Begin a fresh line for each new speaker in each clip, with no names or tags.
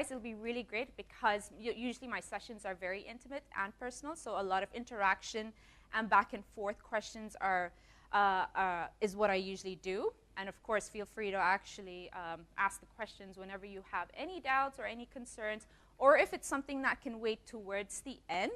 otherwise, it'll be really great because usually my sessions are very intimate and personal, so a lot of interaction and back and forth questions is what I usually do. And of course, feel free to actually ask the questions whenever you have any doubts or any concerns, or if it's something that can wait towards the end,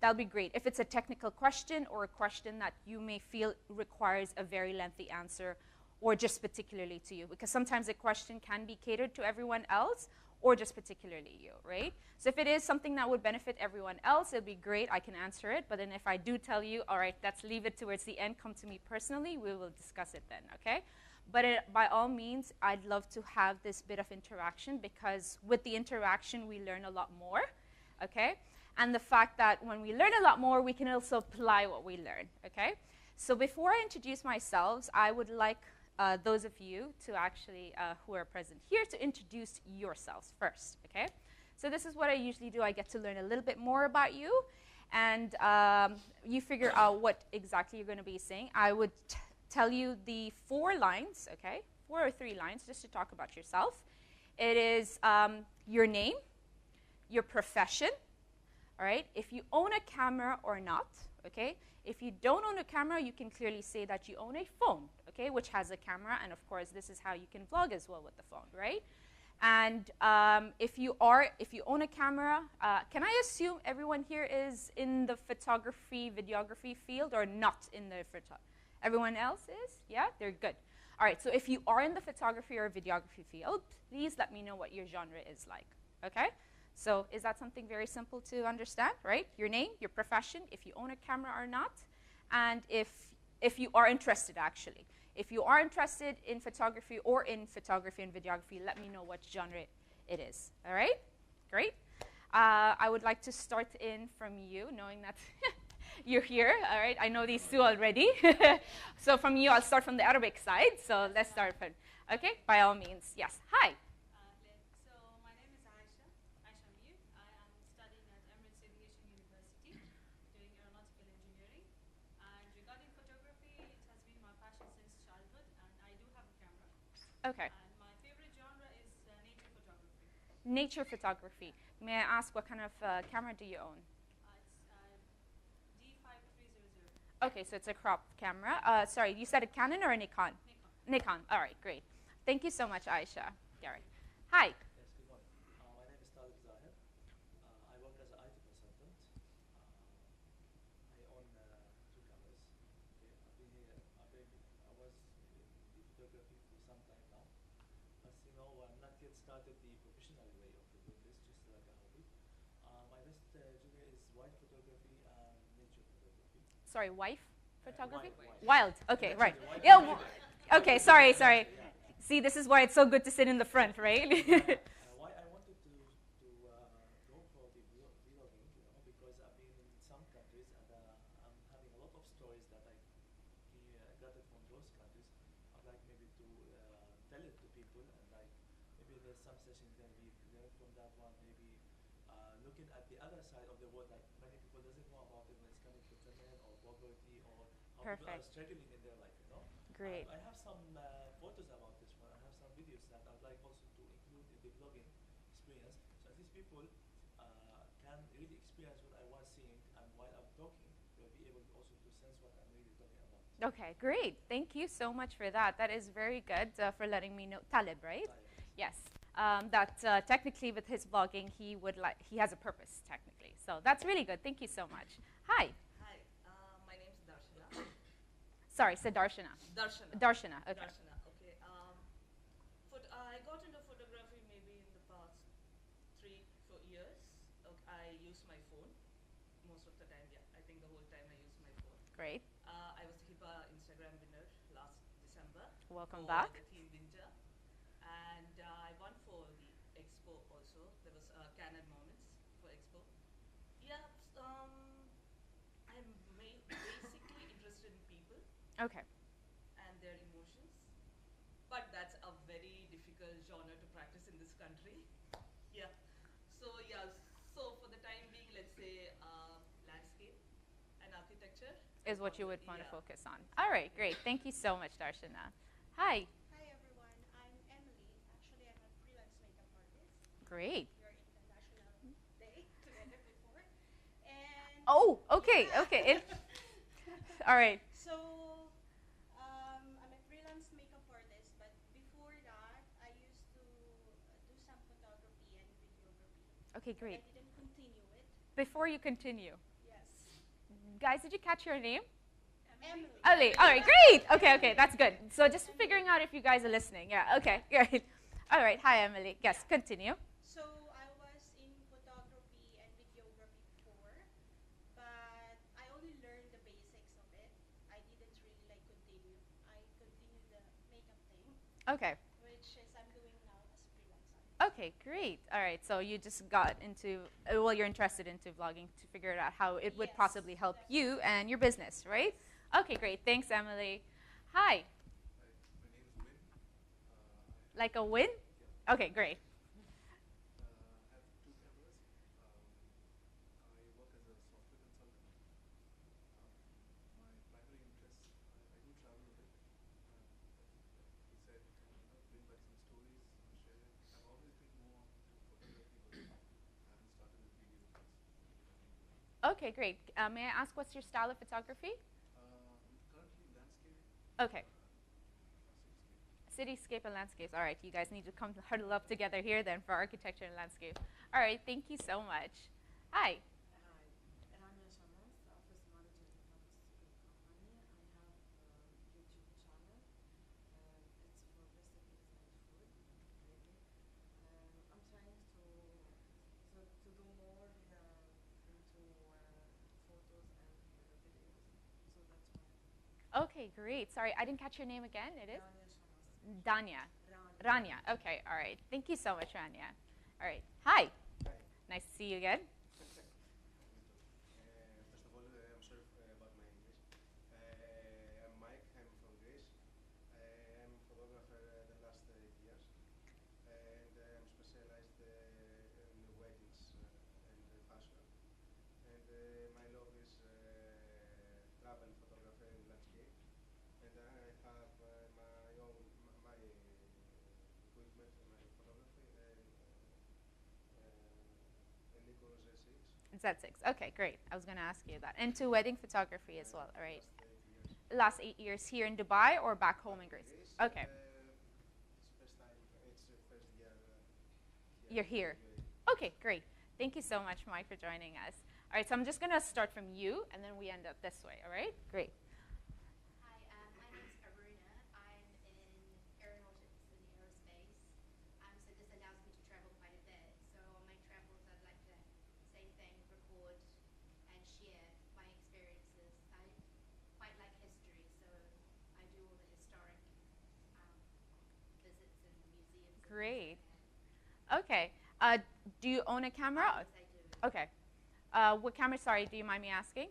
that'll be great. If it's a technical question or a question that you may feel requires a very lengthy answer, or just particularly to you, because sometimes a question can be catered to everyone else, or just particularly you, right? So if it is something that would benefit everyone else, it'd be great, I can answer it. But then if I do tell you, all right, let's leave it towards the end, come to me personally, we will discuss it then, okay? But by all means, I'd love to have this bit of interaction, because with the interaction, we learn a lot more, okay? And the fact that when we learn a lot more, we can also apply what we learn, okay? So before I introduce myself, I would like those of you to actually, who are present here, to introduce yourselves first, okay? So this is what I usually do. I get to learn a little bit more about you, and you figure out what exactly you're going to be saying. I would tell you the 4 lines, okay? 4 or 3 lines, just to talk about yourself. It is your name, your profession, all right? If you own a camera or not, okay? If you don't own a camera, you can clearly say that you own a phone, okay, which has a camera, and of course, this is how you can vlog as well with the phone, right? And if you own a camera, can I assume everyone here is in the photography, videography field, or not in the photography? Everyone else is? Yeah, they're good. All right, so if you are in the photography or videography field, please let me know what your genre is like, okay? So is that something very simple to understand, right? Your name, your profession, if you own a camera or not, and if you are interested, actually. If you are interested in photography or in photography and videography, let me know what genre it is, all right? Great. I would like to start in from you, knowing that you're here, all right? I know these 2 already. So from you, I'll start from the Arabic side. So let's start from, okay? By all means, yes. Hi. Okay.
And my favorite genre is nature photography.
Nature photography. May I ask what kind of camera do you own?
It's D5300.
Okay, so it's a crop camera. Sorry, you said a Canon or a Nikon?
Nikon.
All right, great. Thank you so much, Aisha. Gary. Hi.
Yes, good morning. My name is Talib Zahir. I work as an IT consultant. I own 2 cameras. Okay, I've been here. I was in photography for some time now. But you know, I'm not yet started the professional way of doing this, just like a hobby. My best genre is wild photography and nature photography.
Sorry, wife photography?
Wild.
Okay,
Actually,
right.
wild
Yeah.
photography.
Okay, sorry.
Yeah.
See, this is why it's so good to sit in the front, right?
Why I wanted to go for the vlogging, you know, because I've been in some countries and I'm having a lot of stories that I got it from those countries. I'd like maybe to tell it to people, and like maybe there's some session can be learned from that one. Maybe looking at the other side of the world that many people doesn't know about it when it's coming to feminine or poverty or how people are
Perfect.
struggling in their life, you know.
Great.
I have some photos about this one. I have some videos that I'd like also to include in the vlogging experience, so these people can really experience what I was seeing, and while I'm talking, they'll be able also to sense what I'm really talking about.
Okay, great. Thank you so much for that. That is very good for letting me know. Talib, right? Yes. That technically with his vlogging, he has a purpose, technically. So that's really good. Thank you so much. Hi.
Hi, my name is Darshana.
Sorry, Darshana.
Darshana.
Darshana, okay.
Darshana, okay. I got into photography maybe in the past 3-4 years. Okay, I use my phone most of the time. Yeah, I think the whole time I use my phone.
Great.
I was the HIPAA Instagram winner last December.
Welcome
for
back.
The theme winter, and I won for the expo also. There was Canon Moments for expo. Yeah, I'm basically interested in people
Okay.
and their emotions, but that's a very difficult genre to practice in this country. Yeah. So for the time being, let's say landscape and architecture
Is what you would want to
Yeah.
focus on. All right, great. Thank you so much, Darshana. Hi.
Hi everyone, I'm Emily. Actually, I'm a freelance makeup artist.
Great.
You're
Oh, okay,
Yeah.
okay. All right.
So, I'm a freelance makeup artist, but before that, I used to do some photography and videography.
Okay,
But I
great.
didn't continue it.
Before you continue,
Yes.
guys, did you catch your name?
Emily.
Emily. All right, great. Okay, okay, that's good. So just figuring out if you guys are listening. Yeah, okay, great. All right, hi, Emily. Yes, continue.
So, I was in photography and videography before, but I only learned the basics of it. I didn't really like continue. I continued the makeup thing,
Okay.
which is I'm doing now as a freelancer.
Okay, great. All right, so you just got into, well, you're interested into vlogging to figure out how it would
Yes,
possibly help you and your business, right? Okay, great. Thanks, Emily. Hi.
Hi, my name is Win.
Like a win?
Yeah,
Okay, great.
I have two cameras. I work as a software consultant. My primary interest, I do travel a bit. Like you said, bring back some stories, share it. I've always been more into photography, but I haven't started with videos.
Okay, great. May I ask what's your style of photography?
Currently landscape,
Okay.
cityscape.
Cityscape and landscapes. All right, you guys need to come huddle up together here then for architecture and landscape. All right, thank you so much. Hi.
Hi, Rania Shamas, office manager in pharmaceutical company. I have a YouTube channel. It's for recipes and food, really. I'm trying to do more into photos and videos. So that's why.
Okay, great. Sorry, I didn't catch your name again. It is?
Rania Shamas.
Danya.
Rania.
Rania. Okay, all right. Thank you so much, Rania. All right. Hi.
Hi.
Nice to see you again.
First of all, I'm sorry about my English. I'm Mike. I'm from Greece. I'm a photographer the last 8 years, and I'm specialized in weddings and fashion. And my love is travel photography and landscape. And I have my own my equipment, my photography, and Nikon Z6.
Z6. Okay, great. I was going to ask you that. Into wedding photography as well, all right?
Last 8 years.
Last 8 years here in Dubai or back home in Greece? Okay.
It's first time. It's the first year.
You're here.
in UAE.
Okay, great. Thank you so much, Mike, for joining us. All right, so I'm just going to start from you, and then we end up this way, all right? Great.
Hi, my name is Aruna. I'm in aeronautics and aerospace. So this allows me to travel quite a bit. So on my travels, I'd like to same thing, record and share my experiences. I quite like history, so I do all the historic visits and museums. And
Great.
things like
Okay. Do you own a camera?
that. Yes, I do.
Okay. What camera, sorry, do you mind me asking?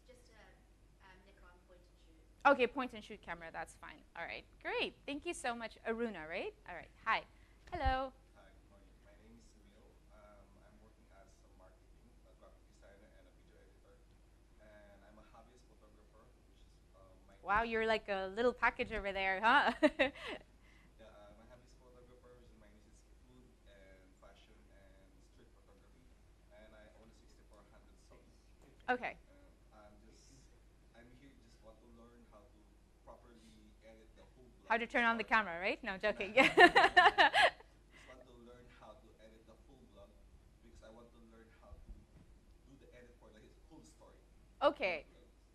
It's just a Nikon point and shoot.
Okay, point and shoot camera, that's fine. All right, great. Thank you so much, Aruna, right? All right, hi. Hello.
Hi, good morning. My name is Sunil. I'm working as a marketing, a graphic designer, and a video editor. And I'm a hobbyist photographer, which is my
Wow, you're like a little package over there, huh?
yeah, my hobbyist photographer, which is my niche is food and fashion and street photography. And I own a 6400 Sony.
Okay.
I'm here just want to learn how to properly edit the whole blog.
How to turn on the camera, right? No, joking.
Just want to learn how to edit the full blog because I want to learn how to do the edit for the whole story.
Okay.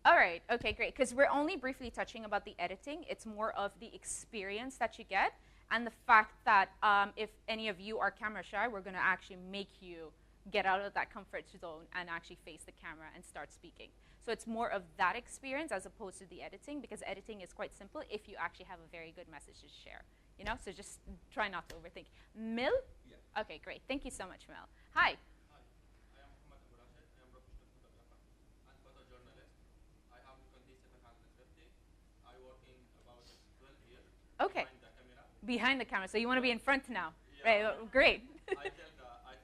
All right. Okay, great. Because we're only briefly touching about the editing. It's more of the experience that you get and the fact that if any of you are camera shy, we're going to actually make you get out of that comfort zone and actually face the camera and start speaking. So it's more of that experience as opposed to the editing, because editing is quite simple if you actually have a very good message to share. You know, so just try not to overthink. Mil?
Yeah.
Okay, great. Thank you so much, Mel. Hi.
Hi, I am Muhammad Abu Rashid. I am professional photographer and photojournalist. I have Nikon D750. I work in about 12 years
Okay.
behind the camera.
Behind the camera. So you want to be in front now.
Yeah.
Right, great.
I tell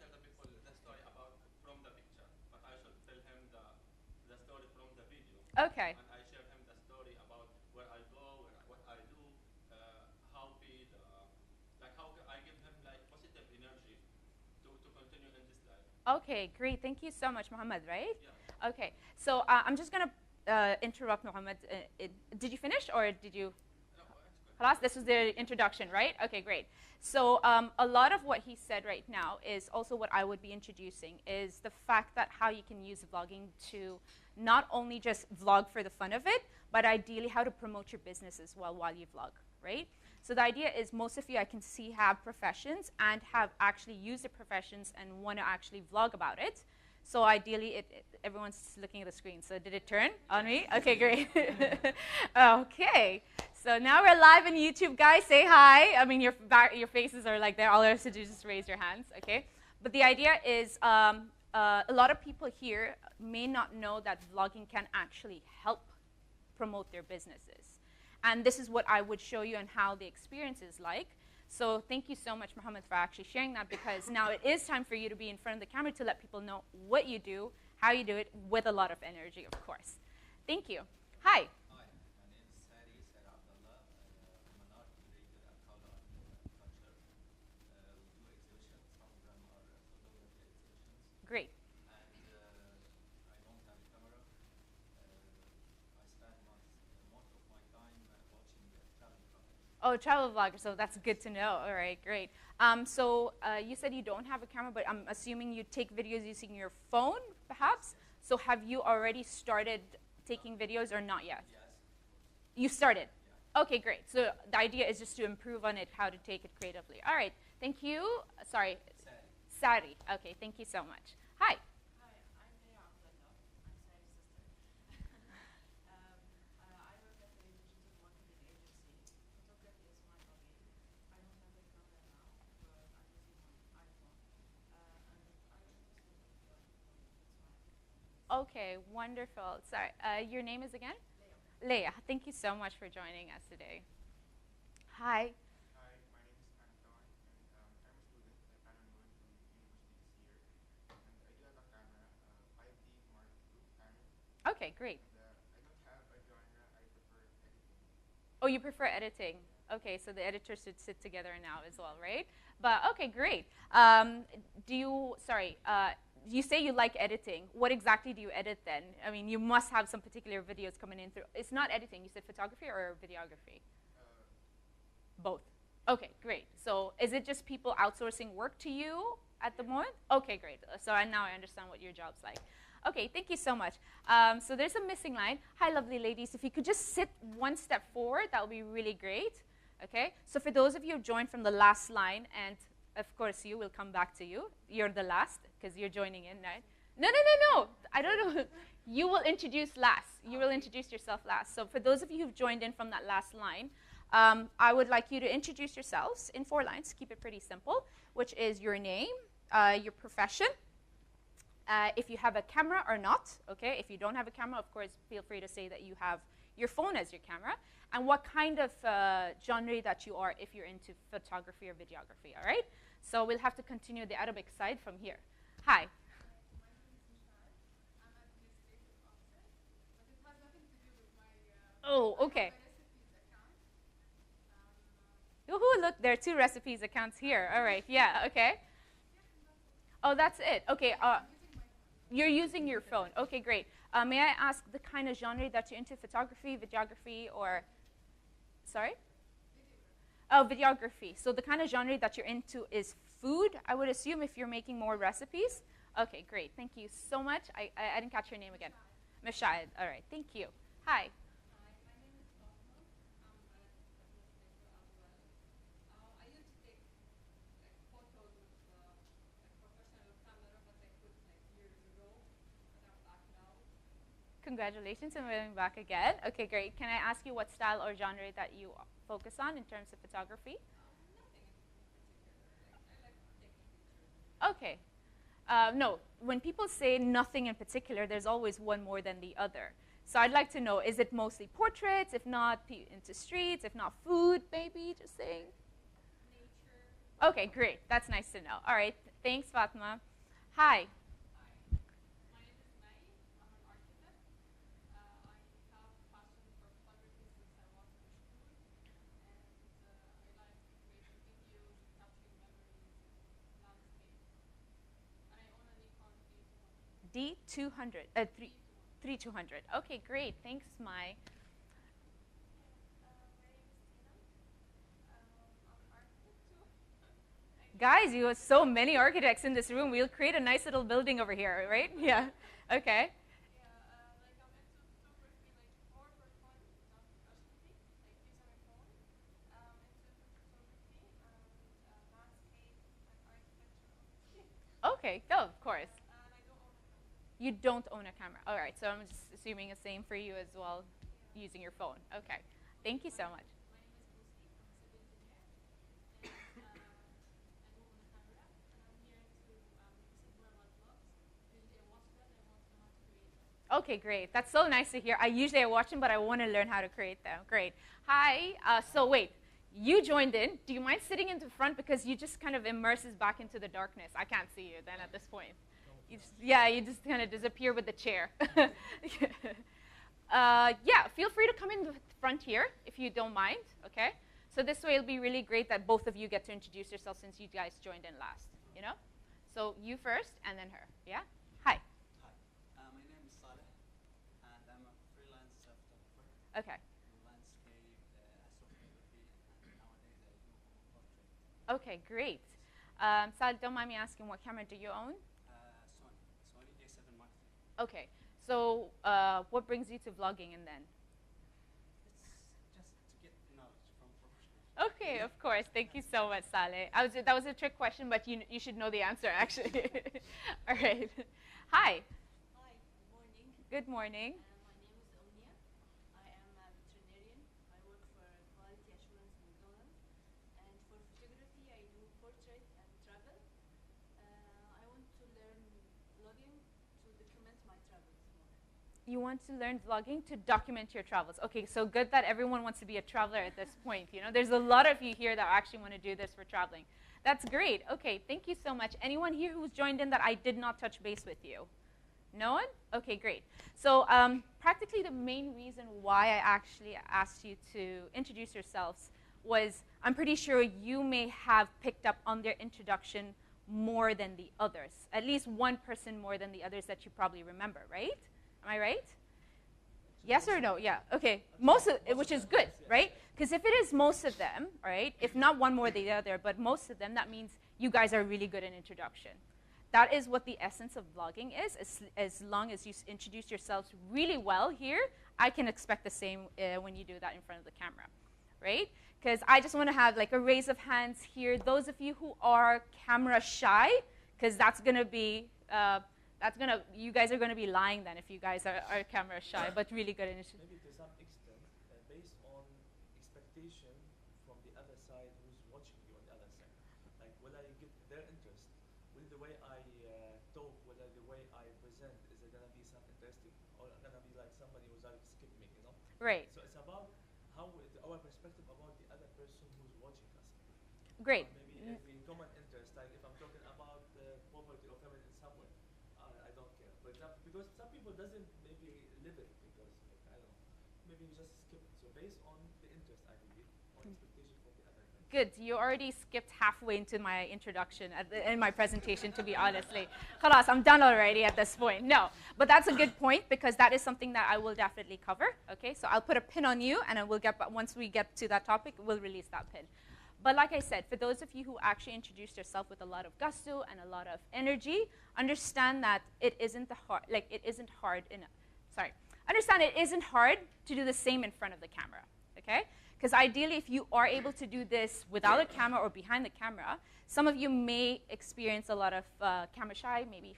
the people the story about from the picture, but I should tell him the story from the video.
Okay.
And I share him the story about where I go, what I do, how be the like how I give him like positive energy to continue in this life.
Okay, great. Thank you so much, Muhammad, right?
Yeah.
Okay, so I'm just going to interrupt Muhammad. Did you finish or did you?
No, it's good.
Halas, this was the introduction, right? Okay, great. So a lot of what he said right now is also what I would be introducing, is the fact that how you can use vlogging to not only just vlog for the fun of it, but ideally how to promote your business as well while you vlog, right? So the idea is most of you I can see have professions and have actually used the professions and want to actually vlog about it. So ideally, everyone's looking at the screen. So did it turn on me? Okay, great. Okay. So now we're live on YouTube, guys. Say hi. I mean, your faces are like there. All you have to do is just raise your hands, okay? But the idea is a lot of people here may not know that vlogging can actually help promote their businesses. And this is what I would show you and how the experience is like. So thank you so much, Muhammad, for actually sharing that, because now it is time for you to be in front of the camera to let people know what you do, how you do it, with a lot of energy, of course. Thank you. Hi.
Hi, my name is Sari Said Abdullah. I'm an art curator at Khawla Art Culture. We do exhibitions, some of them are photography exhibitions.
Great.
And I don't have a camera. I spend most of my time watching travel vloggers.
Oh, travel vlogger, so that's good to know. All right, great. So you said you don't have a camera, but I'm assuming you take videos using your phone, perhaps?
Yes.
So have you already started taking videos or not yet?
Yes.
You started?
Yeah.
Okay, great. So the idea is just to improve on it, how to take it creatively. All right, thank you. Sorry.
Sari.
Sari. Okay, thank you so much. Hi.
Hi, I'm Leah Abdullah. I'm Sari's sister. I work at a digital marketing agency. Photography is my hobby. I don't have a camera now, but I'm using my iPhone. And I'm interested in vlogging. That's why.
Okay, wonderful. Sorry, your name is again?
Leah.
Leah. Thank you so much for joining us today. Hi.
Hi, my name is Anton, and I'm a student. I plan on going to university this year, and I do have a camera, 5D Mark II camera.
Okay, great.
And I don't have a genre. I prefer editing.
Oh, you prefer editing. Okay, so the editors should sit together now as well, right? But okay, great. You say you like editing. What exactly do you edit then? I mean, you must have some particular videos coming in through. It's not editing. You said photography or videography? Both. Okay, great. So is it just people outsourcing work to you at the moment? Okay, great. So now I understand what your job's like. Okay, thank you so much. So there's a missing line. Hi, lovely ladies. If you could just sit one step forward, that would be really great. Okay, so for those of you who joined from the last line, and of course you, will come back to you. You're the last, because you're joining in, right? No. I don't know. You will introduce last. You will introduce yourself last. So for those of you who've joined in from that last line, I would like you to introduce yourselves in 4 lines. Keep it pretty simple, which is your name, your profession, if you have a camera or not, okay? If you don't have a camera, of course, feel free to say that you have your phone as your camera, and what kind of genre that you are if you're into photography or videography, all right? So we'll have to continue the Arabic side from here. Hi. Oh, okay. Woohoo, look, there are 2 recipes accounts here. All right, yeah, okay. Oh, that's it. Okay, you're using your phone. Okay, great. May I ask the kind of genre that you're into, photography, videography, or, sorry? Oh, videography. So the kind of genre that you're into is food, I would assume, if you're making more recipes. Okay, great. Thank you so much. I didn't catch your name again. Mashahid. All right, thank you. Hi.
I used to take photos with professional camera, but I quit years ago, but I'm back now.
Congratulations on moving back again. Okay, great. Can I ask you what style or genre that you focus on in terms of photography?
Nothing in particular. I like taking pictures.
Okay. No, when people say nothing in particular, there's always one more than the other. So I'd like to know, is it mostly portraits, if not into streets, if not food, maybe, just saying?
Nature.
Okay, great. That's nice to know. All right. Thanks, Fatima. Hi.
My name is Mai. I'm an architect. I have passion for photography since I was in school, and I like creating videos, capturing memories, and landscape. And I own a Nikon D200.
D200, 3200. Okay, great. Thanks, Mai. Guys, you have so many architects in this room. We'll create a nice little building over here, right? Yeah. Okay. Okay, go, of course. You don't own a camera. All right, so I'm just assuming the same for you as well, using your phone. Okay. Thank you so much. Okay, great. That's so nice to hear. I watch them, but I want to learn how to create them. Great. Hi. So wait, you joined in. Do you mind sitting in the front because you just kind of immerses back into the darkness? I can't see you then at this point. You just kind of disappear with the chair. Yeah, feel free to come in the front here if you don't mind. Okay. So this way it'll be really great that both of you get to introduce yourselves since you guys joined in last. You know. So you first, and then her. Yeah. Hi.
My name is Saleh, and I'm a freelance photographer.
Okay.
Landscape, astrophotography, and nowadays I do portrait.
Okay, great. Saleh, don't mind me asking, what camera do you own?
Sony A7 Mark III.
Okay. So what brings you to vlogging and then?
It's just to get knowledge from professionals.
Okay, of course. Thank you so much, Saleh. That was a trick question, but you should know the answer, actually. All right. Hi.
Hi, good morning.
Good morning.
My name is Omnia. I am a veterinarian. I work for Quality Assurance McDonald's. And for photography, I do portrait and travel. I want to learn vlogging to document my travels more.
You want to learn vlogging to document your travels. Okay, so good that everyone wants to be a traveler at this point. You know, there's a lot of you here that actually want to do this for traveling. That's great. Okay, thank you so much. Anyone here who's joined in that I did not touch base with you? No one? Okay, great. So practically the main reason why I actually asked you to introduce yourselves was I'm pretty sure you may have picked up on their introduction more than the others. At least one person more than the others that you probably remember, right? Am I right? Yes or no? Yeah. Okay. Which is good, right? Because if it is most of them, right, if not one more than the other, but most of them, that means you guys are really good in introduction. That is what the essence of vlogging is. As long as you introduce yourselves really well here, I can expect the same when you do that in front of the camera, right? Because I just want to have like a raise of hands here. Those of you who are camera shy, because that's going to be you guys are going to be lying then if you guys are camera shy, but really good in it.
Maybe to some extent, based on expectation from the other side who's watching you on the other side. Like, will I get their interest? Will the way I talk, whether the way I present, is it going to be something interesting? Or going to be like somebody who's like skip me, you know?
Right.
So it's about our perspective about the other person who's watching us.
Great.
Or maybe if in common interest, like if I'm talking about poverty or famine in somewhere, I don't care. For example, because some people doesn't maybe live it because like, I don't know, maybe you just skip it. So based on the interest, I believe, on expectation from the other side.
Good. You already skipped halfway into my introduction in my presentation, to be honestly. Khalas, I'm done already at this point. No, but that's a good point because that is something that I will definitely cover. Okay, so I'll put a pin on you, and then once we get to that topic, we'll release that pin. But like I said, for those of you who actually introduced yourself with a lot of gusto and a lot of energy, understand that it isn't hard to do the same in front of the camera. Okay? Because ideally, if you are able to do this without a camera or behind the camera, some of you may experience a lot of camera shy, maybe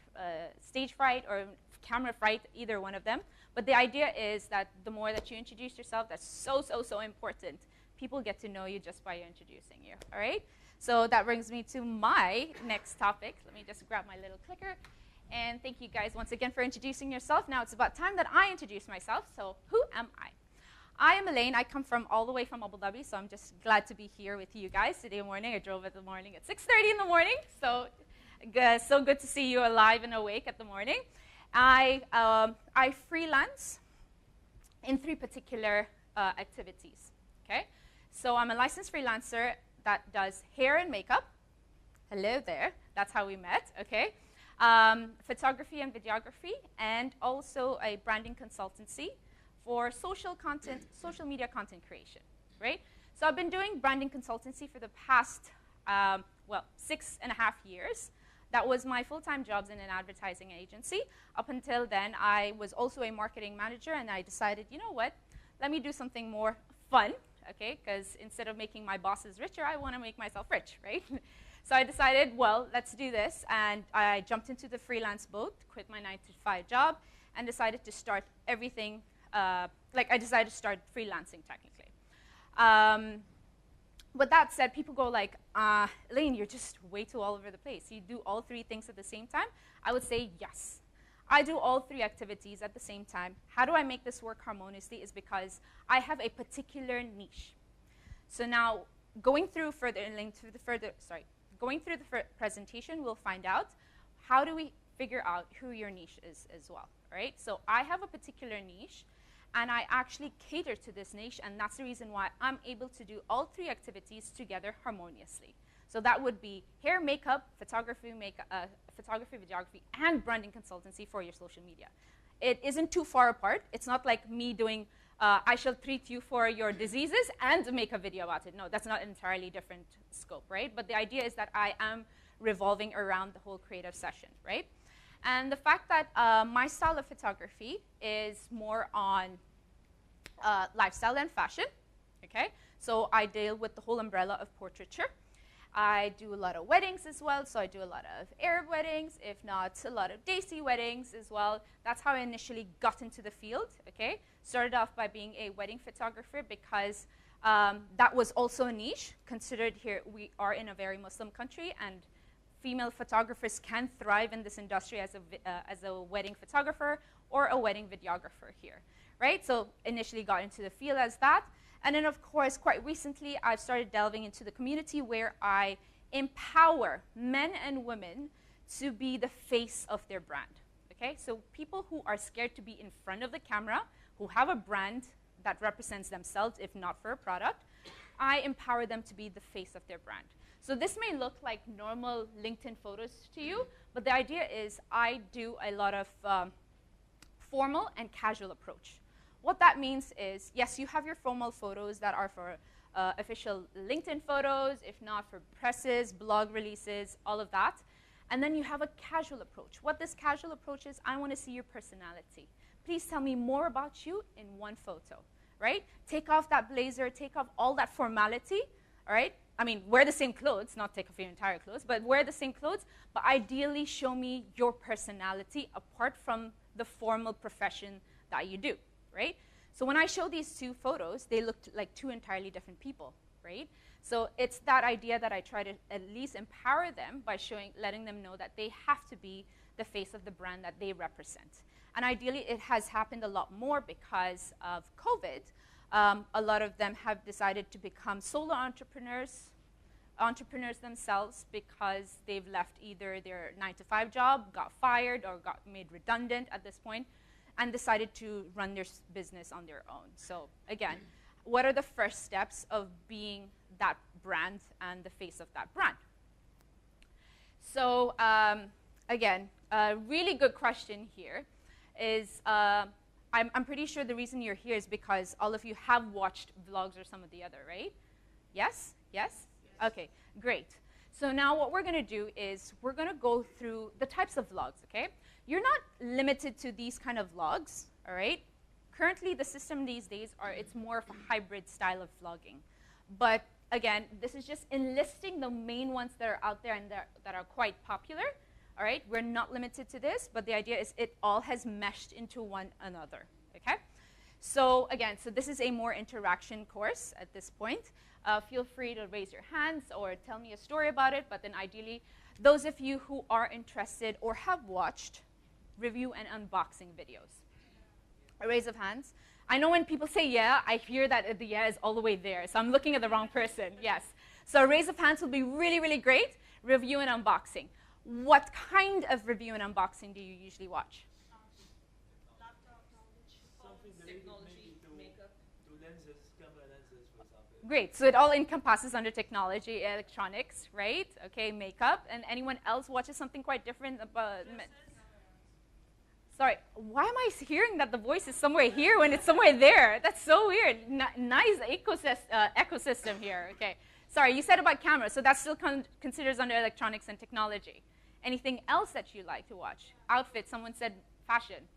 stage fright or camera fright, either one of them. But the idea is that the more that you introduce yourself, that's so, so, so important. People get to know you just by introducing you, all right? So that brings me to my next topic. Let me just grab my little clicker. And thank you guys once again for introducing yourself. Now it's about time that I introduce myself. So who am I? I am Ellaine. I come all the way from Abu Dhabi, so I'm just glad to be here with you guys today morning. I drove in the morning at 6:30 in the morning, so good to see you alive and awake at the morning. I freelance in 3 particular activities, okay? So I'm a licensed freelancer that does hair and makeup. Hello there. That's how we met, okay? photography and videography, and also a branding consultancy for social media content creation, right? So I've been doing branding consultancy for the past, 6.5 years. That was my full-time jobs in an advertising agency. Up until then, I was also a marketing manager, and I decided, you know what, let me do something more fun, okay? Because instead of making my bosses richer, I want to make myself rich, right? So I decided, well, let's do this, and I jumped into the freelance boat, quit my 9-to-5 job, and decided to start everything, I decided to start freelancing technically. With that said, people go like, Ellaine, you're just way too all over the place. You do all three things at the same time? I would say yes. I do all three activities at the same time. How do I make this work harmoniously is because I have a particular niche. So now, going through the presentation, we'll find out how do we figure out who your niche is as well, right? So I have a particular niche, and I actually cater to this niche, and that's the reason why I'm able to do all three activities together harmoniously. So that would be hair, makeup, photography, videography, and branding consultancy for your social media. It isn't too far apart. It's not like me doing, I shall treat you for your diseases and make a video about it. No, that's not an entirely different scope, right? But the idea is that I am revolving around the whole creative session, right? And the fact that my style of photography is more on lifestyle and fashion, okay? So I deal with the whole umbrella of portraiture. I do a lot of weddings as well, so I do a lot of Arab weddings, if not a lot of Desi weddings as well. That's how I initially got into the field, okay? Started off by being a wedding photographer because that was also a niche, considered here we are in a very Muslim country, and female photographers can thrive in this industry as a wedding photographer or a wedding videographer here, right? So initially got into the field as that. And then, of course, quite recently, I've started delving into the community where I empower men and women to be the face of their brand, okay? So people who are scared to be in front of the camera, who have a brand that represents themselves, if not for a product, I empower them to be the face of their brand. So this may look like normal LinkedIn photos to you, but the idea is I do a lot of formal and casual approach. What that means is, yes, you have your formal photos that are for official LinkedIn photos, if not for presses, blog releases, all of that. And then you have a casual approach. What this casual approach is, I want to see your personality. Please tell me more about you in one photo, right? Take off that blazer, take off all that formality, all right? I mean, wear the same clothes, not take off your entire clothes, but wear the same clothes, but ideally show me your personality apart from the formal profession that you do, right? So when I show these two photos, they look like two entirely different people, right? So it's that idea that I try to at least empower them by letting them know that they have to be the face of the brand that they represent. And ideally, it has happened a lot more because of COVID. A lot of them have decided to become solo entrepreneurs themselves because they've left either their 9-to-5 job, got fired, or got made redundant at this point, and decided to run their business on their own. So again, what are the first steps of being that brand and the face of that brand? So again, a really good question here is, I'm pretty sure the reason you're here is because all of you have watched vlogs or some of the other, right? Yes? Yes? Okay, great. So now what we're going to do is we're going to go through the types of vlogs, okay? You're not limited to these kind of vlogs, all right? Currently, the system these days it's more of a hybrid style of vlogging. But again, this is just enlisting the main ones that are out there and that are quite popular, all right? We're not limited to this, but the idea is it all has meshed into one another, okay? So again, so this is a more interaction course at this point. Feel free to raise your hands or tell me a story about it, but then ideally, those of you who are interested or have watched review and unboxing videos. A raise of hands. I know when people say yeah, I hear that the yeah is all the way there, so I'm looking at the wrong person, yes. So a raise of hands will be really, really great. Review and unboxing. What kind of review and unboxing do you usually watch?
Something related maybe to lenses, camera lenses, for example.
Great. So it all encompasses under technology, electronics, right? Okay, makeup. And anyone else watches something quite different about? Sorry, why am I hearing that the voice is somewhere here when it's somewhere there? That's so weird. Nice ecosystem here. Okay. Sorry, you said about cameras, so that still considers under electronics and technology. Anything else that you like to watch? Outfits. Someone said fashion.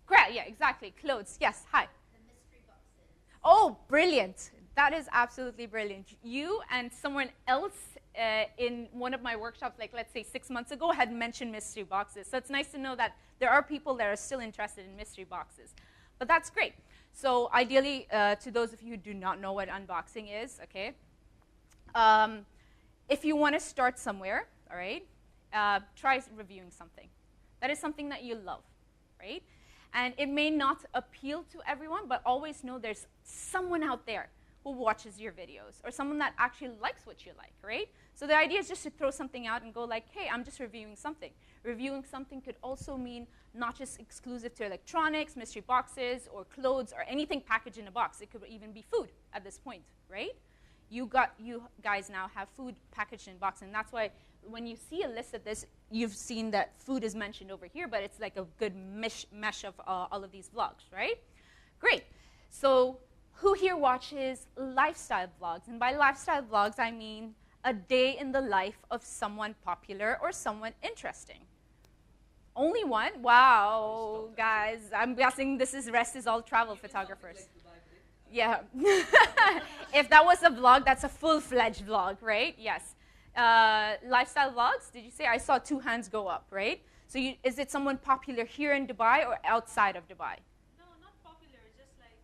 Correct. Yeah, exactly. Clothes. Yes. Hi.
The mystery boxes.
Oh, brilliant. That is absolutely brilliant. You and someone else in one of my workshops, like let's say 6 months ago, had mentioned mystery boxes. So it's nice to know that there are people that are still interested in mystery boxes. But that's great. So ideally, to those of you who do not know what unboxing is, okay, if you want to start somewhere, all right, try reviewing something. That is something that you love, right? And it may not appeal to everyone, but always know there's someone out there who watches your videos or someone that actually likes what you like, right? So the idea is just to throw something out and go like, hey, I'm just reviewing something. Reviewing something could also mean not just exclusive to electronics, mystery boxes, or clothes, or anything packaged in a box. It could even be food at this point, right? You guys now have food packaged in a box, and that's why when you see a list of this, you've seen that food is mentioned over here, but it's like a good mesh of all of these vlogs, right? Great. So who here watches lifestyle vlogs? And by lifestyle vlogs, I mean a day in the life of someone popular or someone interesting. Only one? Wow, guys. I'm guessing rest is all travel photographers. Yeah. If that was a vlog, that's a full-fledged vlog, right? Yes. Lifestyle vlogs, did you say? I saw 2 hands go up, right? So is it someone popular here in Dubai or outside of Dubai?
No, not popular, just like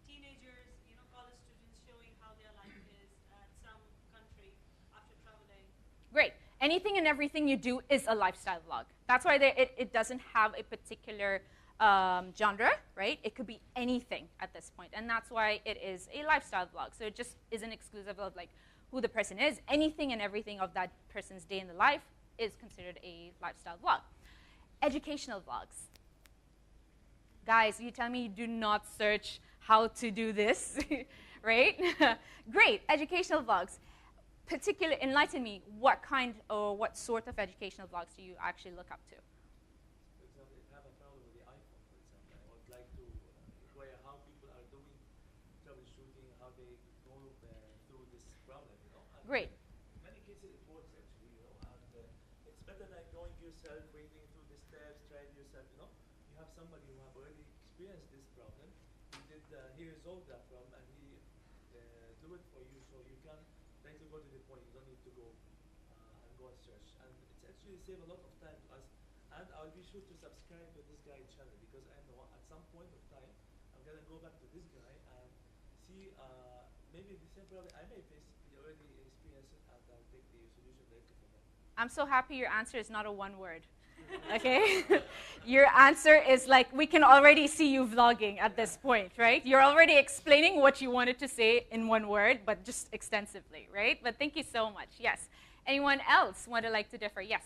teenagers, college students showing how their life is at some country after traveling.
Great. Anything and everything you do is a lifestyle vlog. That's why it doesn't have a particular genre, right? It could be anything at this point, and that's why it is a lifestyle vlog. So it just isn't exclusive of like who the person is. Anything and everything of that person's day in the life is considered a lifestyle vlog. Educational vlogs. Guys, you tell me you do not search how to do this, right? Great, educational vlogs. Enlighten me, what kind or what sort of educational vlogs do you actually look up to?
For example, if I have a problem with the iPhone, for example, I would like to inquire how people are doing troubleshooting, how they go through this problem, And
Great.
in many cases, it works actually, and it's better than going yourself, reading through the steps, trying yourself, You have somebody who have already experienced this problem. He resolved that problem, and he do it for you, so you can to go to the point. You don't need to go and go and search. And it's actually save a lot of time to us. And I'll be sure to subscribe to this guy's channel because I know at some point of time I'm gonna go back to this guy and see maybe the same problem I may face. He already experienced it, and I'll take the solution directly from him.
I'm so happy your answer is not a one word. Okay? Your answer is like, we can already see you vlogging at this point, right? You're already explaining what you wanted to say in one word, but just extensively, right? But thank you so much. Yes. Anyone else want to like to differ? Yes.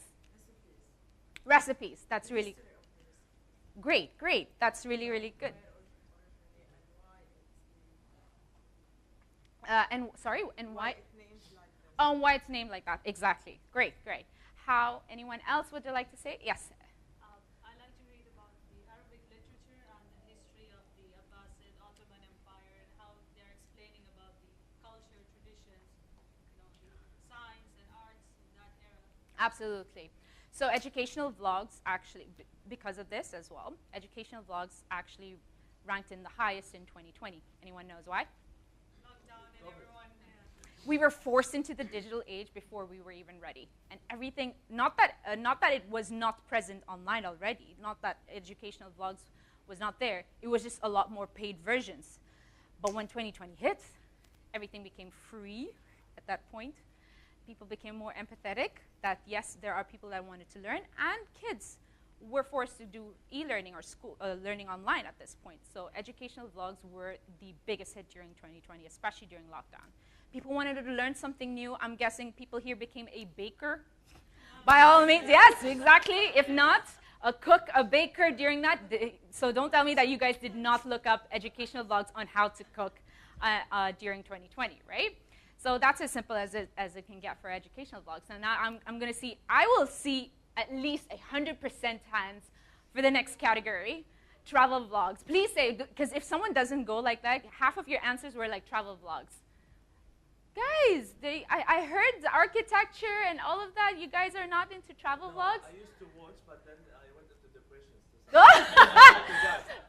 Recipes. That's really great. Great. That's really, really good. And sorry, and why? Why it's named like that? Exactly. Great. Great. How? Anyone else would you like to say? Yes.
I like to read about the Arabic literature and the history of the Abbasid Ottoman Empire and how they're explaining about the culture, traditions, the science and arts in that era.
Absolutely. So educational vlogs actually, because of this as well, educational vlogs actually ranked in the highest in 2020. Anyone knows why?
Lockdown and everyone.
We were forced into the digital age before we were even ready. And everything, not that it was not present online already, not that educational vlogs was not there, it was just a lot more paid versions. But when 2020 hit, everything became free at that point. People became more empathetic that, yes, there are people that wanted to learn, and kids were forced to do e-learning or school learning online at this point. So educational vlogs were the biggest hit during 2020, especially during lockdown. People wanted to learn something new. I'm guessing people here became a baker. By all means, yes, exactly. If not, a cook, a baker during that. So don't tell me that you guys did not look up educational vlogs on how to cook. during 2020, right? So that's as simple as it can get for educational vlogs. So now I'm going to see, I will see at least 100% hands for the next category, travel vlogs. Please say, because if someone doesn't go like that, half of your answers were like travel vlogs. Guys, I heard the architecture and all of that. You guys are not into travel vlogs?
I used to watch, but then I went into depression. So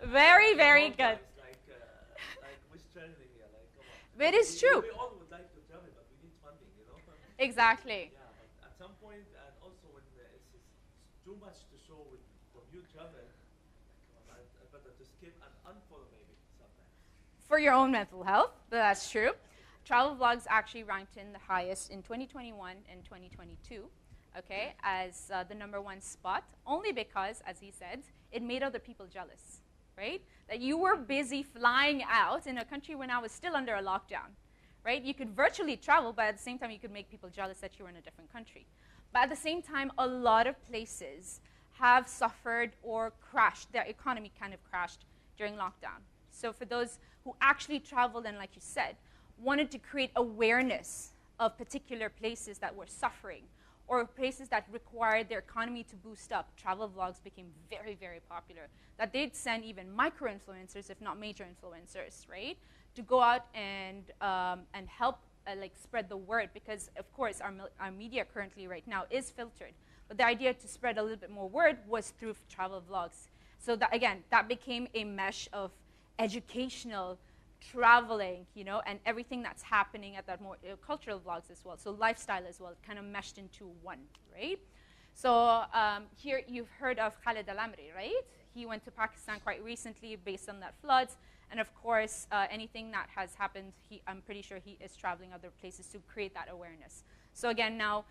very, very good.
Like we're struggling here. Like, come on.
But it's true.
We all would like to travel, but we need funding, you know?
Exactly.
Yeah, but at some point, and also when it's too much to show from you travel, come on, I better to skip and unfollow maybe sometimes.
For your own mental health, but that's true. Travel vlogs actually ranked in the highest in 2021 and 2022, okay, as the #1 spot, only because, as he said, it made other people jealous, right? That you were busy flying out in a country when I was still under a lockdown, right? You could virtually travel, but at the same time, you could make people jealous that you were in a different country. But at the same time, a lot of places have suffered or crashed. Their economy kind of crashed during lockdown. So for those who actually traveled and, like you said, wanted to create awareness of particular places that were suffering or places that required their economy to boost up, travel vlogs became very, very popular. That they'd send even micro-influencers, if not major influencers, right, to go out and help like spread the word, because of course our media currently right now is filtered. But the idea to spread a little bit more word was through travel vlogs. So that, again, that became a mesh of educational, traveling, you know, and everything that's happening at that more cultural vlogs as well. So lifestyle as well, kind of meshed into one, right? So here you've heard of Khaled Al-Amri, right? He went to Pakistan quite recently based on that floods. And of course, anything that has happened, I'm pretty sure he is traveling other places to create that awareness. So again, now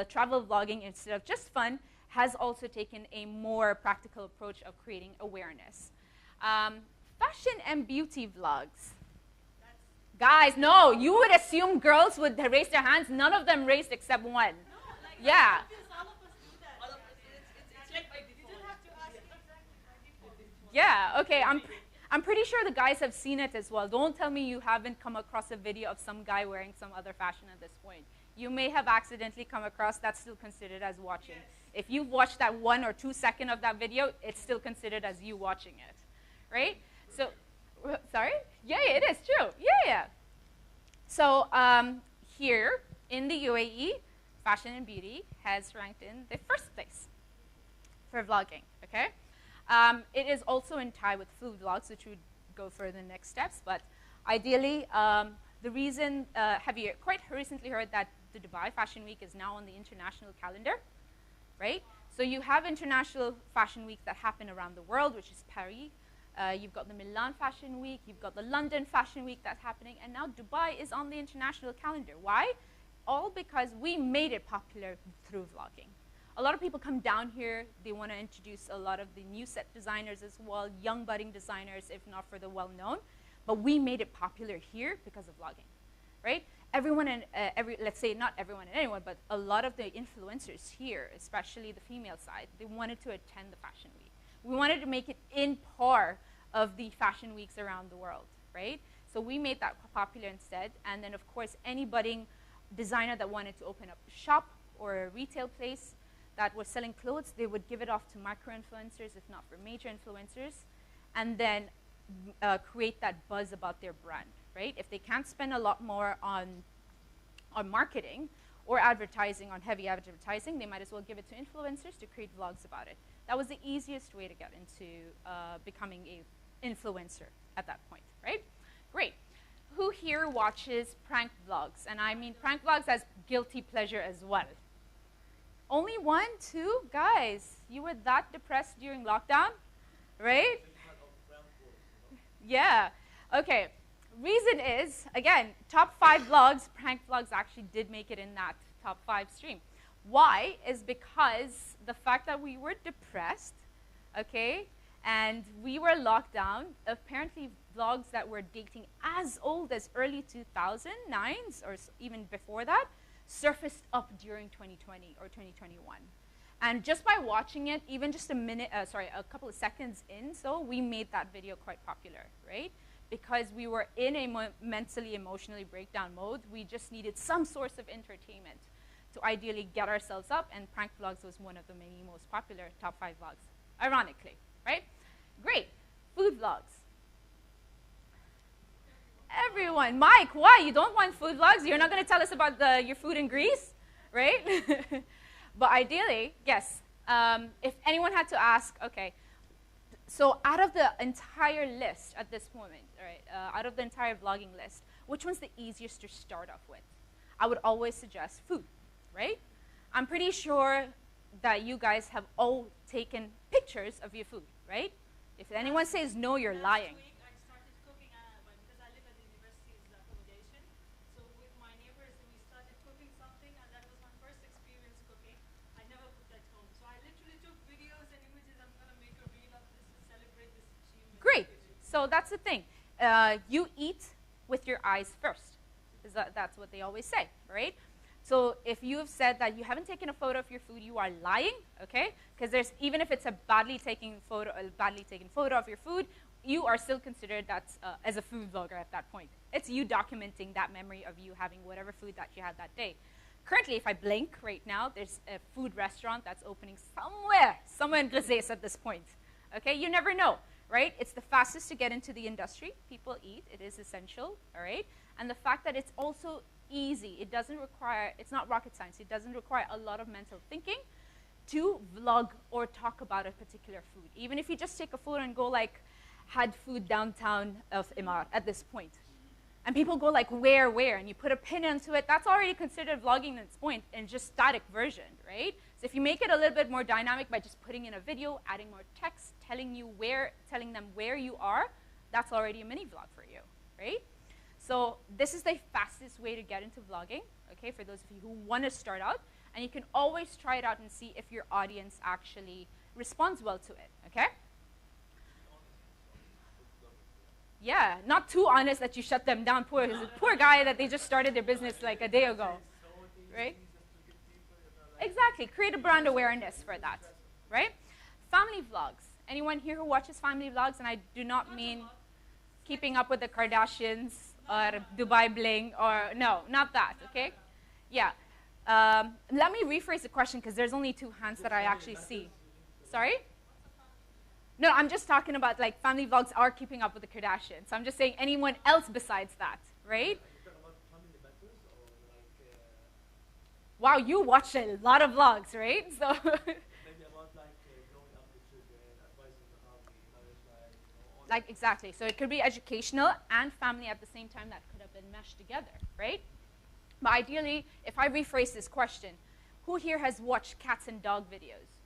travel vlogging, instead of just fun, has also taken a more practical approach of creating awareness. Fashion and beauty vlogs. Guys, no, you would assume girls would raise their hands. None of them raised except one.
No, like,
yeah.
all of us do that.
All of us, it's like by default.
You don't have to ask exactly by default.
Yeah, okay, I'm pretty sure the guys have seen it as well. Don't tell me you haven't come across a video of some guy wearing some other fashion at this point. You may have accidentally come across, that's still considered as watching.
Yes.
If you've watched that 1 or 2 second of that video, it's still considered as you watching it, right? So, sorry? Yeah, it is true. Yeah. So here in the UAE, fashion and beauty has ranked in the first place for vlogging, okay? It is also in tie with food vlogs, which would go for the next steps, but ideally, the reason, have you quite recently heard that the Dubai Fashion Week is now on the international calendar, right? So you have international fashion weeks that happen around the world, which is Paris. You've got the Milan Fashion Week, you've got the London Fashion Week that's happening, and now Dubai is on the international calendar. Why? All because we made it popular through vlogging. A lot of people come down here, they want to introduce a lot of the new set designers as well, young budding designers, if not for the well-known, but we made it popular here because of vlogging, right? Everyone and let's say not everyone and anyone, but a lot of the influencers here, especially the female side, they wanted to attend the fashion week. We wanted to make it in par of the fashion weeks around the world, right? So we made that popular instead. And then, of course, any budding designer that wanted to open up a shop or a retail place that was selling clothes, they would give it off to micro-influencers, if not for major influencers, and then create that buzz about their brand, right? If they can't spend a lot more on marketing or advertising, on heavy advertising, they might as well give it to influencers to create vlogs about it. That was the easiest way to get into becoming an influencer at that point, right? Great. Who here watches prank vlogs? And I mean prank vlogs as guilty pleasure as well. Only 1, 2? Guys, you were that depressed during lockdown, right? Yeah. Okay. Reason is, again, top 5 vlogs, prank vlogs actually did make it in that top 5 stream. Why? Is because the fact that we were depressed, okay, and we were locked down, apparently vlogs that were dating as old as early 2009s or even before that surfaced up during 2020 or 2021. And just by watching it, even just a couple of seconds in, so we made that video quite popular, right? because we were in a mentally, emotionally breakdown mode, we just needed some source of entertainment to ideally get ourselves up, and prank vlogs was one of the many most popular top 5 vlogs, ironically, right? Great. Food vlogs. Everyone. Mike, why? You don't want food vlogs? You're not going to tell us about your food in Greece, right? But ideally, yes. If anyone had to ask, okay, so out of the entire list at this moment, right, out of the entire vlogging list, which one's the easiest to start off with? I would always suggest food, right? I'm pretty sure that you guys have all taken pictures of your food, right? If anyone says no, you're lying.
Last week I started cooking because I live at the university's accommodation. So with my neighbors, we started cooking something, and that was my first experience cooking. I never cooked at home. So I literally took videos and images. I'm going to make a reel of this to celebrate this achievement.
Great. So that's the thing. You eat with your eyes first. That's what they always say, right? So if you have said that you haven't taken a photo of your food, you are lying, okay? Because even if it's a badly taken photo of your food, you are still considered as a food vlogger at that point. It's you documenting that memory of you having whatever food that you had that day. Currently, if I blink right now, there's a food restaurant that's opening somewhere in Glazeis at this point. Okay, you never know, right? It's the fastest to get into the industry. People eat. It is essential, all right? And the fact that it's also easy. It's not rocket science. It doesn't require a lot of mental thinking to vlog or talk about a particular food. Even if you just take a photo and go like, had food downtown of Imar at this point. And people go like, where? And you put a pin into it. That's already considered vlogging at this point in just static version, right? So if you make it a little bit more dynamic by just putting in a video, adding more text, telling them where you are, that's already a mini vlog for you, right? So this is the fastest way to get into vlogging, okay, for those of you who want to start out. And you can always try it out and see if your audience actually responds well to it, okay? Yeah, not too honest that you shut them down. Poor guy that they just started their business like a day ago, right? Exactly. Create a brand awareness for that, right? Family vlogs. Anyone here who watches family vlogs? And I do not mean Keeping Up with the Kardashians or Dubai Bling or no, not that, okay? Yeah. Let me rephrase the question because there's only 2 hands that I actually see. Sorry? No, I'm just talking about like family vlogs are Keeping Up with the Kardashians. So I'm just saying anyone else besides that, right? Wow, you watch a lot of vlogs, right? So
maybe about like growing up with children, advising on how we manage life, all
like exactly. So it could be educational and family at the same time that could have been meshed together, right? But ideally, if I rephrase this question, who here has watched cats and dog videos?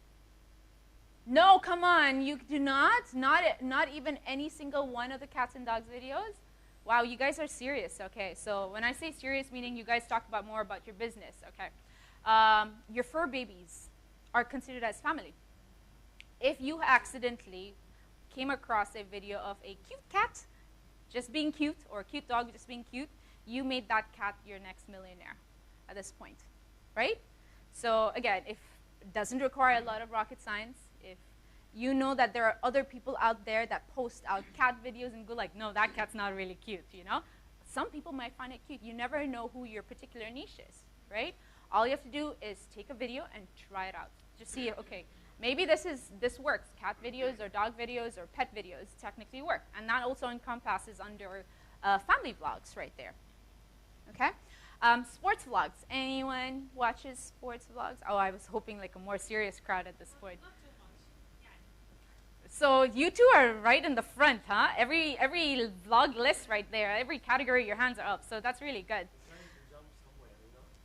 No, come on, you do not? Not even any single one of the cats and dogs videos? Wow, you guys are serious, okay. So when I say serious, meaning you guys talk about more about your business, okay. Your fur babies are considered as family. If you accidentally came across a video of a cute cat just being cute or a cute dog just being cute, you made that cat your next millionaire at this point, right? So again, if it doesn't require a lot of rocket science, if you know that there are other people out there that post out cat videos and go like, no, that cat's not really cute, you know? Some people might find it cute. You never know who your particular niche is, right? All you have to do is take a video and try it out. Just see, okay, maybe this works. Cat videos or dog videos or pet videos technically work. And that also encompasses under family vlogs right there, okay? Sports vlogs. Anyone watches sports vlogs? Oh, I was hoping like a more serious crowd at this point.
Not too much. Yeah.
So you two are right in the front, huh? Every vlog list right there, every category, your hands are up. So that's really good.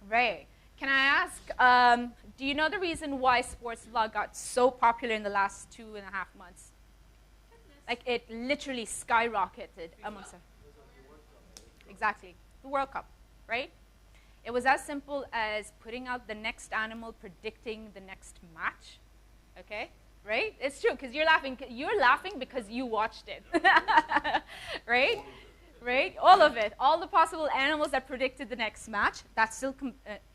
Right. Can I ask, do you know the reason why sports vlog got so popular in the last 2.5 months? Like it literally skyrocketed amongst them. Exactly. The World Cup, right? It was as simple as putting out the next animal, predicting the next match, okay? Right? It's true, because you're laughing. You're laughing because you watched it, right? Right? All of it. All the possible animals that predicted the next match, that still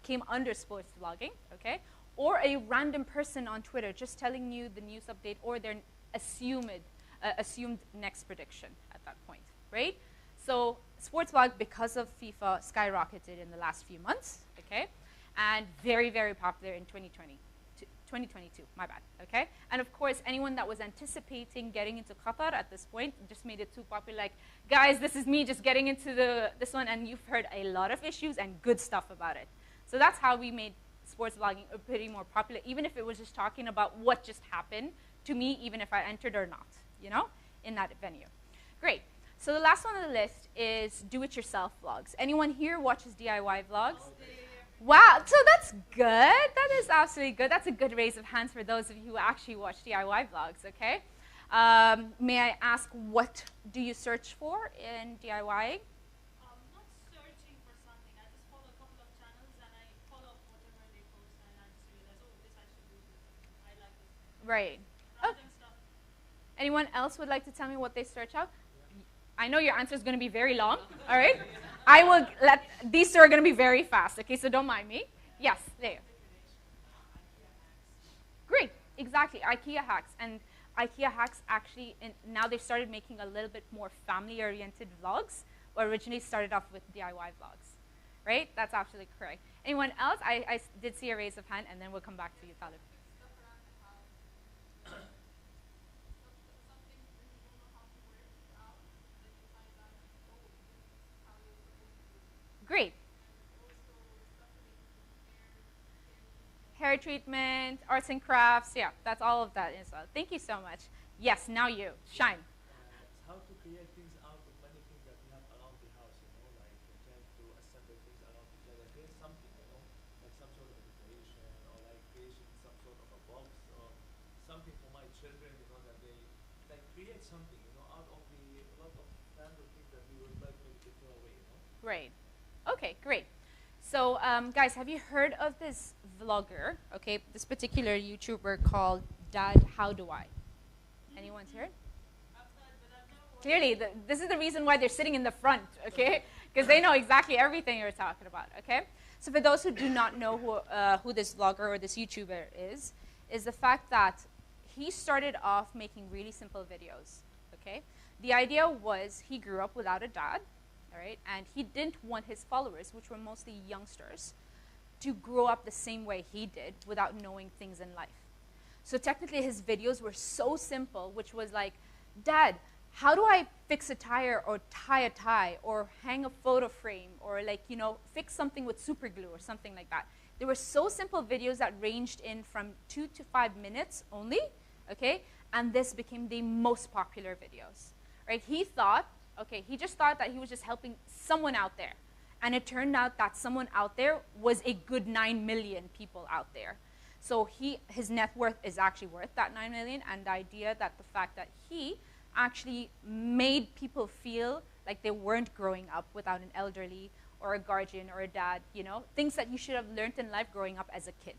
came under sports vlogging, okay? Or a random person on Twitter just telling you the news update or their assumed next prediction at that point, right? So sports vlog, because of FIFA, skyrocketed in the last few months, okay? And very, very popular in 2022, my bad, okay? And of course, anyone that was anticipating getting into Qatar at this point just made it too popular, like, guys, this is me just getting into this one, and you've heard a lot of issues and good stuff about it. So that's how we made sports vlogging a pretty more popular, even if it was just talking about what just happened to me, even if I entered or not, you know, in that venue. Great. So the last one on the list is do-it-yourself vlogs. Anyone here watches DIY vlogs? Wow, so that's good. That is absolutely good. That's a good raise of hands for those of you who actually watch DIY vlogs, okay? May I ask, what do you search for in DIYing?
Not searching for something. I just follow a couple of channels and I follow up whatever they post and I just realize, oh, this I should do this. I like this.
Right.
Random stuff.
Anyone else would like to tell me what they search out? I know your answer is going to be very long, all right? I will let, these two are going to be very fast, okay, so don't mind me. Yes, there. Great, exactly, IKEA hacks. And IKEA hacks actually, now they've started making a little bit more family-oriented vlogs, or originally started off with DIY vlogs, right? That's absolutely correct. Anyone else? I did see a raise of hand, and then we'll come back to you, Talib. Great. Hair treatment, arts and crafts, yeah, that's all of that as well. Thank you so much. Yes, now you, shine.
How to create things out of many things that we have around the house, you know, like trying to assemble things around each other, create something, you know, like some sort of a decoration or like creation some sort of a box or something for my children, you know, that they like create something, you know, out of the lot of random things that we would like maybe to throw away, you know.
Right. Okay, great. So, guys, have you heard of this vlogger, okay, this particular YouTuber called Dad How Do I? Anyone's heard? Clearly, this is the reason why they're sitting in the front, okay? Because they know exactly everything you're talking about, okay? So for those who do not know who this vlogger or this YouTuber is the fact that he started off making really simple videos, okay? The idea was he grew up without a dad, all right? And he didn't want his followers, which were mostly youngsters, to grow up the same way he did without knowing things in life. So technically his videos were so simple, which was like, Dad, how do I fix a tire or tie a tie or hang a photo frame or like, you know, fix something with super glue or something like that. They were so simple videos that ranged in from 2 to 5 minutes only, okay? And this became the most popular videos, right? He thought, okay, he just thought that he was just helping someone out there. And it turned out that someone out there was a good 9 million people out there. So his net worth is actually worth that 9 million, and the idea that the fact that he actually made people feel like they weren't growing up without an elderly or a guardian or a dad, you know, things that you should have learned in life growing up as a kid,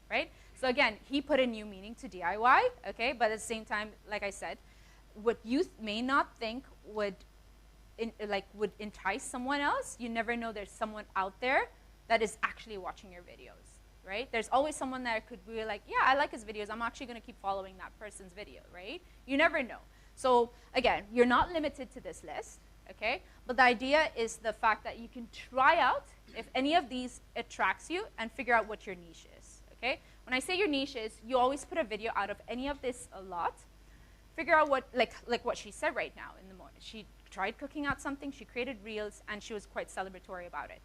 right? So again, he put a new meaning to DIY, okay, but at the same time, like I said, what youth may not think would entice someone else, you never know there's someone out there that is actually watching your videos, right? There's always someone that could be like, yeah, I like his videos, I'm actually gonna keep following that person's video, right? You never know. So again, you're not limited to this list, okay? But the idea is the fact that you can try out if any of these attracts you and figure out what your niche is, okay? When I say your niche is, you always put a video out of any of this a lot. Figure out what, like what she said right now in the morning. She tried cooking out something, she created reels, and she was quite celebratory about it.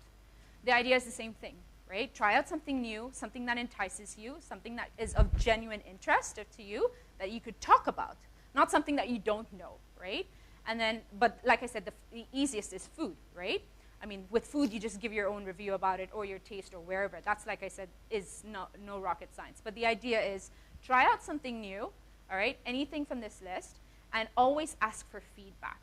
The idea is the same thing, right? Try out something new, something that entices you, something that is of genuine interest to you that you could talk about, not something that you don't know, right? And then, but like I said, the easiest is food, right? I mean, with food, you just give your own review about it or your taste or wherever. That's, like I said, is no rocket science. But the idea is try out something new, all right? Anything from this list, and always ask for feedback.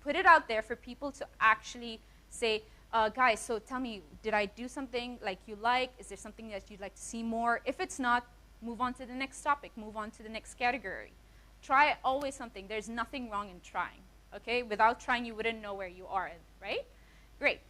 Put it out there for people to actually say, guys, so tell me, did I do something like you like? Is there something that you'd like to see more? If it's not, move on to the next topic, move on to the next category. Try always something. There's nothing wrong in trying, okay? Without trying, you wouldn't know where you are, right? Great.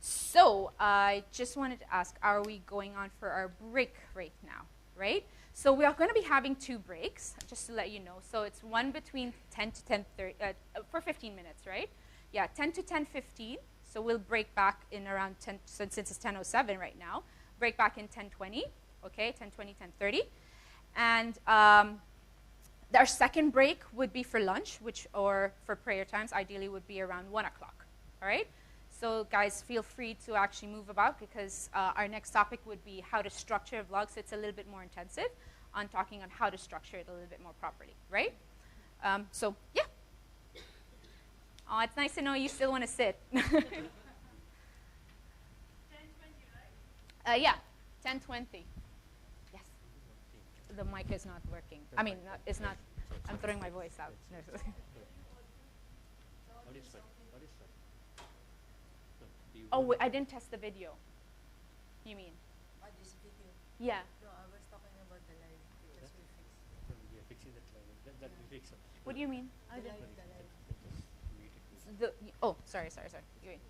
So I just wanted to ask, are we going on for our break right now, right? So we are going to be having 2 breaks, just to let you know. So it's one between 10 to 10:30 for 15 minutes, right? Yeah, 10 to 10:15. So we'll break back in around 10, since it's 10:07 right now, break back in 10:20, okay, 10:20, 10:30. And our second break would be for lunch, or for prayer times, ideally would be around 1 o'clock, all right? So guys, feel free to actually move about, because our next topic would be how to structure a vlog. So it's a little bit more intensive on talking on how to structure it a little bit more properly, right? So yeah. Oh, it's nice to know you still want to sit.
10:20, right?
Yeah, 10:20. Yes. The mic is not working. I mean, it's not. I'm throwing my voice out. No.
What is that? What is that? No, do you
Oh,
want-
I didn't test the video. You mean?
This video.
Yeah.
No, I was talking about the live because we fixed
No, we are fixing that line. That we fix.
What do you mean?
the live.
Oh, sorry. You mean?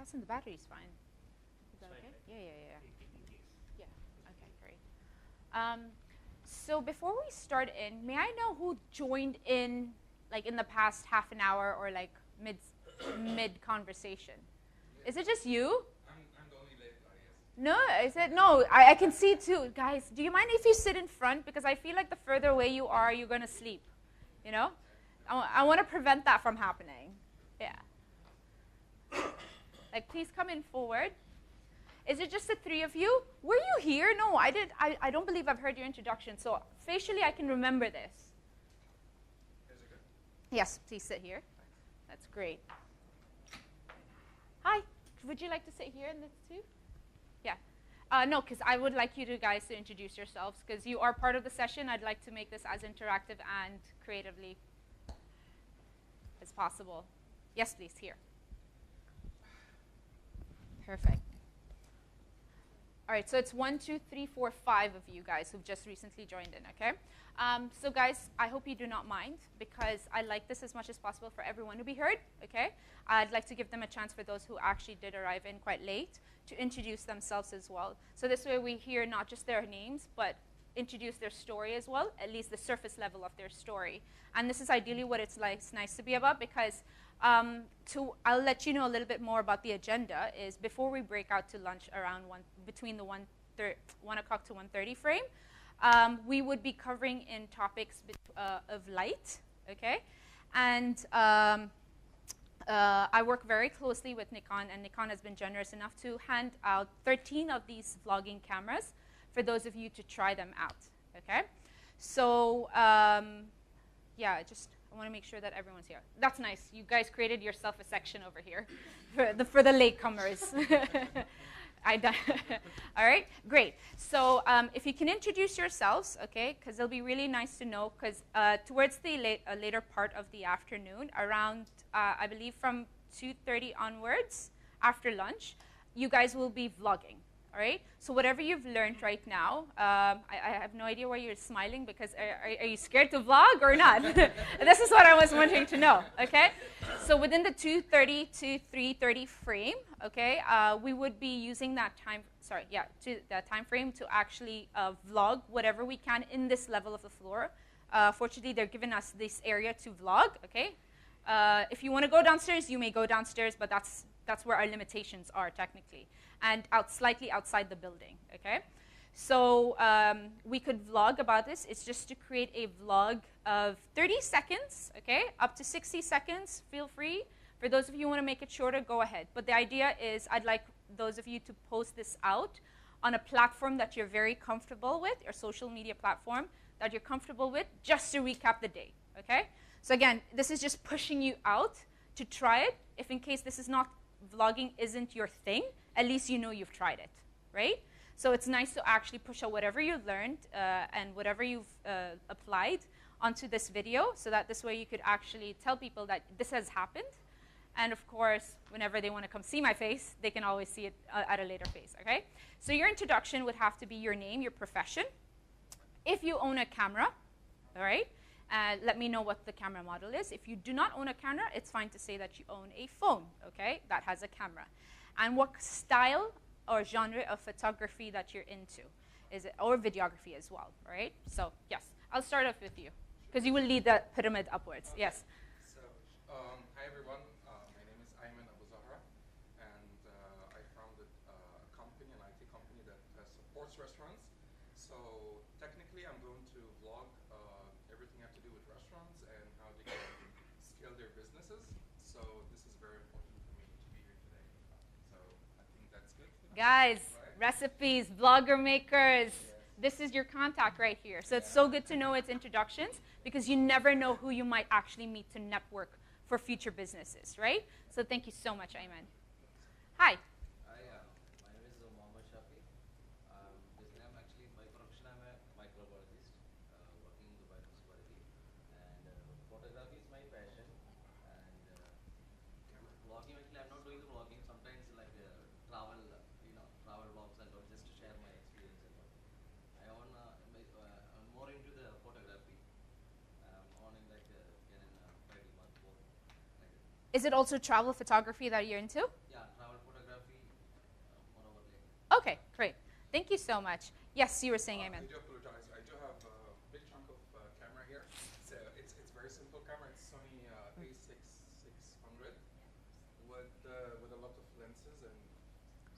Hassan, the battery's fine. Is that
It's fine,
okay?
right?
Yeah. Yeah. Okay, great. So before we start in, may I know who joined in, like in the past half an hour or like mid conversation? Is it just you?
I'm the only late guy, yes.
No, I said no. I can see too, guys. Do you mind if you sit in front, because I feel like the further away you are, you're gonna sleep. You know, I want to prevent that from happening. Yeah. Like, please come in forward. Is it just the three of you? Were you here? No, I did. I don't believe I've heard your introduction. So facially, I can remember this.
Is it good?
Yes, please sit here. That's great. Hi. Would you like to sit here in this too? Yeah. No, because I would like you guys to introduce yourselves, because you are part of the session. I'd like to make this as interactive and creatively as possible. Yes, please, here. Perfect. All right, so it's 1, 2, 3, 4, 5 of you guys who've just recently joined in, okay? So guys, I hope you do not mind, because I like this as much as possible for everyone to be heard, okay? I'd like to give them a chance, for those who actually did arrive in quite late, to introduce themselves as well. So this way we hear not just their names, but introduce their story as well, at least the surface level of their story. And this is ideally what it's nice to be about, because I'll let you know a little bit more about the agenda. Is before we break out to lunch around between the 1 o'clock to 1:30 frame, we would be covering in topics of light, okay? And I work very closely with Nikon, and Nikon has been generous enough to hand out 13 of these vlogging cameras for those of you to try them out, okay? So yeah, I want to make sure that everyone's here. That's nice. You guys created yourself a section over here for the latecomers. All right, great. So if you can introduce yourselves, okay, because it'll be really nice to know, because towards the later part of the afternoon, around, I believe from 2:30 onwards, after lunch, you guys will be vlogging. All right, so whatever you've learned right now, I have no idea why you're smiling, because are you scared to vlog or not? This is what I was wanting to know, okay? So within the 2:30 to 3:30 frame, okay, we would be using that time frame to actually vlog whatever we can in this level of the floor. Fortunately, they're giving us this area to vlog, okay? If you want to go downstairs, you may go downstairs, but that's where our limitations are technically, and slightly outside the building, okay? So we could vlog about this. It's just to create a vlog of 30 seconds, okay? Up to 60 seconds, feel free. For those of you who want to make it shorter, go ahead. But the idea is I'd like those of you to post this out on a platform that you're very comfortable with, your social media platform that you're comfortable with, just to recap the day, okay? So again, this is just pushing you out to try it. If in case this is not, vlogging isn't your thing, at least you know you've tried it, right? So it's nice to actually push out whatever you've learned and whatever you've applied onto this video, so that this way you could actually tell people that this has happened. And of course, whenever they want to come see my face, they can always see it at a later phase, okay? So your introduction would have to be your name, your profession. If you own a camera, all right, let me know what the camera model is. If you do not own a camera, it's fine to say that you own a phone, okay, that has a camera. And what style or genre of photography that you're into, or videography as well, right? So yes, I'll start off with you, because you will lead the pyramid upwards.
Okay.
Yes.
So, hi everyone. My name is Ayman Abu Zahra, and I founded a company, an IT company that supports restaurants. So technically, I'm going to vlog everything I have to do with restaurants and how they can scale their businesses. So this is very important for me to be here today. So I think that's good.
Guys,
right?
recipes, vlogger makers. This is your contact right here. So it's so good to know its introductions, because you never know who you might actually meet to network for future businesses, right? So thank you so much, Ayman. Hi.
My name is Mohammed Shafi. Basically, I'm actually, by profession, I'm a microbiologist working in the biotechnology. And photography is my passion. And vlogging, actually, I'm not doing the vlogging. Sometimes like travel, travel vlogs and all, just to share my experience and all. I'm more into the photography. On in like Canon 5D Mark IV. Like
Is it also travel photography that you're into?
yeah, travel photography.
Okay, great. Thank you so much. Yes, you were saying, Amen.
I do apologize. I do have a big chunk of camera here. It's very simple camera. It's Sony A6600 with a lot of lenses and.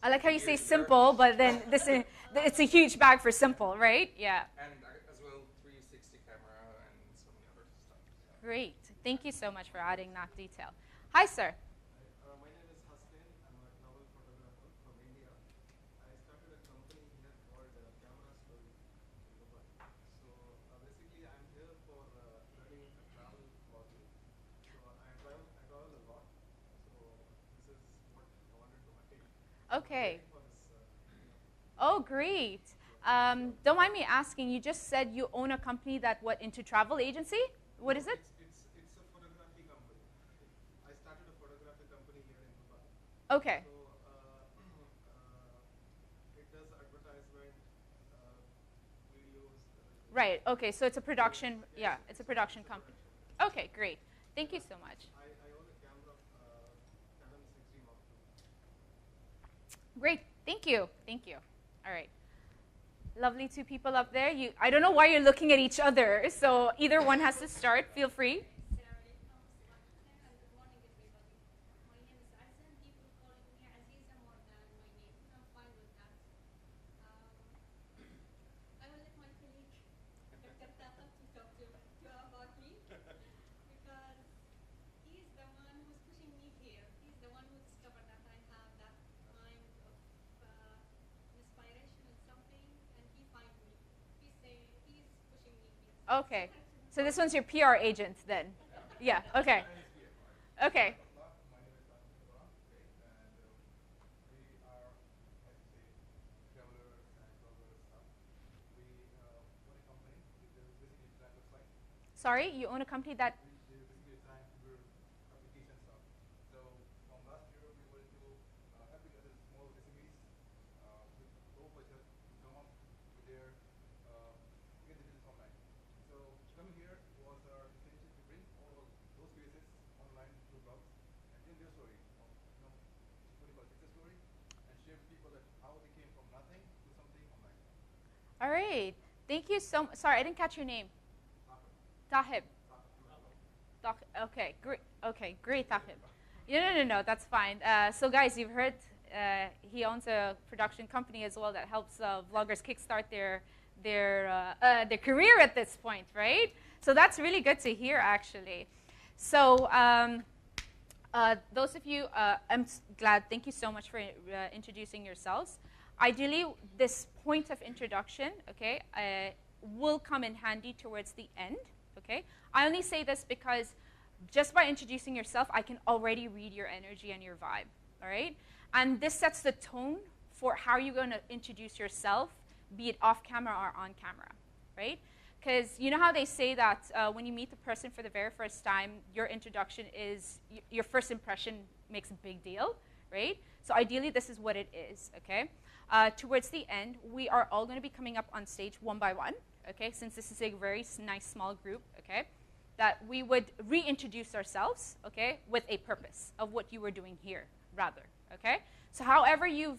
I like how you say simple, but then it's a huge bag for simple, right? Yeah.
And as well, 360 camera and so many other stuff.
Great. Thank you so much for adding that detail. Hi, sir.
My name is Hasnain. I'm a travel photographer from India. I started a company here called Camera Story in Dubai. So basically, I'm here for learning a travel module. So I travel a lot. So this is what I wanted to attain.
Okay.
For this,
Oh, great. Don't mind me asking, you just said you own a company that, into travel agency? What is it?
It's a photography company. I started a photography company here in Dubai.
Okay.
So it does advertisement, videos.
Right. Okay. So it's a production. Yeah, it's a production company. Okay. Great. Thank you so much.
I own a camera, Canon 6D Mark II.
Great. Thank you. Thank you. All right. Lovely two people up there. I don't know why you're looking at each other. So either one has to start. Feel free.
Good morning, everybody. My name is Azan. People calling me Aziza more than my name. I'm fine with that. I will let my colleague, Dr. Tata, to talk to you about me because he's the one who's pushing me here. He's the one who discovered that I have that kind of inspiration and something, and he finds me. He's pushing me here.
Okay. So this one's your PR agent then. Yeah. Okay. Okay.
My name is Dr. Ibrahim, and we are, as you say, travelers and bloggers stuff. We own a company. We basically design website.
Sorry, you own a company that.
We basically design build application stuff. So from last year, we were into helping other small SMEs with low budget to come up with their get the business online. So coming here was our intention to bring all of those cases online through blogs and tell their story. What do you call it, success story, and share with people that how they came from nothing to something online.
All right. Thank you so much. Sorry, I didn't catch your name. Tahib. Okay, great. Okay, great, Tahib. No. That's fine. So, guys, you've heard he owns a production company as well that helps vloggers kickstart their career at this point, right? So that's really good to hear, actually. So, those of you, I'm glad. Thank you so much for introducing yourselves. Ideally, this point of introduction, okay, will come in handy towards the end. Okay, I only say this because just by introducing yourself, I can already read your energy and your vibe, all right? And this sets the tone for how you're going to introduce yourself, be it off camera or on camera, right? Because you know how they say that when you meet the person for the very first time, your introduction is, your first impression makes a big deal, right? So ideally, this is what it is, okay? Towards the end, we are all going to be coming up on stage one by one, okay, since this is a very nice small group, okay, that we would reintroduce ourselves, okay, with a purpose of what you were doing here, rather, okay? So however you've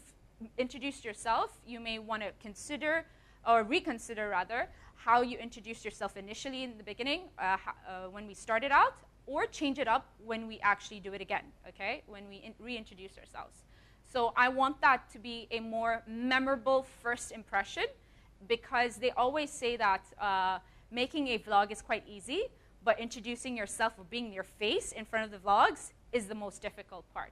introduced yourself, you may want to consider, or reconsider rather, how you introduced yourself initially in the beginning, when we started out, or change it up when we actually do it again, okay, when we reintroduce ourselves. So I want that to be a more memorable first impression, because they always say that making a vlog is quite easy, but introducing yourself or being your face in front of the vlogs is the most difficult part.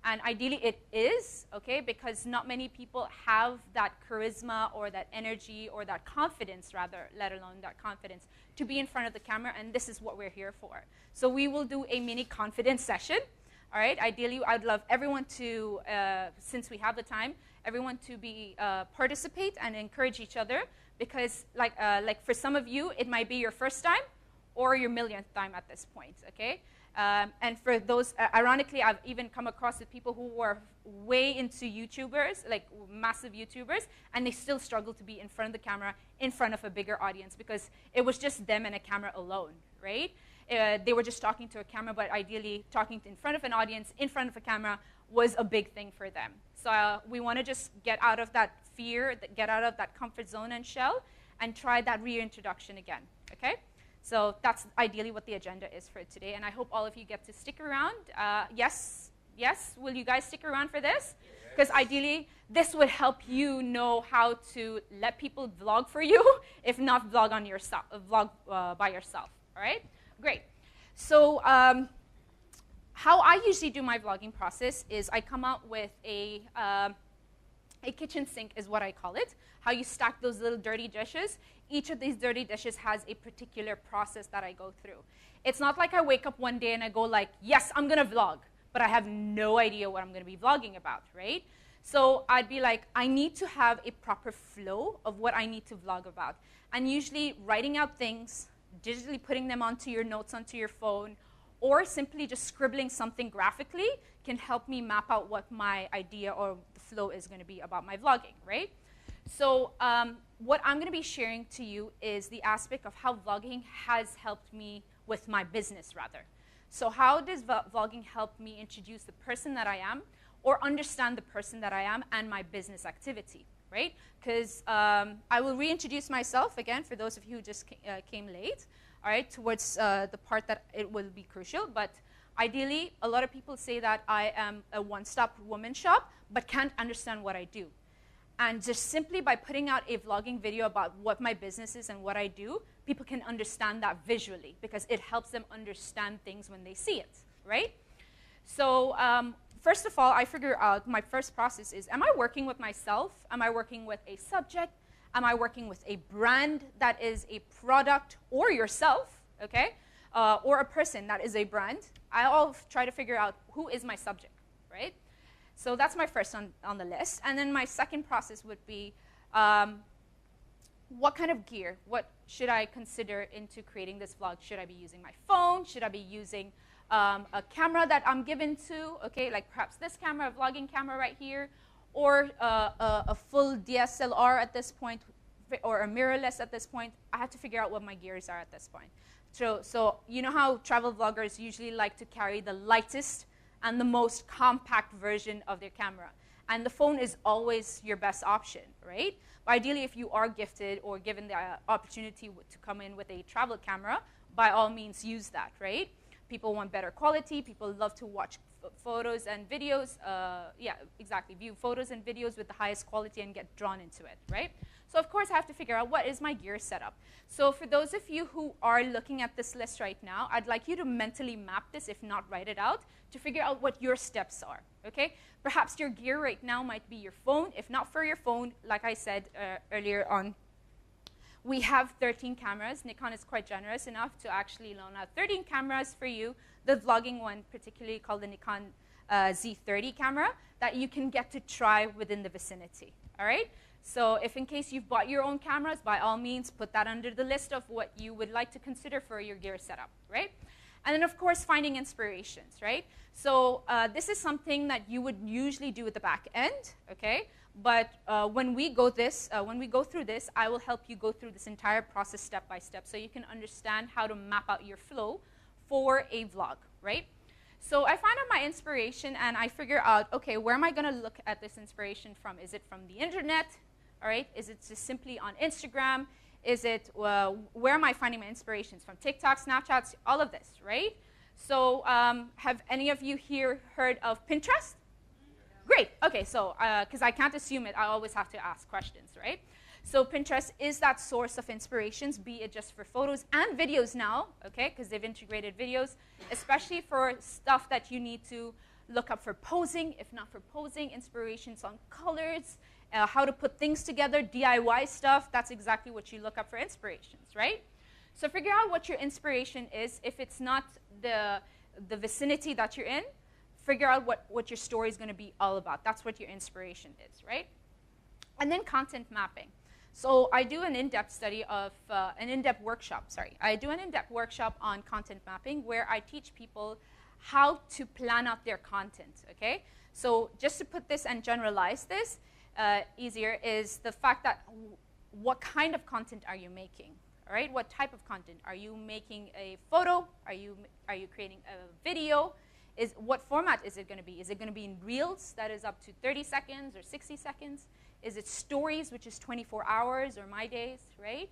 And ideally it is, okay, because not many people have that charisma or that energy or that confidence, rather, let alone that confidence, to be in front of the camera, and this is what we're here for. So we will do a mini confidence session, all right? Ideally, I'd love everyone to, since we have the time, everyone to be participate and encourage each other, because like for some of you, it might be your first time or your millionth time at this point, okay? And for those, ironically, I've even come across with people who were way into YouTubers, like massive YouTubers, and they still struggle to be in front of the camera, in front of a bigger audience, because it was just them and a camera alone, right? They were just talking to a camera, but ideally talking in front of an audience, in front of a camera, was a big thing for them. So we want to just get out of that fear, get out of that comfort zone and shell, and try that reintroduction again, okay? So that's ideally what the agenda is for today, and I hope all of you get to stick around. Yes, will you guys stick around for this? Because ideally, this would help you know how to let people vlog for you, if not vlog on yourself, vlog by yourself, all right? Great. So how I usually do my vlogging process is I come out with a kitchen sink is what I call it, how you stack those little dirty dishes. Each of these dirty dishes has a particular process that I go through. It's not like I wake up one day and I go like, yes, I'm going to vlog, but I have no idea what I'm going to be vlogging about, right? So I'd be like, I need to have a proper flow of what I need to vlog about. And usually writing out things, digitally putting them onto your notes onto your phone, or simply just scribbling something graphically can help me map out what my idea or the flow is going to be about my vlogging, right? So what I'm going to be sharing to you is the aspect of how vlogging has helped me with my business, rather. So how does vlogging help me introduce the person that I am, or understand the person that I am and my business activity, right? Because I will reintroduce myself again for those of you who just came late, all right, towards the part that it will be crucial. But ideally, a lot of people say that I am a one-stop woman shop, but can't understand what I do. And just simply by putting out a vlogging video about what my business is and what I do, people can understand that visually, because it helps them understand things when they see it, right? So first of all, I figure out my first process is, am I working with myself? Am I working with a subject? Am I working with a brand that is a product, or yourself, okay? Or a person that is a brand? I'll try to figure out who is my subject, right? So that's my first on the list. And then my second process would be, what kind of gear? What should I consider into creating this vlog? Should I be using my phone? Should I be using a camera that I'm given to? Okay, like perhaps this camera, a vlogging camera right here, or a full DSLR at this point, or a mirrorless at this point. I have to figure out what my gears are at this point. So you know how travel vloggers usually like to carry the lightest and the most compact version of their camera. And the phone is always your best option, right? But ideally, if you are gifted or given the opportunity to come in with a travel camera, by all means use that, right? People want better quality. People love to watch photos and videos. Yeah, exactly. View photos and videos with the highest quality and get drawn into it, right? So of course, I have to figure out what is my gear setup. So for those of you who are looking at this list right now, I'd like you to mentally map this, if not write it out, to figure out what your steps are, okay? Perhaps your gear right now might be your phone. If not for your phone, like I said earlier on, we have 13 cameras. Nikon is quite generous enough to actually loan out 13 cameras for you. The vlogging one, particularly called the Nikon Z30 camera, that you can get to try within the vicinity, all right? So if in case you've bought your own cameras, by all means, put that under the list of what you would like to consider for your gear setup, right? And then, of course, finding inspirations, right? So this is something that you would usually do at the back end, okay? But when we go through this, I will help you go through this entire process step by step, so you can understand how to map out your flow for a vlog, right? So I find out my inspiration, and I figure out, okay, where am I going to look at this inspiration from? Is it from the internet? All right? Is it just simply on Instagram? Is it, where am I finding my inspirations? From TikTok, Snapchat, all of this, right? So have any of you here heard of Pinterest? Great. Okay, so because I can't assume it, I always have to ask questions, right? So Pinterest is that source of inspirations, be it just for photos and videos now, okay, because they've integrated videos, especially for stuff that you need to look up for posing, if not for posing, inspirations on colors, how to put things together, DIY stuff. That's exactly what you look up for inspirations, right? So figure out what your inspiration is. If it's not the vicinity that you're in, figure out what your story is going to be all about. That's what your inspiration is, right? And then content mapping. So I do an in-depth study of, an in-depth workshop, sorry. I do an in-depth workshop on content mapping where I teach people how to plan out their content, okay? So just to put this and generalize this easier is the fact that what kind of content are you making, all right? What type of content? Are you making a photo? Are you creating a video? is what format is it going to be? Is it going to be in Reels that is up to 30 seconds or 60 seconds? Is it Stories, which is 24 hours, or My Days, right?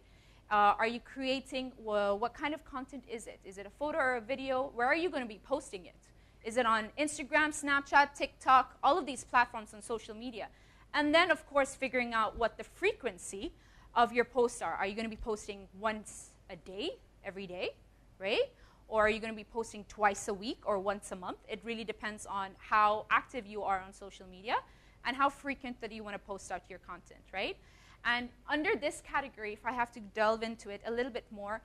Are you creating, well, what kind of content is it? Is it a photo or a video? Where are you going to be posting it? Is it on Instagram, Snapchat, TikTok, all of these platforms on social media? And then, of course, figuring out what the frequency of your posts are. Are you going to be posting once a day, every day, right? Or are you going to be posting twice a week or once a month? It really depends on how active you are on social media and how frequent that you want to post out your content, right? And under this category, if I have to delve into it a little bit more,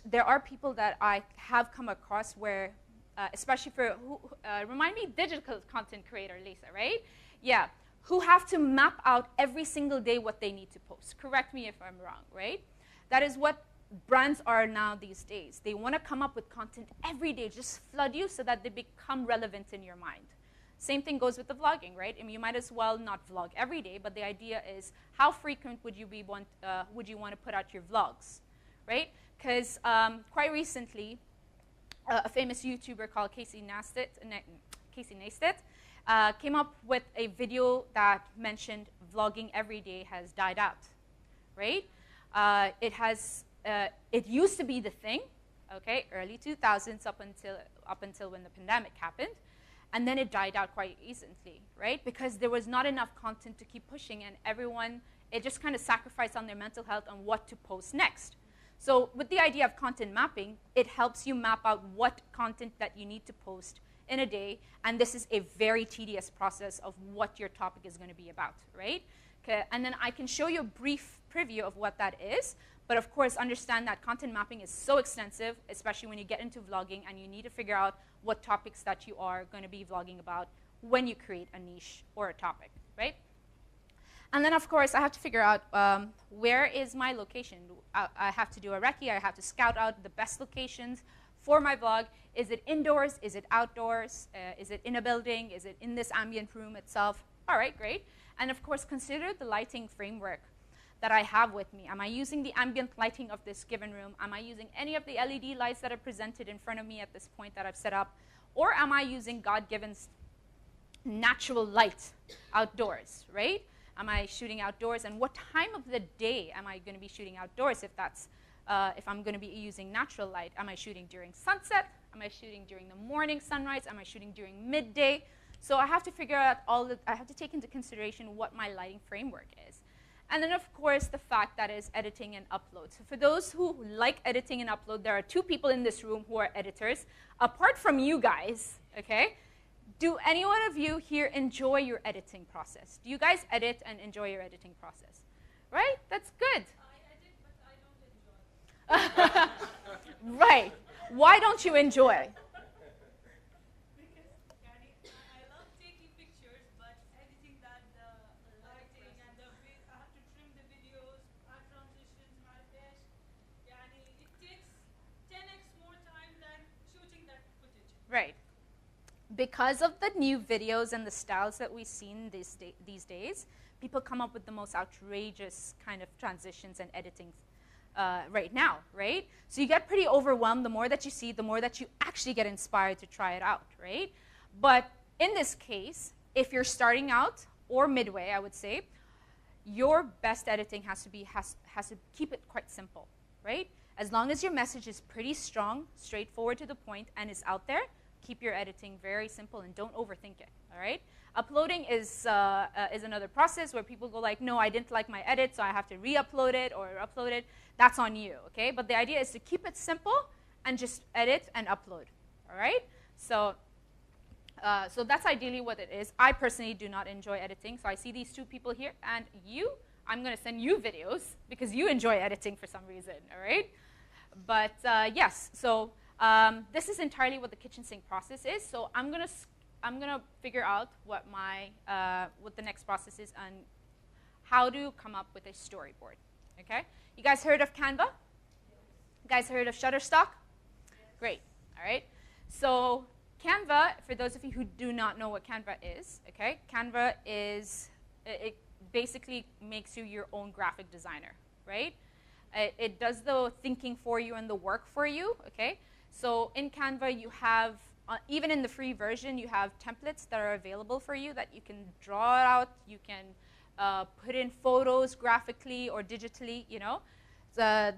there are people that I have come across where, especially for, remind me, digital content creator, Lisa, right? Yeah, who have to map out every single day what they need to post. Correct me if I'm wrong, right? That is what brands are now these days. They want to come up with content every day, just flood you so that they become relevant in your mind. Same thing goes with the vlogging, right? I mean, you might as well not vlog every day, but the idea is how frequent would you want to put out your vlogs, right? Because quite recently, a famous YouTuber called Casey Neistat came up with a video that mentioned vlogging every day has died out, right? It used to be the thing, okay, early 2000s up until when the pandemic happened. And then it died out quite recently, right? Because there was not enough content to keep pushing, and everyone, it just kind of sacrificed on their mental health on what to post next. So with the idea of content mapping, it helps you map out what content that you need to post in a day, and this is a very tedious process of what your topic is going to be about, right? Okay, and then I can show you a brief preview of what that is, but of course understand that content mapping is so extensive, especially when you get into vlogging and you need to figure out what topics that you are going to be vlogging about when you create a niche or a topic, right? And then, of course, I have to figure out where is my location. I have to do a recce. I have to scout out the best locations for my vlog. Is it indoors? Is it outdoors? Is it in a building? Is it in this ambient room itself? All right, great. And, of course, consider the lighting framework that I have with me. Am I using the ambient lighting of this given room? Am I using any of the LED lights that are presented in front of me at this point that I've set up? Or am I using God-given natural light outdoors, right? Am I shooting outdoors? And what time of the day am I going to be shooting outdoors if I'm going to be using natural light? Am I shooting during sunset? Am I shooting during the morning sunrise? Am I shooting during midday? So I have to figure out I have to take into consideration what my lighting framework is. And then, of course, the fact that is editing and upload. So for those who like editing and upload, there are two people in this room who are editors. Apart from you guys, okay, do any one of you here enjoy your editing process? Do you guys edit and enjoy your editing process? Right? That's good.
I edit, but I don't enjoy.
Right. Why don't you enjoy?
I love taking pictures, but editing that, the lighting and I have to trim the videos, add transitions, add dash. It takes 10x more time than shooting that footage.
Right. Because of the new videos and the styles that we've seen these days, people come up with the most outrageous kind of transitions and editing right now, right? So you get pretty overwhelmed. The more that you see, the more that you actually get inspired to try it out, right? But in this case, if you're starting out or midway, I would say, your best editing has to keep it quite simple, right? As long as your message is pretty strong, straightforward to the point, and is out there, keep your editing very simple and don't overthink it, all right? Uploading is another process where people go like, no, I didn't like my edit, so I have to re-upload it or upload it. That's on you, okay? But the idea is to keep it simple and just edit and upload, all right? So that's ideally what it is. I personally do not enjoy editing, so I see these two people here, and I'm going to send you videos because you enjoy editing for some reason, all right? But yes, so this is entirely what the kitchen sink process is. So I'm gonna figure out what the next process is and how to come up with a storyboard. Okay? You guys heard of Canva? Yes. You guys heard of Shutterstock? Yes. Great. All right. So Canva, for those of you who do not know what Canva is, okay? Canva it basically makes you your own graphic designer, right? It does the thinking for you and the work for you, okay? So in Canva, you have even in the free version, you have templates that are available for you that you can draw it out. You can put in photos graphically or digitally, you know.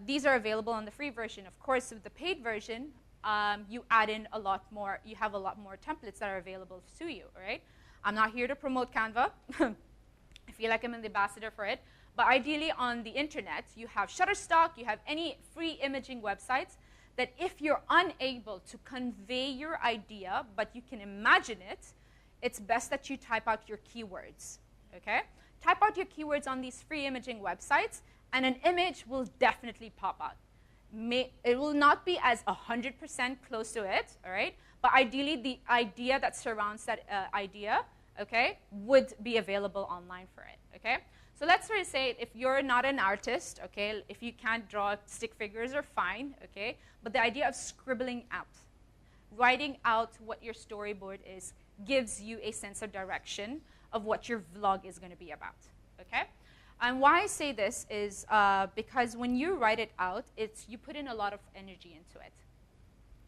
These are available on the free version. Of course, with the paid version, you add in a lot more. You have a lot more templates that are available to you, all right? I'm not here to promote Canva. I feel like I'm an ambassador for it. But ideally, on the internet, you have Shutterstock, you have any free imaging websites that if you're unable to convey your idea, but you can imagine it, it's best that you type out your keywords, okay? Type out your keywords on these free imaging websites, and an image will definitely pop out. It will not be as 100% close to it, all right? But ideally, the idea that surrounds that idea, okay, would be available online for it, okay? So let's sort of say if you're not an artist, okay, if you can't draw stick figures are fine, okay, but the idea of scribbling out, writing out what your storyboard is, gives you a sense of direction of what your vlog is going to be about, okay? And why I say this is because when you write it out, you put in a lot of energy into it,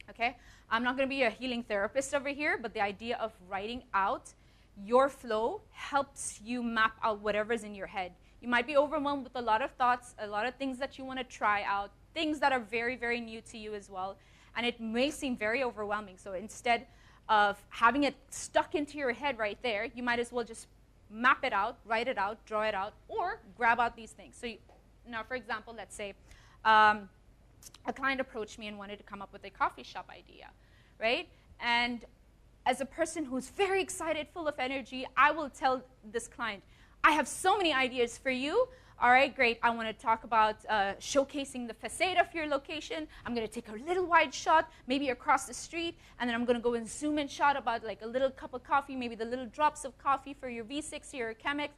okay? I'm not going to be a healing therapist over here, but the idea of writing out your flow helps you map out whatever's in your head. You might be overwhelmed with a lot of thoughts, a lot of things that you want to try out, things that are very, very new to you as well, and it may seem very overwhelming. So instead of having it stuck into your head right there, you might as well just map it out, write it out, draw it out, or grab out these things. So now, for example, let's say a client approached me and wanted to come up with a coffee shop idea, right? And as a person who's very excited, full of energy, I will tell this client, I have so many ideas for you. All right, great. I want to talk about showcasing the facade of your location. I'm going to take a little wide shot, maybe across the street, and then I'm going to go and zoom in shot about like a little cup of coffee, maybe the little drops of coffee for your V60 or Chemex,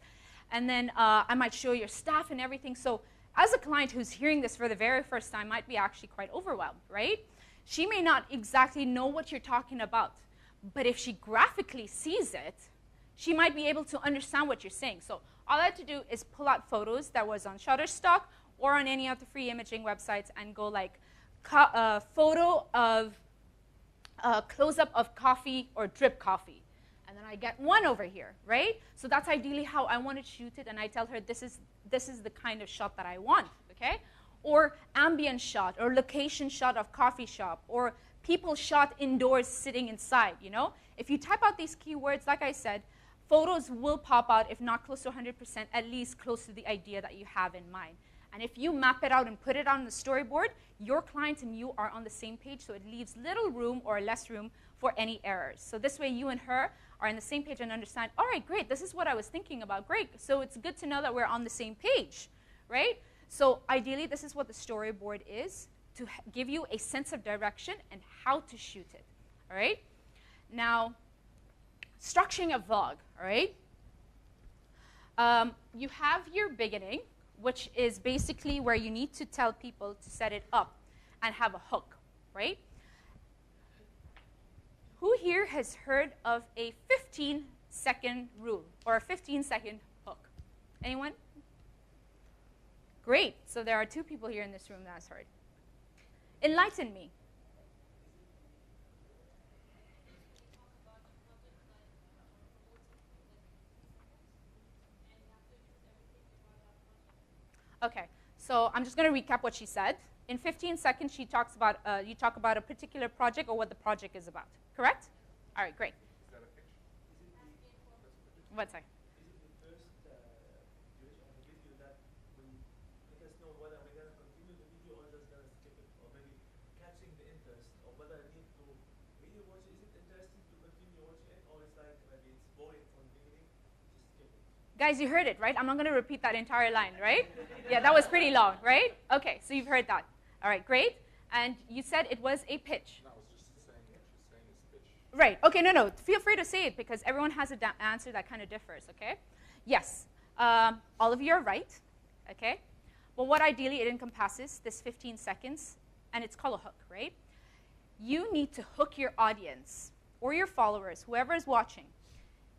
and then I might show your staff and everything. So as a client who's hearing this for the very first time might be actually quite overwhelmed, right? She may not exactly know what you're talking about. But if she graphically sees it, she might be able to understand what you're saying. So all I had to do is pull out photos that was on Shutterstock or on any of the free imaging websites and go like, photo of close-up of coffee or drip coffee. And then I get one over here, right? So that's ideally how I want to shoot it, and I tell her this is the kind of shot that I want, okay? Or ambient shot or location shot of coffee shop or people shot indoors sitting inside, you know? If you type out these keywords, like I said, photos will pop out, if not close to 100%, at least close to the idea that you have in mind. And if you map it out and put it on the storyboard, your client and you are on the same page, so it leaves little room or less room for any errors. So this way you and her are on the same page and understand, all right, great, this is what I was thinking about, great. So it's good to know that we're on the same page, right? So ideally, this is what the storyboard is, to give you a sense of direction and how to shoot it, all right? Now, structuring a vlog, all right? You have your beginning, which is basically where you need to tell people to set it up and have a hook, right? Who here has heard of a 15-second rule or a 15-second hook? Anyone? Great. So there are two people here in this room that has heard. Enlighten me. Okay, so I'm just going to recap what she said. In 15 seconds, she talks about you talk about a particular project or what the project is about. Correct? All right, great.
Is that a picture?
What's that?
Is it the first duration of the video that will make us know whether we're going to continue the video or just going to skip it, or maybe catching the interest, or whether I need to really watch it? Is it interesting to continue watching it, or it's like maybe it's boring from the beginning, just skip it?
Guys, you heard it, right? I'm not going to repeat that entire line, right? Yeah, that was pretty long, right? Okay, so you've heard that. All right, great. And you said it was a pitch.
No, I was just saying what she's saying is pitch.
Right. Okay, no. Feel free to say it because everyone has an answer that kind of differs, okay? Yes, all of you are right, okay? But what ideally it encompasses, this 15 seconds, and it's called a hook, right? You need to hook your audience or your followers, whoever is watching,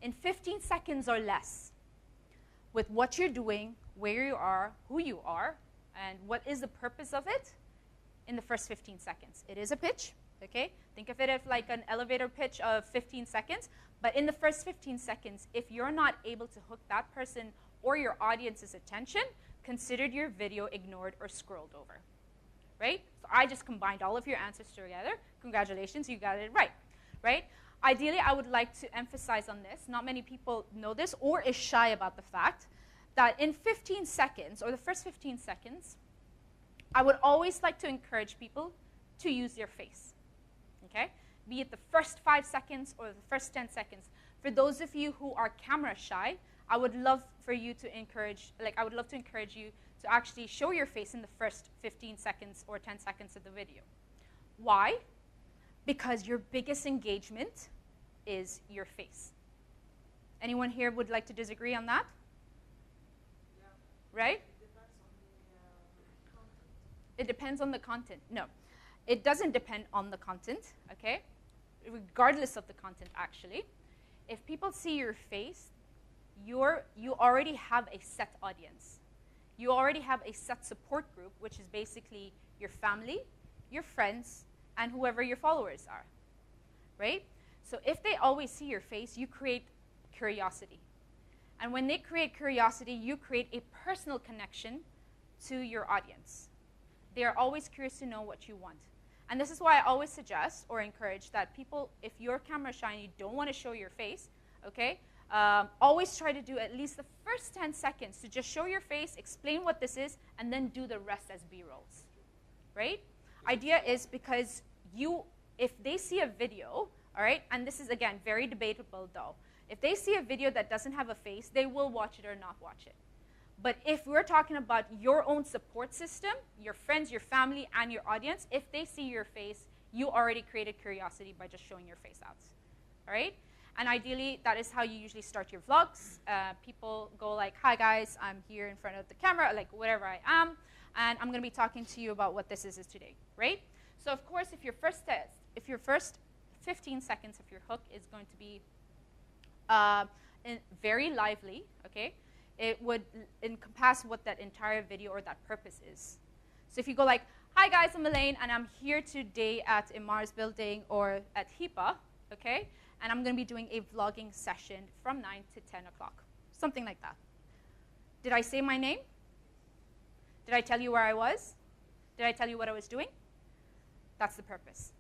in 15 seconds or less with what you're doing, where you are, who you are, and what is the purpose of it in the first 15 seconds. It is a pitch, okay? Think of it as like an elevator pitch of 15 seconds. But in the first 15 seconds, if you're not able to hook that person or your audience's attention, consider your video ignored or scrolled over, right? So I just combined all of your answers together. Congratulations, you got it right, right? Ideally, I would like to emphasize on this. Not many people know this or is shy about the fact that in 15 seconds, or the first 15 seconds, I would always like to encourage people to use their face, okay? Be it the first 5 seconds or the first 10 seconds. For those of you who are camera shy, I would love for you to encourage, I would love to encourage you to actually show your face in the first 15 seconds or 10 seconds of the video. Why? Because your biggest engagement is your face. Anyone here would like to disagree on that?
Yeah.
Right? It depends on the content. No, it doesn't depend on the content, okay? Regardless of the content, actually. If people see your face, you already have a set audience. You already have a set support group, which is basically your family, your friends, and whoever your followers are, right? So if they always see your face, you create curiosity. And when they create curiosity, you create a personal connection to your audience. They are always curious to know what you want. And this is why I always suggest or encourage that people, if you're camera shy and you don't want to show your face, okay, always try to do at least the first 10 seconds to just show your face, explain what this is, and then do the rest as B-rolls, right? Idea is because if they see a video, all right, and this is, again, very debatable, though. If they see a video that doesn't have a face, they will watch it or not watch it. But if we're talking about your own support system, your friends, your family, and your audience, if they see your face, you already created curiosity by just showing your face out, all right? And ideally, that is how you usually start your vlogs. People go like, hi, guys, I'm here in front of the camera, like whatever I am, and I'm going to be talking to you about what this is today, right? So of course, if your first 15 seconds of your hook is going to be very lively, okay, it would encompass what that entire video or that purpose is. So if you go like, hi guys, I'm Ellaine, and I'm here today at Imar's building or at HIPAA, okay, and I'm going to be doing a vlogging session from 9 to 10 o'clock, something like that. Did I say my name? Did I tell you where I was? Did I tell you what I was doing? That's the purpose.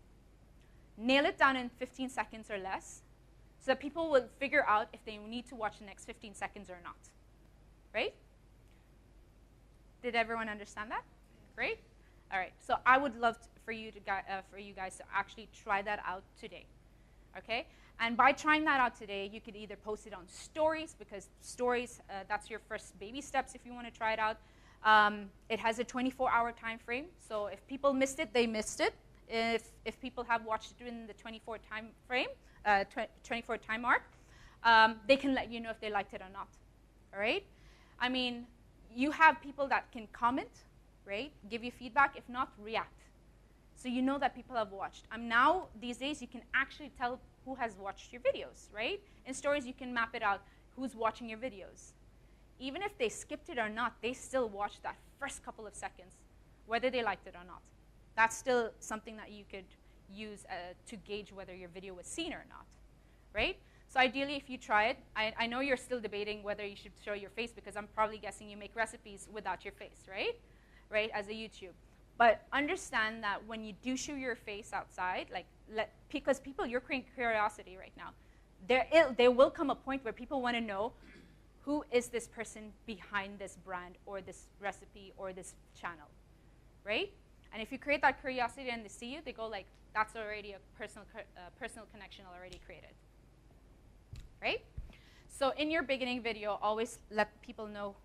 Nail it down in 15 seconds or less so that people will figure out if they need to watch the next 15 seconds or not. Right? Did everyone understand that? Great. All right. So I would love for you guys to actually try that out today. Okay? And by trying that out today, you could either post it on stories, because stories, that's your first baby steps if you want to try it out. It has a 24-hour time frame. So if people missed it, they missed it. If people have watched it within the 24 time frame, 24 time mark, they can let you know if they liked it or not. All right? I mean, you have people that can comment, right? Give you feedback. If not, react. So you know that people have watched. Now, these days, you can actually tell who has watched your videos, right? In stories, you can map it out, who's watching your videos. Even if they skipped it or not, they still watched that first couple of seconds, whether they liked it or not. That's still something that you could use to gauge whether your video was seen or not, right? So ideally, if you try it, I know you're still debating whether you should show your face, because I'm probably guessing you make recipes without your face, right? Right, as a YouTube. But understand that when you do show your face outside, because people, you're creating curiosity right now. There will come a point where people want to know, who is this person behind this brand or this recipe or this channel, right? And if you create that curiosity and they see you, they go like, that's already a personal connection already created, right? So in your beginning video, always let people know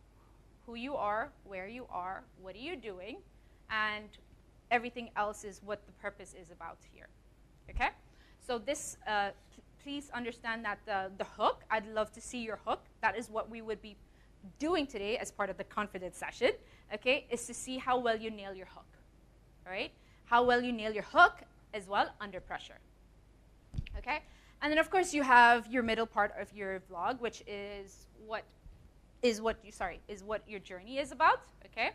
who you are, where you are, what are you doing, and everything else is what the purpose is about here, okay? So this, please understand that the hook, I'd love to see your hook. That is what we would be doing today as part of the confidence session, okay, is to see how well you nail your hook, all right? How well you nail your hook as well under pressure, okay? And then, of course, you have your middle part of your vlog, which is what your journey is about, okay?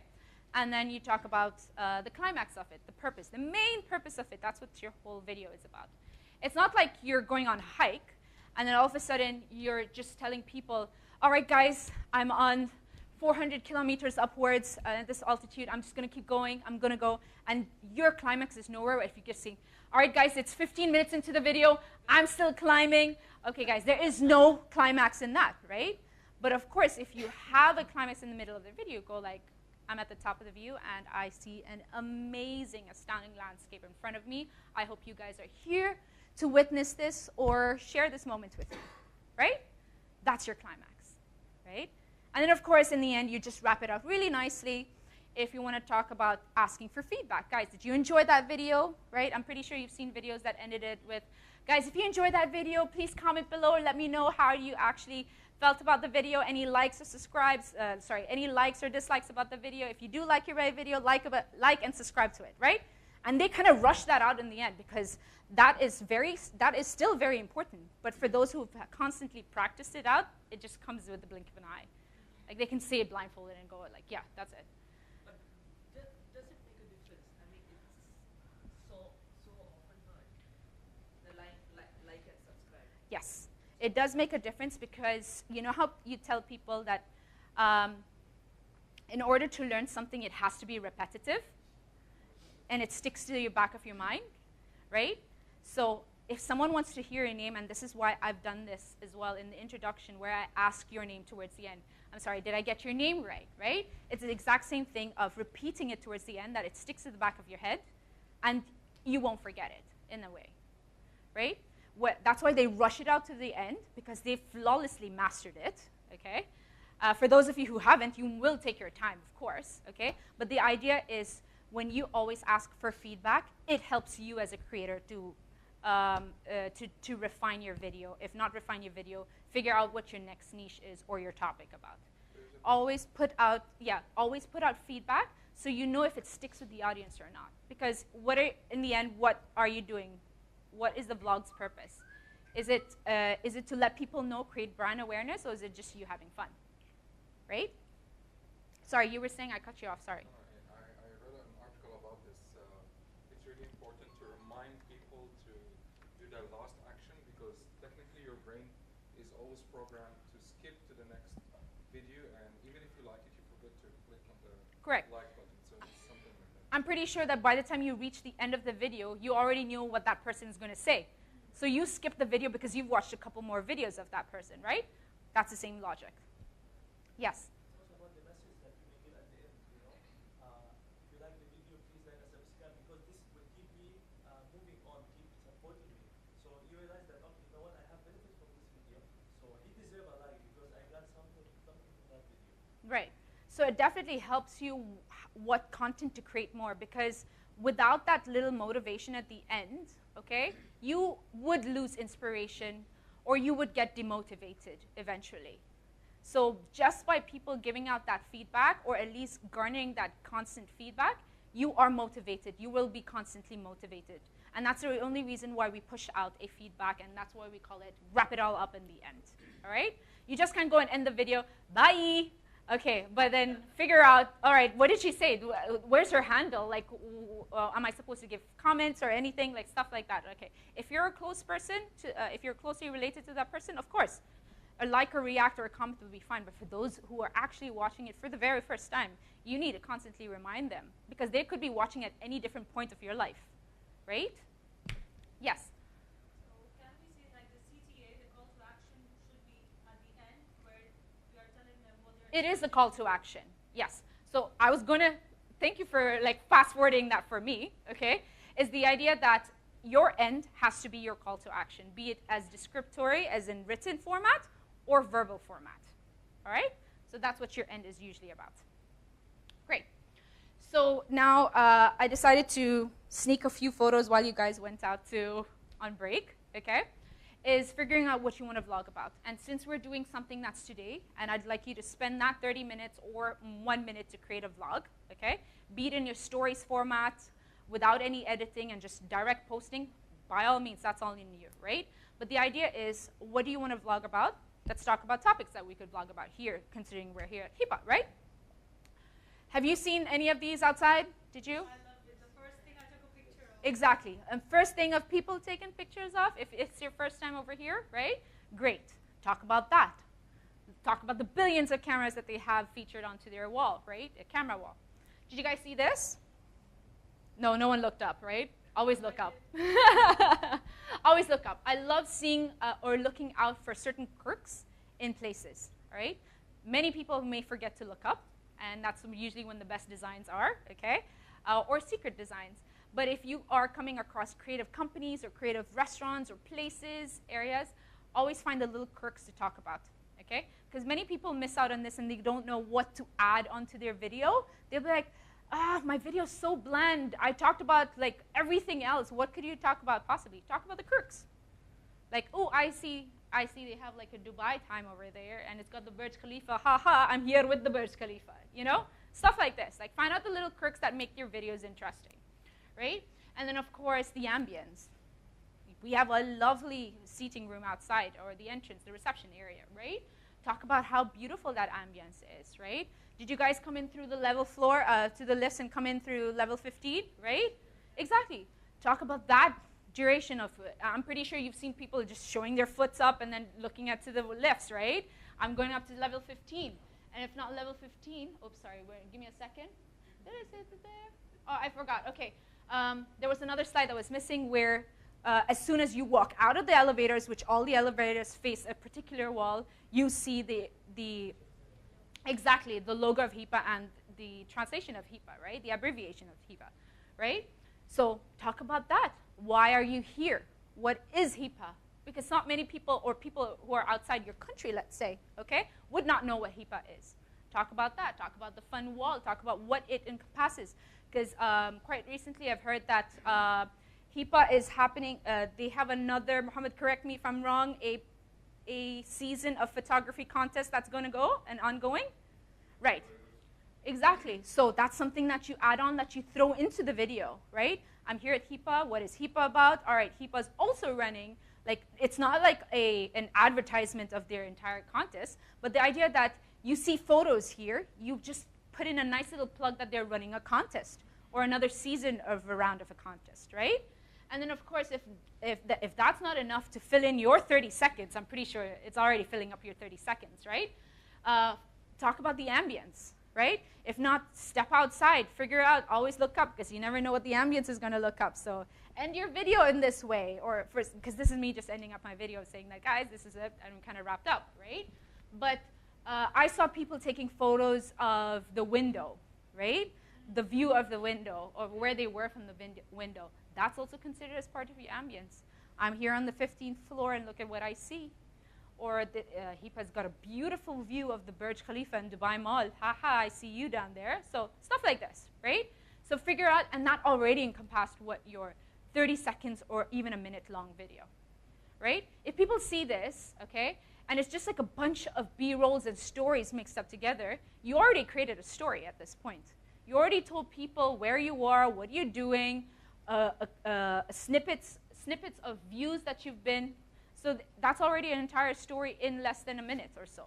and then you talk about the climax of it, the purpose, the main purpose of it. That's what your whole video is about. It's not like you're going on a hike, and then all of a sudden you're just telling people, all right, guys, I'm on 400 kilometers upwards at this altitude. I'm just going to keep going. I'm going to go. And your climax is nowhere. If you just see, all right, guys, it's 15 minutes into the video. I'm still climbing. OK, guys, there is no climax in that, right? But of course, if you have a climax in the middle of the video, go like, I'm at the top of the view, and I see an amazing, astounding landscape in front of me. I hope you guys are here to witness this or share this moment with me, right? That's your climax, right? And then, of course, in the end, you just wrap it up really nicely. If you want to talk about asking for feedback. Guys, did you enjoy that video, right? I'm pretty sure you've seen videos that ended it with, guys, if you enjoyed that video, please comment below and let me know how you actually felt about the video, any likes or subscribes, any likes or dislikes about the video. If you do like your video, like and subscribe to it, right? And they kind of rush that out in the end because that is still very important. But for those who've constantly practiced it out, it just comes with the blink of an eye. Like they can say it blindfolded and go like, yeah, that's it.
But does it make a difference? I mean, it's so often heard. The like and subscribe.
Yes. It does make a difference because you know how you tell people that in order to learn something, it has to be repetitive and it sticks to the back of your mind, right? So if someone wants to hear your name, and this is why I've done this as well in the introduction where I ask your name towards the end. I'm sorry, did I get your name right, right? It's the exact same thing of repeating it towards the end that it sticks to the back of your head and you won't forget it in a way, right? That's why they rush it out to the end, because they flawlessly mastered it, okay? For those of you who haven't, you will take your time, of course, okay? But the idea is when you always ask for feedback, it helps you as a creator to refine your video. If not refine your video, figure out what your next niche is or your topic about. Always put out feedback so you know if it sticks with the audience or not. Because in the end, what are you doing? What is the vlog's purpose? Is it to let people know, create brand awareness, or is it just you having fun? Right? Sorry, you were saying, I cut you off, sorry.
I read an article about this. It's really important to remind people to do their last action because technically your brain is always programmed to skip to the next video, and even if you like it, you forget to click on the
Correct.
like button. So it's something like that.
I'm pretty sure that by the time you reach the end of the video, you already knew what that person is going to say. So you skip the video because you've watched a couple more videos of that person, right? That's the same logic. Yes?
It's also about the message that you may give at the end, you know. If you like the video, please like and subscribe because this will keep me moving on, keep supporting me. So you realize that, okay, you know what, I have benefit from this video, so he deserves a like because I got something from that video.
Right. So it definitely helps you what content to create more because without that little motivation at the end, okay, you would lose inspiration or you would get demotivated eventually. So just by people giving out that feedback or at least garnering that constant feedback, you are motivated. You will be constantly motivated. And that's the only reason why we push out a feedback, and that's why we call it wrap it all up in the end. All right? You just can't go and end the video, bye. Okay, but then figure out, all right, what did she say? Where's her handle? Like, am I supposed to give comments or anything, like stuff like that? Okay, if you're a close person, if you're closely related to that person, of course, a like or react or a comment would be fine. But for those who are actually watching it for the very first time, you need to constantly remind them because they could be watching at any different point of your life, right? Yes?
So can we say like the CTA, the call to action, should be at the end where we are telling them what they're...
It is a call to action, yes. So I was going to, thank you for like fast forwarding that for me, okay, is the idea that your end has to be your call to action, be it as descriptory, as in written format, or verbal format, all right? So that's what your end is usually about. Great. So now I decided to sneak a few photos while you guys went out on break, okay? Is figuring out what you want to vlog about. And since we're doing something that's today, and I'd like you to spend that 30 minutes or 1 minute to create a vlog, okay? Be it in your stories format, without any editing and just direct posting, by all means, that's all in you, right? But the idea is, what do you want to vlog about? Let's talk about topics that we could vlog about here, considering we're here at HIPAA, right? Have you seen any of these outside? Did you?
I loved it. The first thing I took a picture of.
Exactly. And first thing of people taking pictures of, if it's your first time over here, right? Great. Talk about that. Talk about the billions of cameras that they have featured onto their wall, right? A camera wall. Did you guys see this? No, no one looked up, right? Always look up. Always look up. I love seeing or looking out for certain quirks in places, all right? Many people may forget to look up, and that's usually when the best designs are, okay? Or secret designs. But if you are coming across creative companies or creative restaurants or places, areas, always find the little quirks to talk about, okay? Because many people miss out on this and they don't know what to add onto their video. They'll be like, my video's so bland. I talked about like everything else. What could you talk about possibly? Talk about the quirks. Like, oh, I see they have like a Dubai time over there and it's got the Burj Khalifa. Ha, I'm here with the Burj Khalifa, you know? Stuff like this. Like, find out the little quirks that make your videos interesting, right? And then, of course, the ambience. We have a lovely seating room outside, or the entrance, the reception area, right? Talk about how beautiful that ambience is, right? Did you guys come in through the level floor, to the lifts and come in through level 15, right? Exactly. Talk about that duration of it. I'm pretty sure you've seen people just showing their foots up and then looking at to the lifts, right? I'm going up to level 15. And if not level 15, oops, sorry, give me a second. Did I say it there? Oh, I forgot. Okay. There was another slide that was missing where as soon as you walk out of the elevators, which all the elevators face a particular wall, you see exactly the logo of HIPAA and the translation of HIPAA, right? The abbreviation of HIPAA, right? So talk about that. Why are you here? What is HIPAA? Because not many people, or people who are outside your country, let's say, okay, would not know what HIPAA is. Talk about that. Talk about the fun wall. Talk about what it encompasses. Because quite recently I've heard that HIPAA is happening. They have another, Mohammed, correct me if I'm wrong, a season of photography contest that's going to go and ongoing? Right. Exactly. So that's something that you add on, that you throw into the video, right? I'm here at HIPAA. What is HIPAA about? All right, HIPAA is also running. Like, it's not like an advertisement of their entire contest, but the idea that you see photos here, you just put in a nice little plug that they're running a contest or another season of a round of a contest, right? And then, of course, if that's not enough to fill in your 30 seconds, I'm pretty sure it's already filling up your 30 seconds, right? Talk about the ambience, right? If not, step outside, figure out, always look up, because you never know what the ambience is going to look up. So end your video in this way, or because this is me just ending up my video saying that, guys, this is it, and I'm kind of wrapped up, right? But I saw people taking photos of the window, right? The view of the window, or where they were from the window. That's also considered as part of your ambience. I'm here on the 15th floor and look at what I see. Or HIPAA's got a beautiful view of the Burj Khalifa and Dubai Mall. Haha, I see you down there. So stuff like this, right? So figure out, and that already encompassed what your 30 seconds or even a minute long video, right? If people see this, okay, and it's just like a bunch of B-rolls and stories mixed up together, you already created a story at this point. You already told people where you are, what you're doing, snippets of views that you've been. So that's already an entire story in less than a minute or so,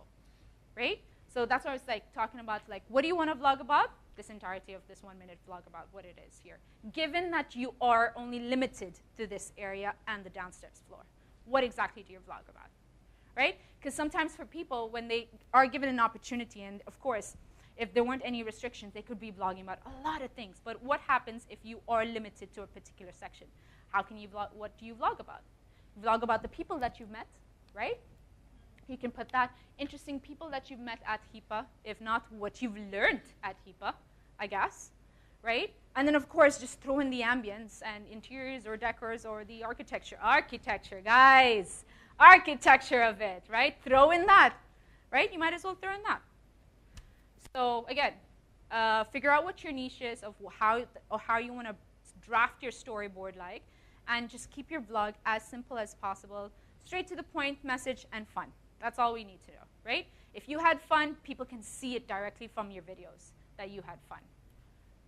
right? So that's what I was like talking about, like, what do you want to vlog about? This entirety of this 1 minute vlog about what it is here. Given that you are only limited to this area and the downstairs floor, what exactly do you vlog about, right? Because sometimes for people, when they are given an opportunity, and of course, if there weren't any restrictions, they could be vlogging about a lot of things. But what happens if you are limited to a particular section? How can you vlog? What do you vlog about? Vlog about the people that you've met, right? You can put that interesting people that you've met at HIPAA, if not what you've learned at HIPAA, I guess, right? And then, of course, just throw in the ambience and interiors or decors or the architecture. Architecture, guys. Architecture of it, right? Throw in that, right? You might as well throw in that. So again, figure out what your niche is of how you want to draft your storyboard like, and just keep your vlog as simple as possible, straight to the point, message, and fun. That's all we need to know, right? If you had fun, people can see it directly from your videos that you had fun,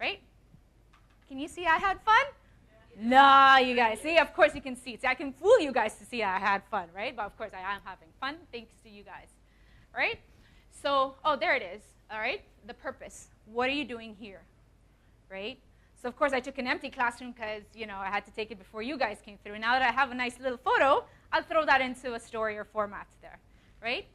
right? Can you see I had fun? Yeah. Nah, you guys. See, of course you can see. See, I can fool you guys to see I had fun, right? But of course I am having fun, thanks to you guys, right? So, oh, there it is. All right, the purpose. What are you doing here, right? So of course I took an empty classroom because I had to take it before you guys came through. Now that I have a nice little photo, I'll throw that into a story or format there, right?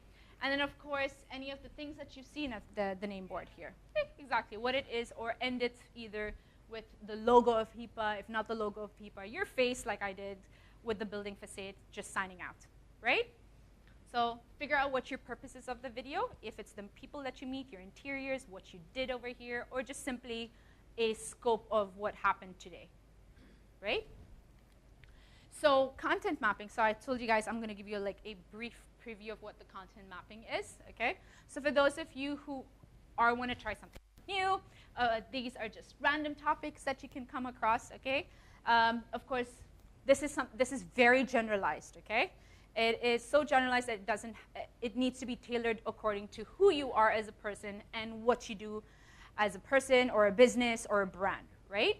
And then of course any of the things that you've seen at the name board here, exactly what it is, or end it either with the logo of HIPAA, if not the logo of HIPAA, your face like I did with the building facade, just signing out, right? So figure out what your purpose is of the video, if it's the people that you meet, your interiors, what you did over here, or just simply a scope of what happened today, right? So content mapping, so I told you guys I'm going to give you like a brief preview of what the content mapping is, okay? So for those of you who want to try something new, these are just random topics that you can come across, okay? Of course, this is very generalized, okay? It is so generalized that it needs to be tailored according to who you are as a person and what you do as a person or a business or a brand, right?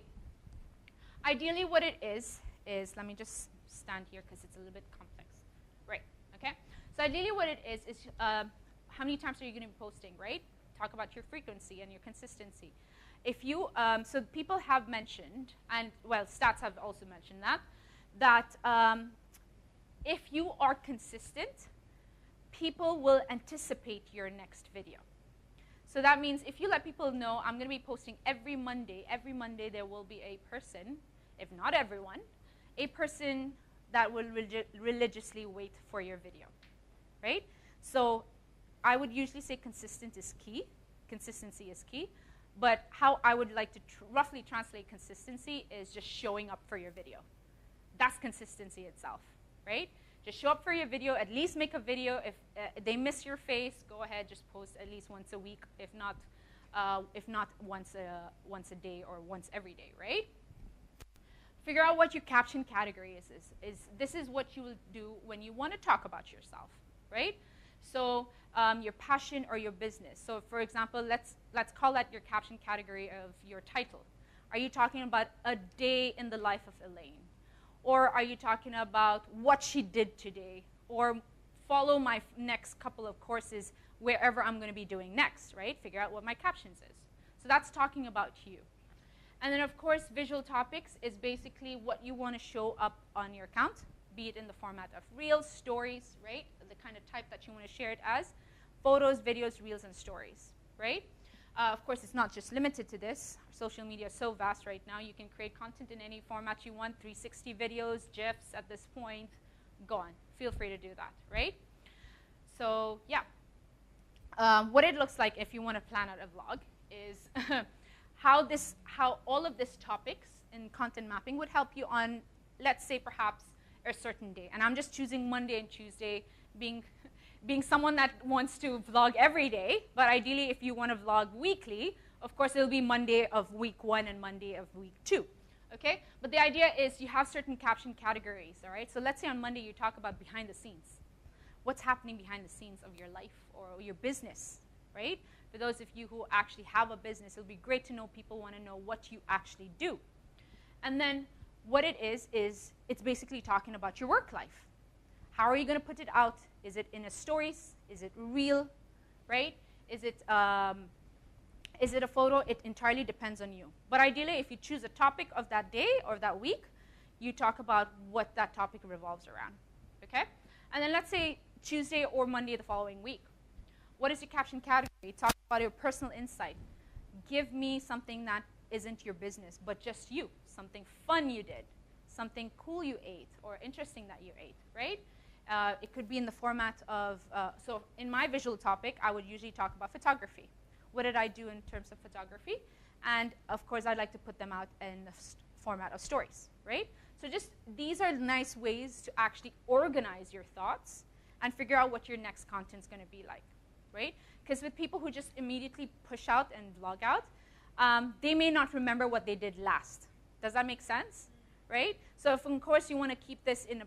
Ideally what it is, let me just stand here because it's a little bit complex. Right, okay? So ideally what it is how many times are you going to be posting, right? Talk about your frequency and your consistency. If you, so people have mentioned, and well, stats have also mentioned that if you are consistent, people will anticipate your next video. So that means if you let people know, I'm going to be posting every Monday there will be a person, if not everyone, a person that will religiously wait for your video, right? So I would usually say consistency is key, but how I would like to roughly translate consistency is just showing up for your video. That's consistency itself, right? Just show up for your video, at least make a video. If they miss your face, go ahead, just post at least once a week, if not once a day or once every day, right? Figure out what your caption category is. This is what you will do when you want to talk about yourself, right? So your passion or your business. So for example, let's call that your caption category of your title. Are you talking about a day in the life of Ellaine? Or are you talking about what she did today? Or follow my next couple of courses wherever I'm going to be doing next, right? Figure out what my captions is. So that's talking about you. And then, of course, visual topics is basically what you want to show up on your account, be it in the format of reels, stories, right? The kind of type that you want to share it as. Photos, videos, reels, and stories, right? Of course, it's not just limited to this. Social media is so vast right now. You can create content in any format you want, 360 videos, GIFs at this point. Go on. Feel free to do that, right? So, yeah. What it looks like if you want to plan out a vlog is how all of these topics in content mapping would help you on, let's say, perhaps a certain day. And I'm just choosing Monday and Tuesday, being someone that wants to vlog every day, but ideally if you want to vlog weekly, of course it'll be Monday of week 1 and Monday of week 2, okay? But the idea is you have certain caption categories, all right? So let's say on Monday you talk about behind the scenes. What's happening behind the scenes of your life or your business, right? For those of you who actually have a business, it'll be great to know people want to know what you actually do. And then what it is it's basically talking about your work life. How are you going to put it out? Is it in a stories? Is it real, right? Is it a photo? It entirely depends on you. But ideally, if you choose a topic of that day or that week, you talk about what that topic revolves around, okay? And then let's say Tuesday or Monday the following week. What is your caption category? Talk about your personal insight. Give me something that isn't your business, but just you. Something fun you did, something cool you ate, or interesting that you ate, right? It could be in the format of, so in my visual topic, I would usually talk about photography. What did I do in terms of photography? And of course, I'd like to put them out in the format of stories, right? So just, these are nice ways to actually organize your thoughts and figure out what your next content's gonna be like, right? Because with people who just immediately push out and vlog out, they may not remember what they did last. Does that make sense? Right? So if, of course, you want to keep this in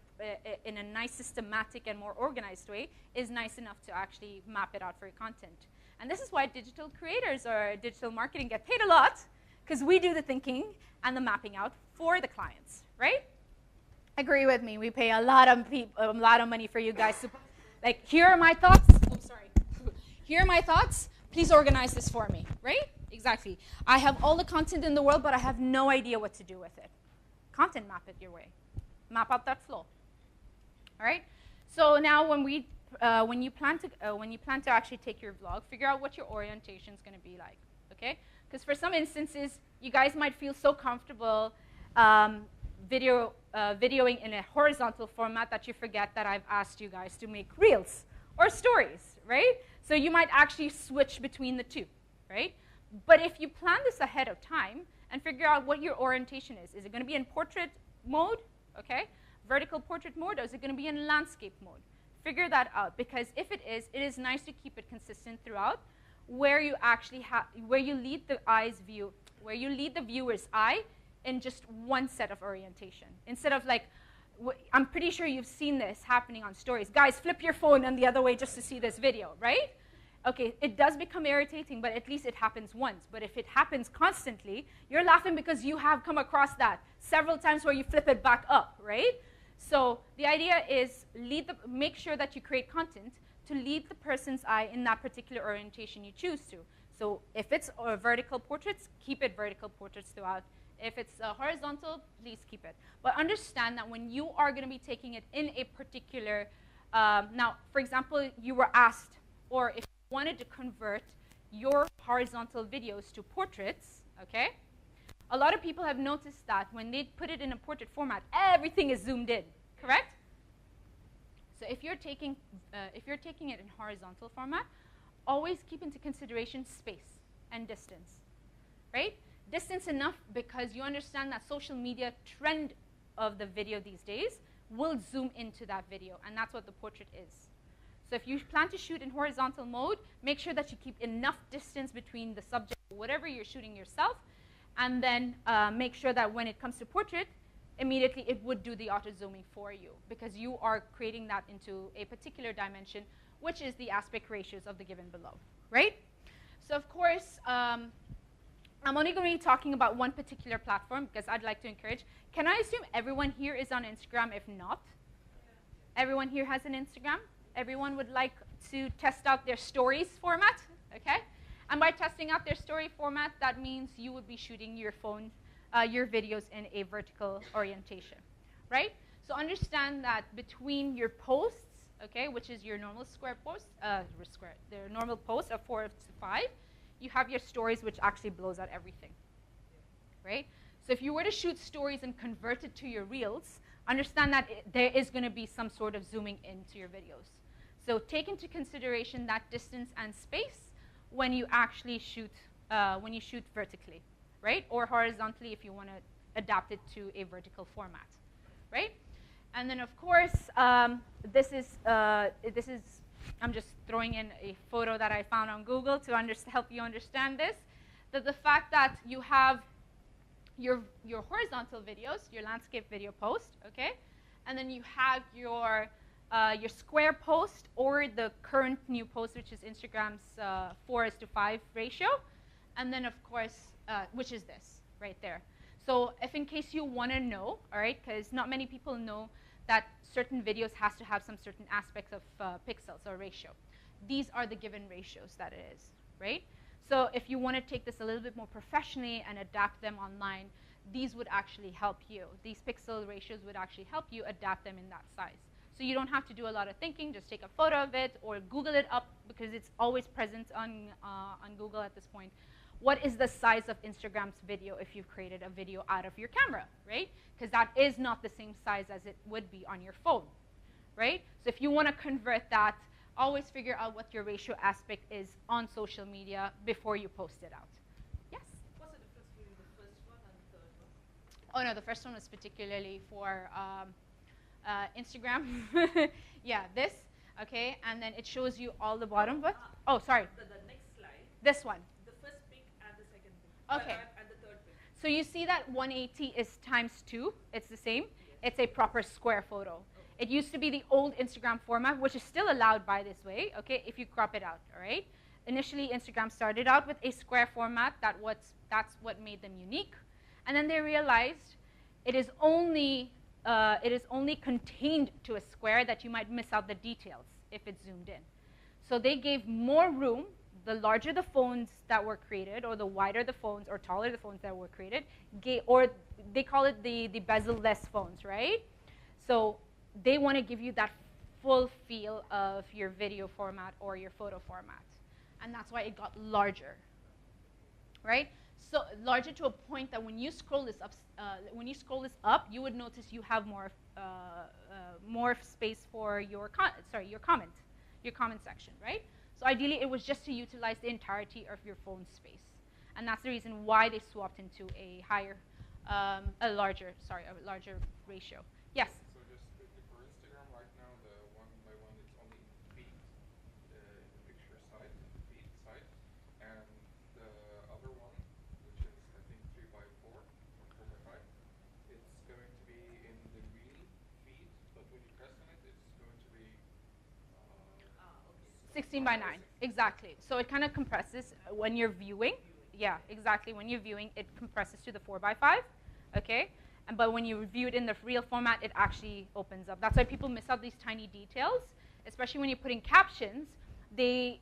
a nice, systematic, and more organized way, is nice enough to actually map it out for your content. And this is why digital creators or digital marketing get paid a lot, because we do the thinking and the mapping out for the clients, right? Agree with me. We pay a lot of money for you guys to, like, here are my thoughts. Oh, sorry. Here are my thoughts. Please organize this for me, right? Exactly. I have all the content in the world, but I have no idea what to do with it. Content map it your way. Map out that flow. All right? So now when you plan to actually take your vlog, figure out what your orientation is going to be like, okay? Because for some instances, you guys might feel so comfortable videoing in a horizontal format that you forget that I've asked you guys to make reels or stories, right? So you might actually switch between the two, right? But if you plan this ahead of time and figure out what your orientation is it going to be in portrait mode, okay? Vertical portrait mode, or is it going to be in landscape mode? Figure that out, because if it is nice to keep it consistent throughout, where you actually where you lead the viewer's eye in just one set of orientation. Instead of like, I'm pretty sure you've seen this happening on stories. Guys, flip your phone and the other way just to see this video, right? Okay, it does become irritating, but at least it happens once. But if it happens constantly, you're laughing because you have come across that several times where you flip it back up, right? So the idea is make sure that you create content to lead the person's eye in that particular orientation you choose to. So if it's vertical portraits, keep it vertical portraits throughout. If it's horizontal, please keep it. But understand that when you are going to be taking it in a particular, now, for example, you were asked, or if you wanted to convert your horizontal videos to portraits, okay? A lot of people have noticed that when they put it in a portrait format, everything is zoomed in, correct? So if you're taking it in horizontal format, always keep into consideration space and distance, right? Distance enough because you understand that social media trend of the video these days will zoom into that video, and that's what the portrait is. So if you plan to shoot in horizontal mode, make sure that you keep enough distance between the subject, whatever you're shooting yourself, and then make sure that when it comes to portrait, immediately it would do the auto-zooming for you, because you are creating that into a particular dimension, which is the aspect ratios of the given below, right? So of course, I'm only going to be talking about one particular platform because I'd like to encourage. Can I assume everyone here is on Instagram? If not, everyone here has an Instagram? Everyone would like to test out their stories format, okay? And by testing out their story format, that means you would be shooting your phone, your videos in a vertical orientation, right? So understand that between your posts, okay, which is your normal square post, their normal post of 4 to 5, you have your stories, which actually blows out everything, right? So if you were to shoot stories and convert it to your reels, understand that there is going to be some sort of zooming into your videos. So take into consideration that distance and space when you actually shoot, vertically, right? Or horizontally if you want to adapt it to a vertical format, right? And then of course, this is I'm just throwing in a photo that I found on Google to help you understand this. That the fact that you have your horizontal videos, your landscape video post, okay, and then you have your square post or the current new post, which is Instagram's 4:5 ratio, and then of course, which is this right there. So if in case you want to know, all right, because not many people know that certain videos has to have some certain aspects of pixels or ratio. These are the given ratios that it is, right? So if you want to take this a little bit more professionally and adapt them online, these would actually help you. These pixel ratios would actually help you adapt them in that size. So you don't have to do a lot of thinking, just take a photo of it or Google it up because it's always present on Google at this point. What is the size of Instagram's video if you've created a video out of your camera, right? Because that is not the same size as it would be on your phone, right? So if you want to convert that, always figure out what your ratio aspect is on social media before you post it out. Yes?
What's the difference between the first one and the third one?
Oh, no, the first one was particularly for Instagram. Yeah, this, okay? And then it shows you all the bottom, but, oh, sorry.
The next slide.
This one.
The first pic and the second pic.
Okay.
And the third pic.
So you see that 180 is ×2. It's the same. Yes. It's a proper square photo. Okay. It used to be the old Instagram format, which is still allowed by this way, okay, if you crop it out, all right? Initially, Instagram started out with a square format. That's what made them unique. And then they realized it is only contained to a square that you might miss out the details if it's zoomed in. So they gave more room the larger the phones that were created, or the wider the phones, or taller the phones that were created, or they call it the bezel-less phones, right? So they want to give you that full feel of your video format or your photo format. And that's why it got larger, right? So larger to a point that when you scroll this up, you would notice you have more space for your comment section, right? So ideally, it was just to utilize the entirety of your phone space, and that's the reason why they swapped into a larger ratio. Yes.
So just quickly for Instagram right now, the one by one it's only in feed, in the picture side, feed side, and the other one, which is I think 3x4 or 4x5, it's going to be in the real feed, but when you press on it, it's going to be
16 by 9, exactly. So it kind of compresses when you're viewing. Yeah, exactly. When you're viewing, it compresses to the 4x5, okay? But when you view it in the real format, it actually opens up. That's why people miss out these tiny details, especially when you put in captions. They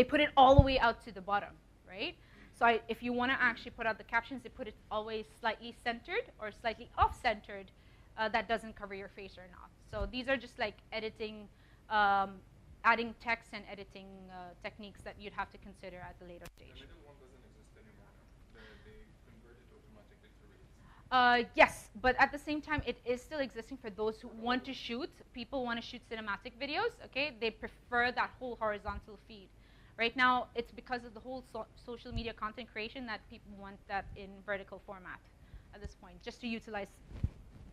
put it all the way out to the bottom, right? So if you want to actually put out the captions, they put it always slightly centered or slightly off-centered. That doesn't cover your face or not. So these are just like editing, adding text and editing techniques that you'd have to consider at the later stage.
The middle one doesn't exist anymore now. They convert it automatically to reels.
Yes, but at the same time, it is still existing for those who want to shoot. People want to shoot cinematic videos, okay? They prefer that whole horizontal feed. Right now, it's because of the whole social media content creation that people want that in vertical format at this point, just to utilize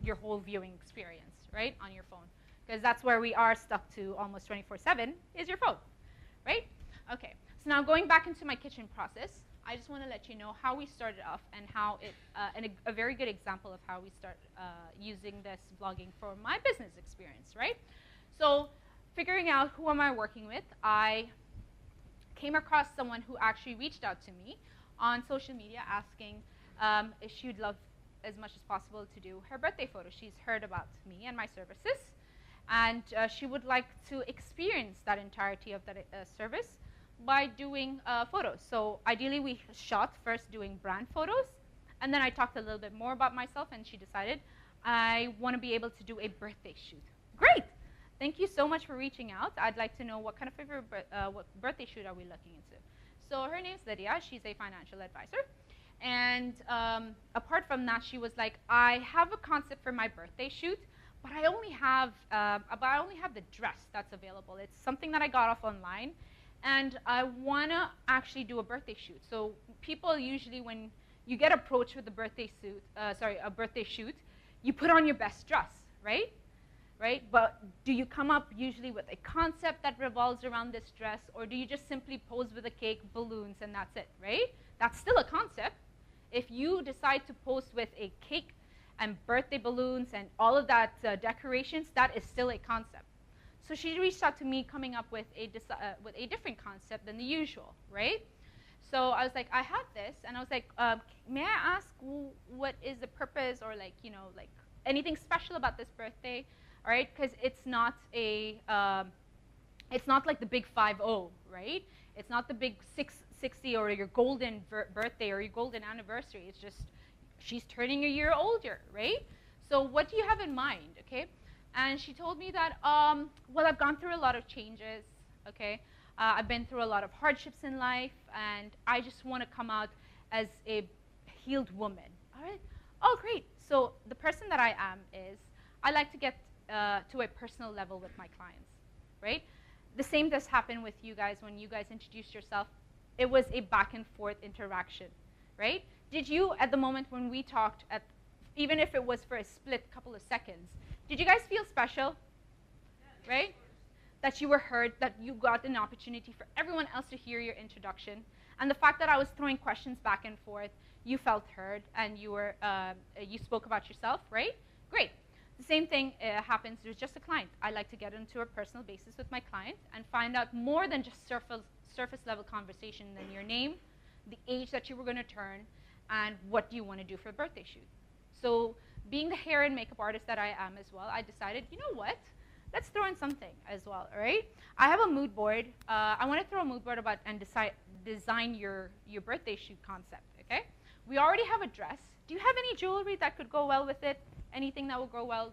your whole viewing experience, right, on your phone. Because that's where we are stuck to almost 24/7 is your phone, right? Okay, so now going back into my kitchen process, I just want to let you know how we started off and how it, and a very good example of how we start using this vlogging for my business experience, right? So figuring out who am I working with, I came across someone who actually reached out to me on social media asking if she would love as much as possible to do her birthday photo. She's heard about me and my services, and she would like to experience that entirety of that service by doing photos. So ideally, we shot first doing brand photos, and then I talked a little bit more about myself, and she decided I want to be able to do a birthday shoot. Great! Thank you so much for reaching out. I'd like to know what kind of what birthday shoot are we looking into. So her name's Lydia. She's a financial advisor. And apart from that, she was like, I have a concept for my birthday shoot, but I only have the dress that's available. It's something that I got off online, and I want to actually do a birthday shoot. So people usually, when you get approached with a birthday shoot, you put on your best dress, right? Right? But do you come up usually with a concept that revolves around this dress, or do you just simply pose with a cake, balloons, and that's it, right? That's still a concept. If you decide to post with a cake and birthday balloons and all of that decorations, that is still a concept. So she reached out to me coming up with a different concept than the usual, right? So I was like, I have this, and I was like, may I ask what is the purpose, or like, you know, like anything special about this birthday, all right? Because it's not like the big 5-0, right? It's not the big 660 or your golden birthday or your golden anniversary. It's just she's turning a year older, right? So what do you have in mind, okay? And she told me that, well, I've gone through a lot of changes, okay? I've been through a lot of hardships in life, and I just want to come out as a healed woman, all right? Oh, great. So the person that I am is, I like to get to a personal level with my clients, right? The same does happen with you guys when you guys introduced yourself. It was a back and forth interaction, right? Did you, at the moment when we talked, even if it was for a split couple of seconds, did you guys feel special, right? That you were heard, that you got an opportunity for everyone else to hear your introduction, and the fact that I was throwing questions back and forth, you felt heard, and you spoke about yourself, right? Great. The same thing happens with just a client. I like to get into a personal basis with my client and find out more than just surface level conversation than your name, the age that you were going to turn, and what do you want to do for a birthday shoot. So being the hair and makeup artist that I am as well, I decided, you know what? let's throw in something as well, all right? I have a mood board. I want to throw a mood board about and design your birthday shoot concept, okay? We already have a dress. Do you have any jewelry that could go well with it? Anything that will go well?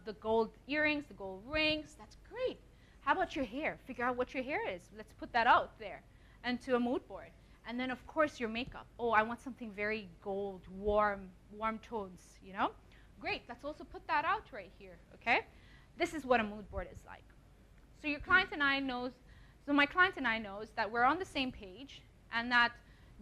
The gold earrings, the gold rings, that's great. How about your hair? Figure out what your hair is. Let's put that out there and to a mood board. And then, of course, your makeup. Oh, I want something very gold, warm tones, you know? Great, let's also put that out right here, okay? This is what a mood board is like. So your client and I knows, so my client and I knows that we're on the same page and that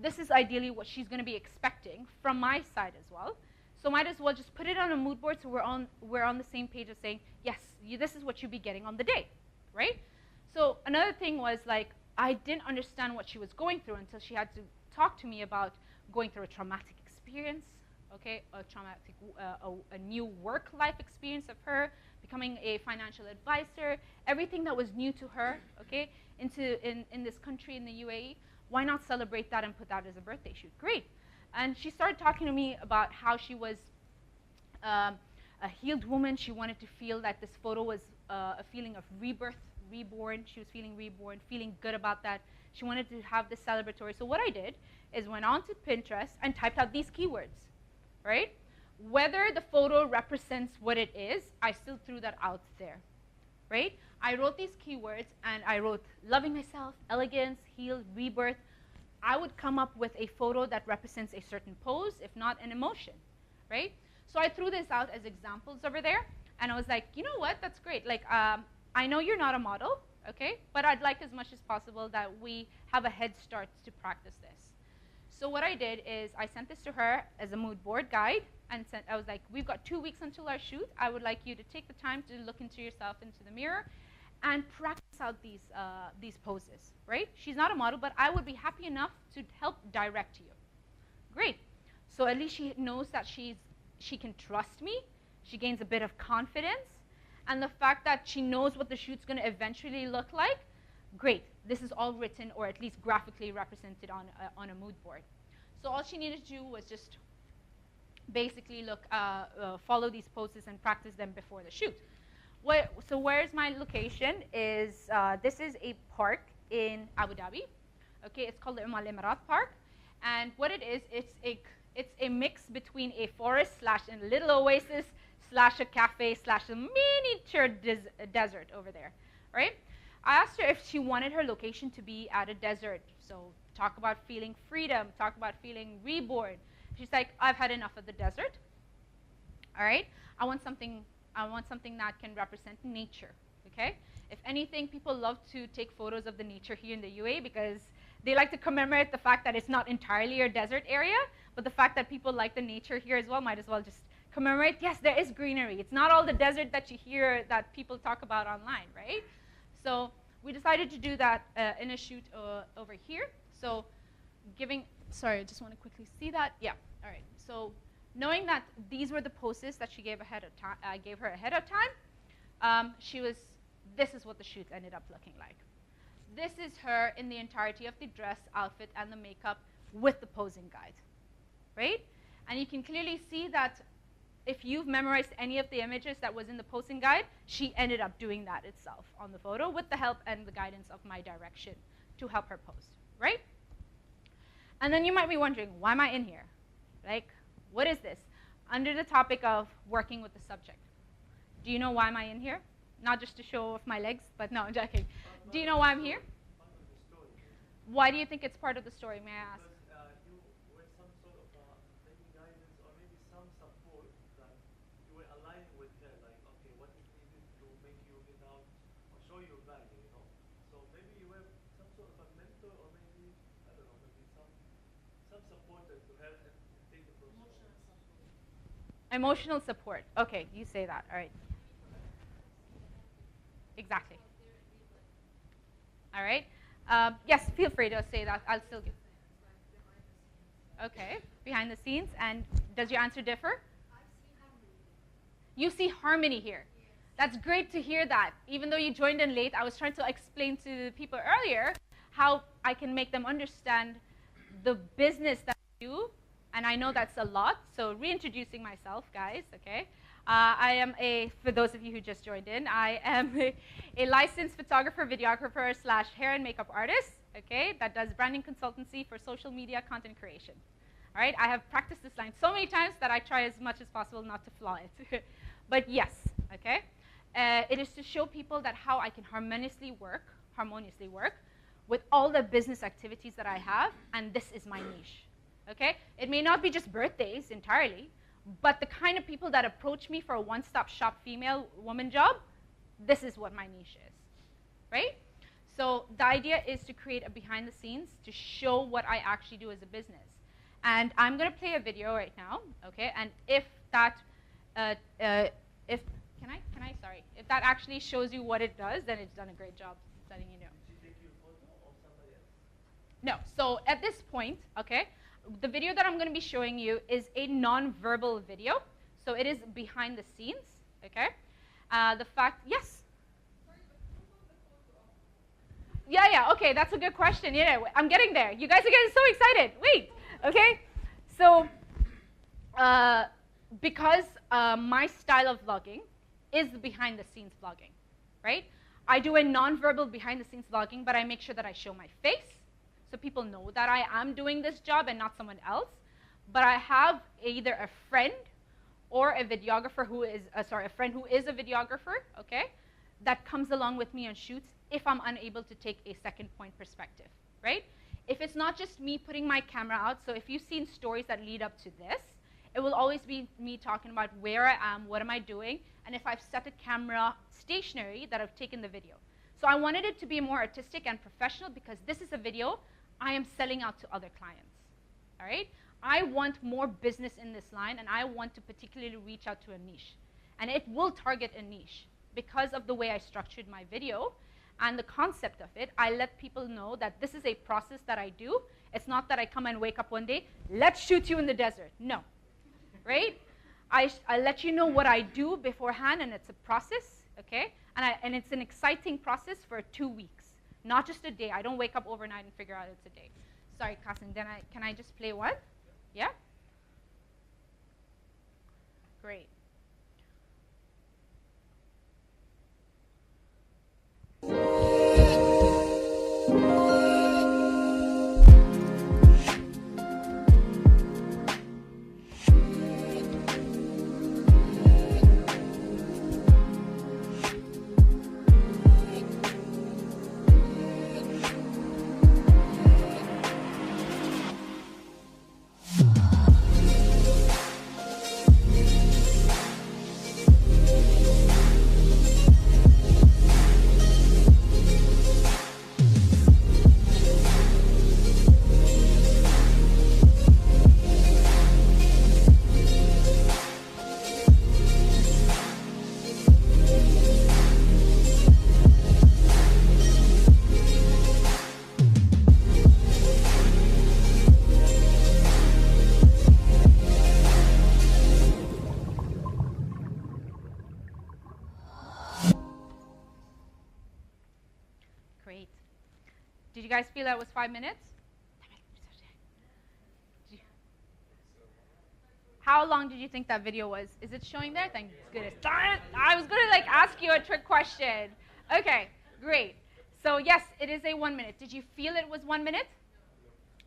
this is ideally what she's going to be expecting from my side as well. So might as well just put it on a mood board so we're on the same page of saying, yes, this is what you'll be getting on the day, right? So another thing was like, I didn't understand what she was going through until she had to talk to me about going through a traumatic experience, okay, a new work life experience of her, becoming a financial advisor, everything that was new to her, okay, in this country, in the UAE. Why not celebrate that and put that as a birthday shoot? Great. And she started talking to me about how she was a healed woman. She wanted to feel that this photo was a feeling of rebirth, reborn. She was feeling reborn, feeling good about that. She wanted to have this celebratory. So what I did is went on to Pinterest and typed out these keywords, right? Whether the photo represents what it is, I still threw that out there, right? I wrote these keywords, and I wrote loving myself, elegance, healed, rebirth. I would come up with a photo that represents a certain pose, if not an emotion, right? So I threw this out as examples over there, and I was like, you know what, that's great. Like, I know you're not a model, okay, but I'd like as much as possible that we have a head start to practice this. So what I did is I sent this to her as a mood board guide, and I was like, we've got 2 weeks until our shoot. I would like you to take the time to look into yourself into the mirror and practice out these poses, right? She's not a model, but I would be happy enough to help direct you. Great. So at least she knows that she can trust me. She gains a bit of confidence. And the fact that she knows what the shoot's going to eventually look like, great. This is all written or at least graphically represented on a mood board. So all she needed to do was just basically follow these poses and practice them before the shoot. So where's my location is, this is a park in Abu Dhabi. Okay, it's called the Al Emirat Park. And what it is, it's a mix between a forest / a little oasis / a cafe / a miniature desert over there, right? I asked her if she wanted her location to be at a desert. So talk about feeling freedom, talk about feeling reborn. She's like, I've had enough of the desert. All right, I want something that can represent nature, okay? If anything, people love to take photos of the nature here in the UAE because they like to commemorate the fact that it's not entirely a desert area, but the fact that people like the nature here as well, might as well just commemorate, yes, there is greenery. It's not all the desert that you hear that people talk about online, right? So we decided to do that in a shoot over here. So sorry, I just want to quickly see that. Yeah, all right. So knowing that these were the poses that she gave I gave her ahead of time, this is what the shoot ended up looking like. This is her in the entirety of the dress, outfit, and the makeup with the posing guide, right? And you can clearly see that if you've memorized any of the images that was in the posing guide, she ended up doing that itself on the photo with the help and the guidance of my direction to help her pose, right? And then you might be wondering, why am I in here? Like, what is this? Under the topic of working with the subject. Do you know why am I in here? Not just to show off my legs, but no, I'm joking. Do you know why I'm here? Why do you think it's part of the story, may I ask?
Because you were some sort of maybe guidance or maybe some support that you were aligning with her, like, okay, what is needed to make you get out or show your value, you know? So maybe you were some sort of a mentor or maybe, I don't know, maybe some supporter to help and take the process.
Emotional support. Okay, you say that. All right. Exactly. All right. Yes, feel free to say that. I'll still give. Okay, behind the scenes. And does your answer differ? You see harmony here. That's great to hear that. Even though you joined in late, I was trying to explain to people earlier how I can make them understand the business that I do and I know that's a lot, so reintroducing myself, guys, okay? I am for those of you who just joined in, I am a licensed photographer, videographer, / hair and makeup artist, okay, that does branding consultancy for social media content creation. All right, I have practiced this line so many times that I try as much as possible not to flaw it. But yes, okay? It is to show people that how I can harmoniously work with all the business activities that I have, and this is my niche, okay? It may not be just birthdays entirely, but the kind of people that approach me for a one-stop shop female woman job, this is what my niche is, right? So the idea is to create a behind the scenes to show what I actually do as a business. And I'm going to play a video right now, okay? And if that, if that actually shows you what it does, then it's done a great job letting you know.
Did you take your photo or somebody else?
No. So at this point, okay, the video that I'm going to be showing you is a non-verbal video. So it is behind the scenes, okay? The fact, yes? Yeah, okay, that's a good question. Yeah, I'm getting there. You guys are getting so excited. Wait, okay? So because my style of vlogging is behind-the-scenes vlogging, right? I do a non-verbal behind-the-scenes vlogging, but I make sure that I show my face so people know that I am doing this job and not someone else. But I have either a friend or a videographer who is, a friend who is a videographer, okay, that comes along with me on shoots if I'm unable to take a second point perspective, right? If it's not just me putting my camera out, so if you've seen stories that lead up to this, it will always be me talking about where I am, what am I doing, and if I've set a camera stationary, that I've taken the video. So I wanted it to be more artistic and professional because this is a video I am selling out to other clients, all right? I want more business in this line, and I want to particularly reach out to a niche. And it will target a niche because of the way I structured my video and the concept of it. I let people know that this is a process that I do. It's not that I come and wake up one day, let's shoot you in the desert. No, right? I let you know what I do beforehand, and it's a process, okay? And it's an exciting process for 2 weeks, not just a day. I don't wake up overnight and figure out it's a day. Sorry, Kasim, can I just play one? Yeah? Great. Did you guys feel that was 5 minutes? How long did you think that video was? Is it showing there? Thank goodness. Darn it! I was going to ask you a trick question. Okay, great. So yes, it is a 1 minute. Did you feel it was 1 minute?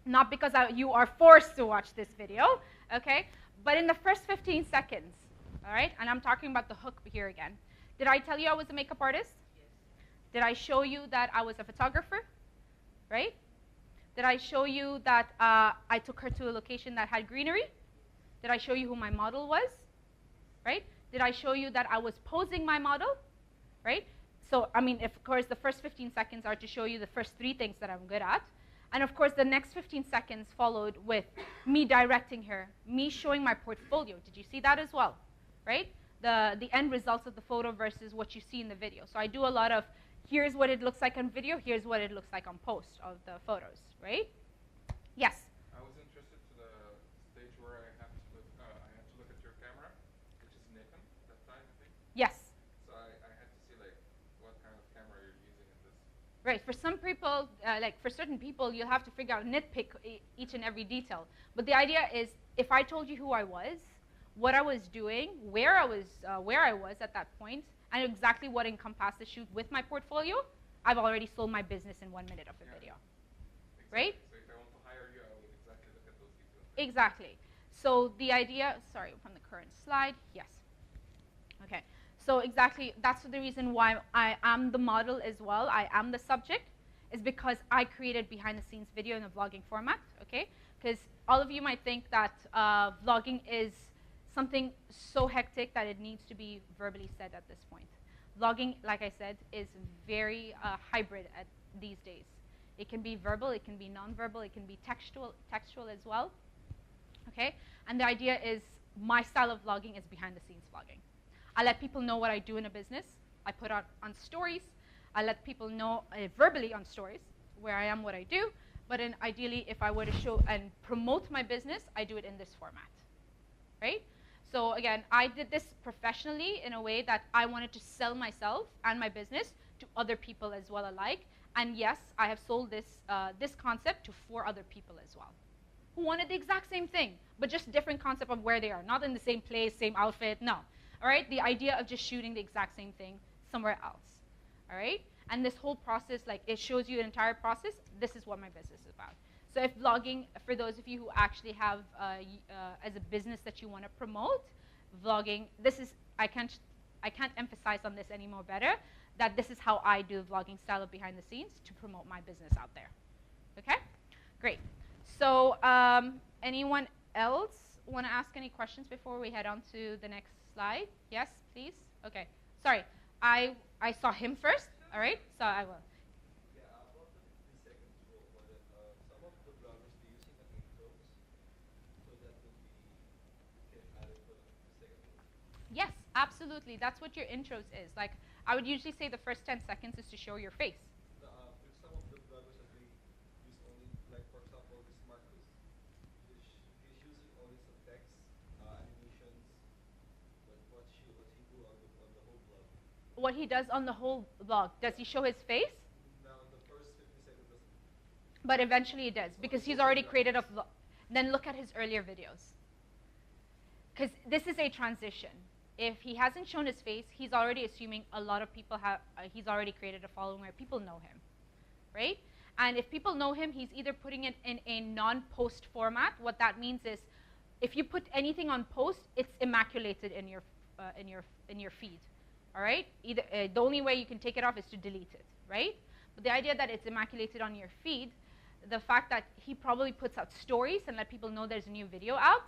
Not because you are forced to watch this video, okay? But in the first 15 seconds, all right? And I'm talking about the hook here again. Did I tell you I was a makeup artist? Yes. Did I show you that I was a photographer? Right? Did I show you that I took her to a location that had greenery? Did I show you who my model was? Right? Did I show you that I was posing my model? Right? So, I mean, of course, the first 15 seconds are to show you the first 3 things that I'm good at. And of course, the next 15 seconds followed with me directing her, me showing my portfolio. Did you see that as well? Right? The end results of the photo versus what you see in the video. So I do a lot of here's what it looks like on video, here's what it looks like on post of the photos, right? Yes?
I was interested to the stage where I had to look at your camera, which is Nikon at that time, I think.
Yes.
So I had to see what kind of camera you're using in this.
Right, for some people, for certain people, you'll have to figure out, nitpick each and every detail. But the idea is if I told you who I was, what I was doing, where I was at that point, and exactly what encompassed the shoot with my portfolio, I've already sold my business in 1 minute of a video.
Exactly.
Right?
So if I want to hire you, I will exactly look at those details.
Exactly. So the idea, sorry, from the current slide, yes. Okay. So exactly, that's the reason why I am the model as well. I am the subject, is because I created behind-the-scenes video in a vlogging format. Okay. Because all of you might think that vlogging is something so hectic that it needs to be verbally said at this point. Vlogging, like I said, is very hybrid at these days. It can be verbal, it can be non-verbal, it can be textual as well. Okay? And the idea is my style of vlogging is behind-the-scenes vlogging. I let people know what I do in a business. I put out on stories. I let people know verbally on stories where I am, what I do. But then ideally, if I were to show and promote my business, I do it in this format. Right? So again, I did this professionally in a way that I wanted to sell myself and my business to other people as well alike. And yes, I have sold this, this concept to 4 other people as well, who wanted the exact same thing, but just different concept of where they are. Not in the same place, same outfit, no. All right? The idea of just shooting the exact same thing somewhere else. All right? And this whole process, like it shows you the entire process. This is what my business is about. So if vlogging, for those of you who actually have as a business that you want to promote, vlogging, this is, I can't emphasize on this anymore better, that this is how I do vlogging style of behind the scenes to promote my business out there. Okay? Great. So anyone else want to ask any questions before we head on to the next slide? Yes, please? Okay. Sorry, I saw him first. All right, so I will.
Yeah, about the 50 seconds rule, but some of the bloggers, they're using the intros, so that would be, can add it for the 50 second rule.
Yes, absolutely. That's what your intros is. Like, I would usually say the first 10 seconds is to show your face.
There's some of the bloggers that they use only, like for example, this Marcus, he's using only some text, animations, but what he do on the whole blog.
What he does on the whole blog, does he show his face?
No, the first 50 seconds doesn't.
But eventually he does, because he's already created a vlog. Then look at his earlier videos. Because this is a transition. If he hasn't shown his face, he's already assuming a lot of people have, he's already created a following where people know him, right? And if people know him, he's either putting it in a non-post format. What that means is, if you put anything on post, it's immaculated in your feed, all right? Either the only way you can take it off is to delete it, right? But the idea that it's immaculated on your feed, the fact that he probably puts out stories and let people know there's a new video out,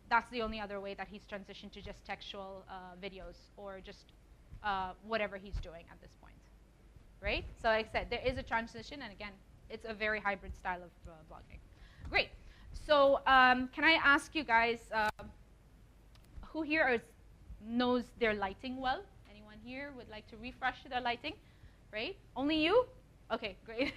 that's the only other way that he's transitioned to just textual videos or just whatever he's doing at this point, right? So like I said, there is a transition, and again, it's a very hybrid style of vlogging. Great. So can I ask you guys, who here knows their lighting well? Anyone here would like to refresh their lighting? Right? Only you? Okay, great.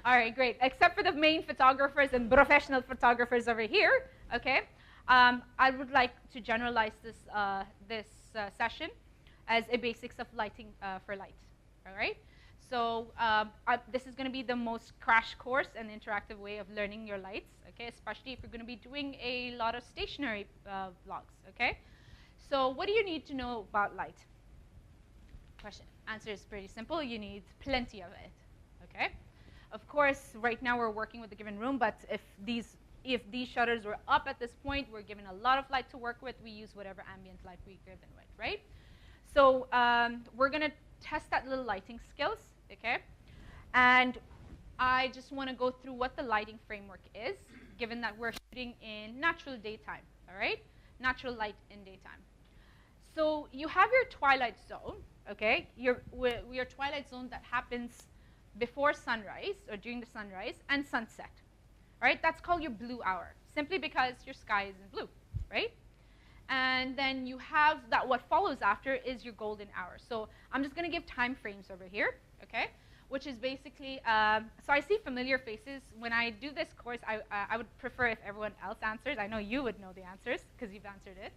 All right, great. Except for the main photographers and professional photographers over here, okay? I would like to generalize this session as a basics of lighting for light, all right? So this is going to be the most crash course and interactive way of learning your lights, okay? Especially if you're going to be doing a lot of stationary vlogs, okay? So what do you need to know about light? Question. Answer is pretty simple. You need plenty of it, okay? Of course, right now we're working with a given room, but if these shutters were up at this point, we're given a lot of light to work with. We use whatever ambient light we're given with, right? So we're going to test that little lighting skills, okay? And I just want to go through what the lighting framework is, given that we're shooting in natural daytime, all right? Natural light in daytime. So you have your twilight zone, okay? Your twilight zone that happens before sunrise or during the sunrise and sunset, all right? That's called your blue hour, simply because your sky is in blue, right? And then you have that what follows after is your golden hour. So I'm just going to give time frames over here, okay? Which is basically, so I see familiar faces. When I do this course, I would prefer if everyone else answers. I know you would know the answers because you've answered it.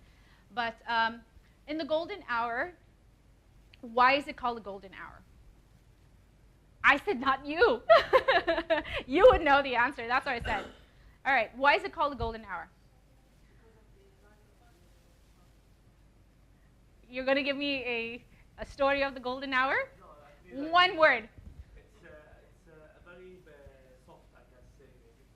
But in the golden hour, why is it called the golden hour? I said not you. You would know the answer. That's what I said. All right, why is it called the golden hour? You're going to give me a story of the golden hour?
No, actually, like,
One word.
It's very soft, I can say, maybe.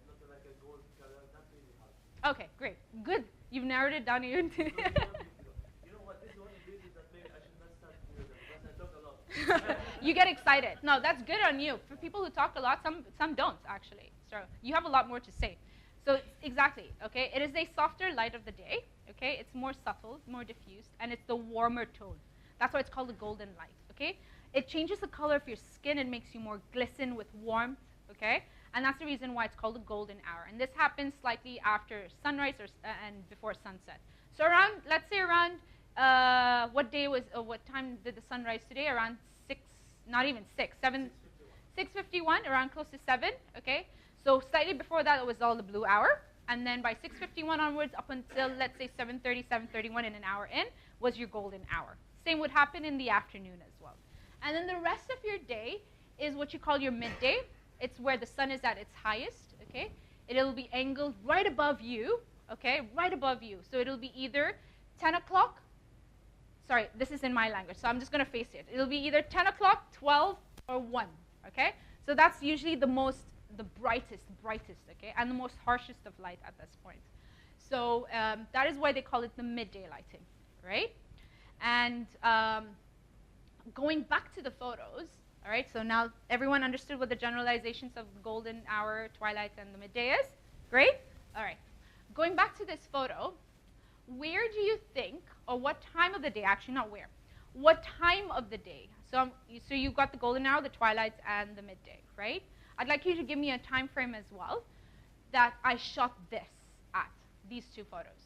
Not like a gold color, not really hard.
Okay, great. Good. You've narrowed it down even to
You know what? This is one of the reasons that maybe I should not start doing that because I talk a lot.
You get excited. No, that's good on you. For people who talk a lot, some don't, actually. So you have a lot more to say. So exactly, okay? It is a softer light of the day, okay? It's more subtle, more diffused, and it's the warmer tone. That's why it's called the golden light, okay? It changes the color of your skin and makes you more glisten with warmth, okay? And that's the reason why it's called the golden hour. And this happens slightly after sunrise and before sunset. So around, let's say around, what time did the sun rise today? Around 6, not even 6, 7, 6:51, around close to 7, okay? So slightly before that, it was all the blue hour. And then by 6:51 onwards, up until, let's say, 7:30, 7:31, and an hour in, was your golden hour. Same would happen in the afternoon as well. And then the rest of your day is what you call your midday. It's where the sun is at its highest, okay? It'll be angled right above you, okay? Right above you. So it'll be either 10 o'clock. Sorry, this is in my language, so I'm just going to face it. It'll be either 10 o'clock, 12, or 1, okay? So that's usually the brightest, okay, and the most harshest of light at this point. So that is why they call it the midday lighting, right? And going back to the photos, all right, so now everyone understood what the generalizations of golden hour, twilight, and the midday is? Great? All right. Going back to this photo, where do you think, or what time of the day, actually not where, what time of the day? So you've got the golden hour, the twilight, and the midday, right? I'd like you to give me a time frame as well that I shot this at, these two photos.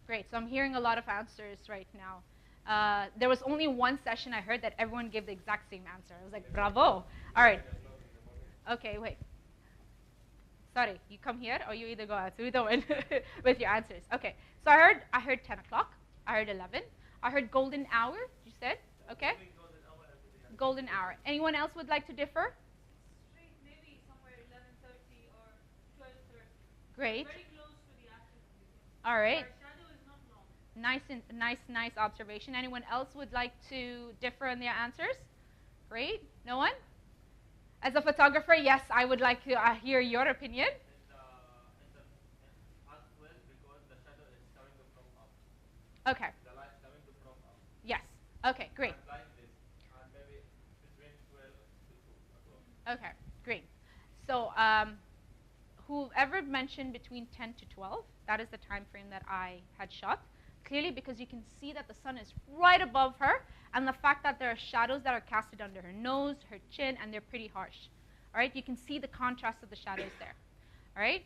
Great, so I'm hearing a lot of answers right now. There was only one session I heard that everyone gave the exact same answer. I was like, bravo. All right. Okay, wait. Sorry, you come here or you either go out. So we don't win with your answers. Okay, so I heard 10 o'clock. I heard 11. I heard golden hour, you said, okay? Golden hour. Anyone else would like to differ?
Maybe somewhere 11:30 or 12:30.
Great.
Very close to the afternoon.
All right.
Our shadow is not long.
Nice observation. Anyone else would like to differ in their answers? Great. No one? As a photographer, yes, I would like to hear your opinion.
It's as well because the shadow is coming from up.
Okay.
The light coming from up.
Yes. Okay, great.
And like this, and maybe between 12 to 2 o'clock.
Okay, great. So whoever mentioned between 10 to 12, that is the time frame that I had shot. Clearly because you can see that the sun is right above her, and the fact that there are shadows that are casted under her nose, her chin, and they're pretty harsh. All right, you can see the contrast of the shadows there. All right,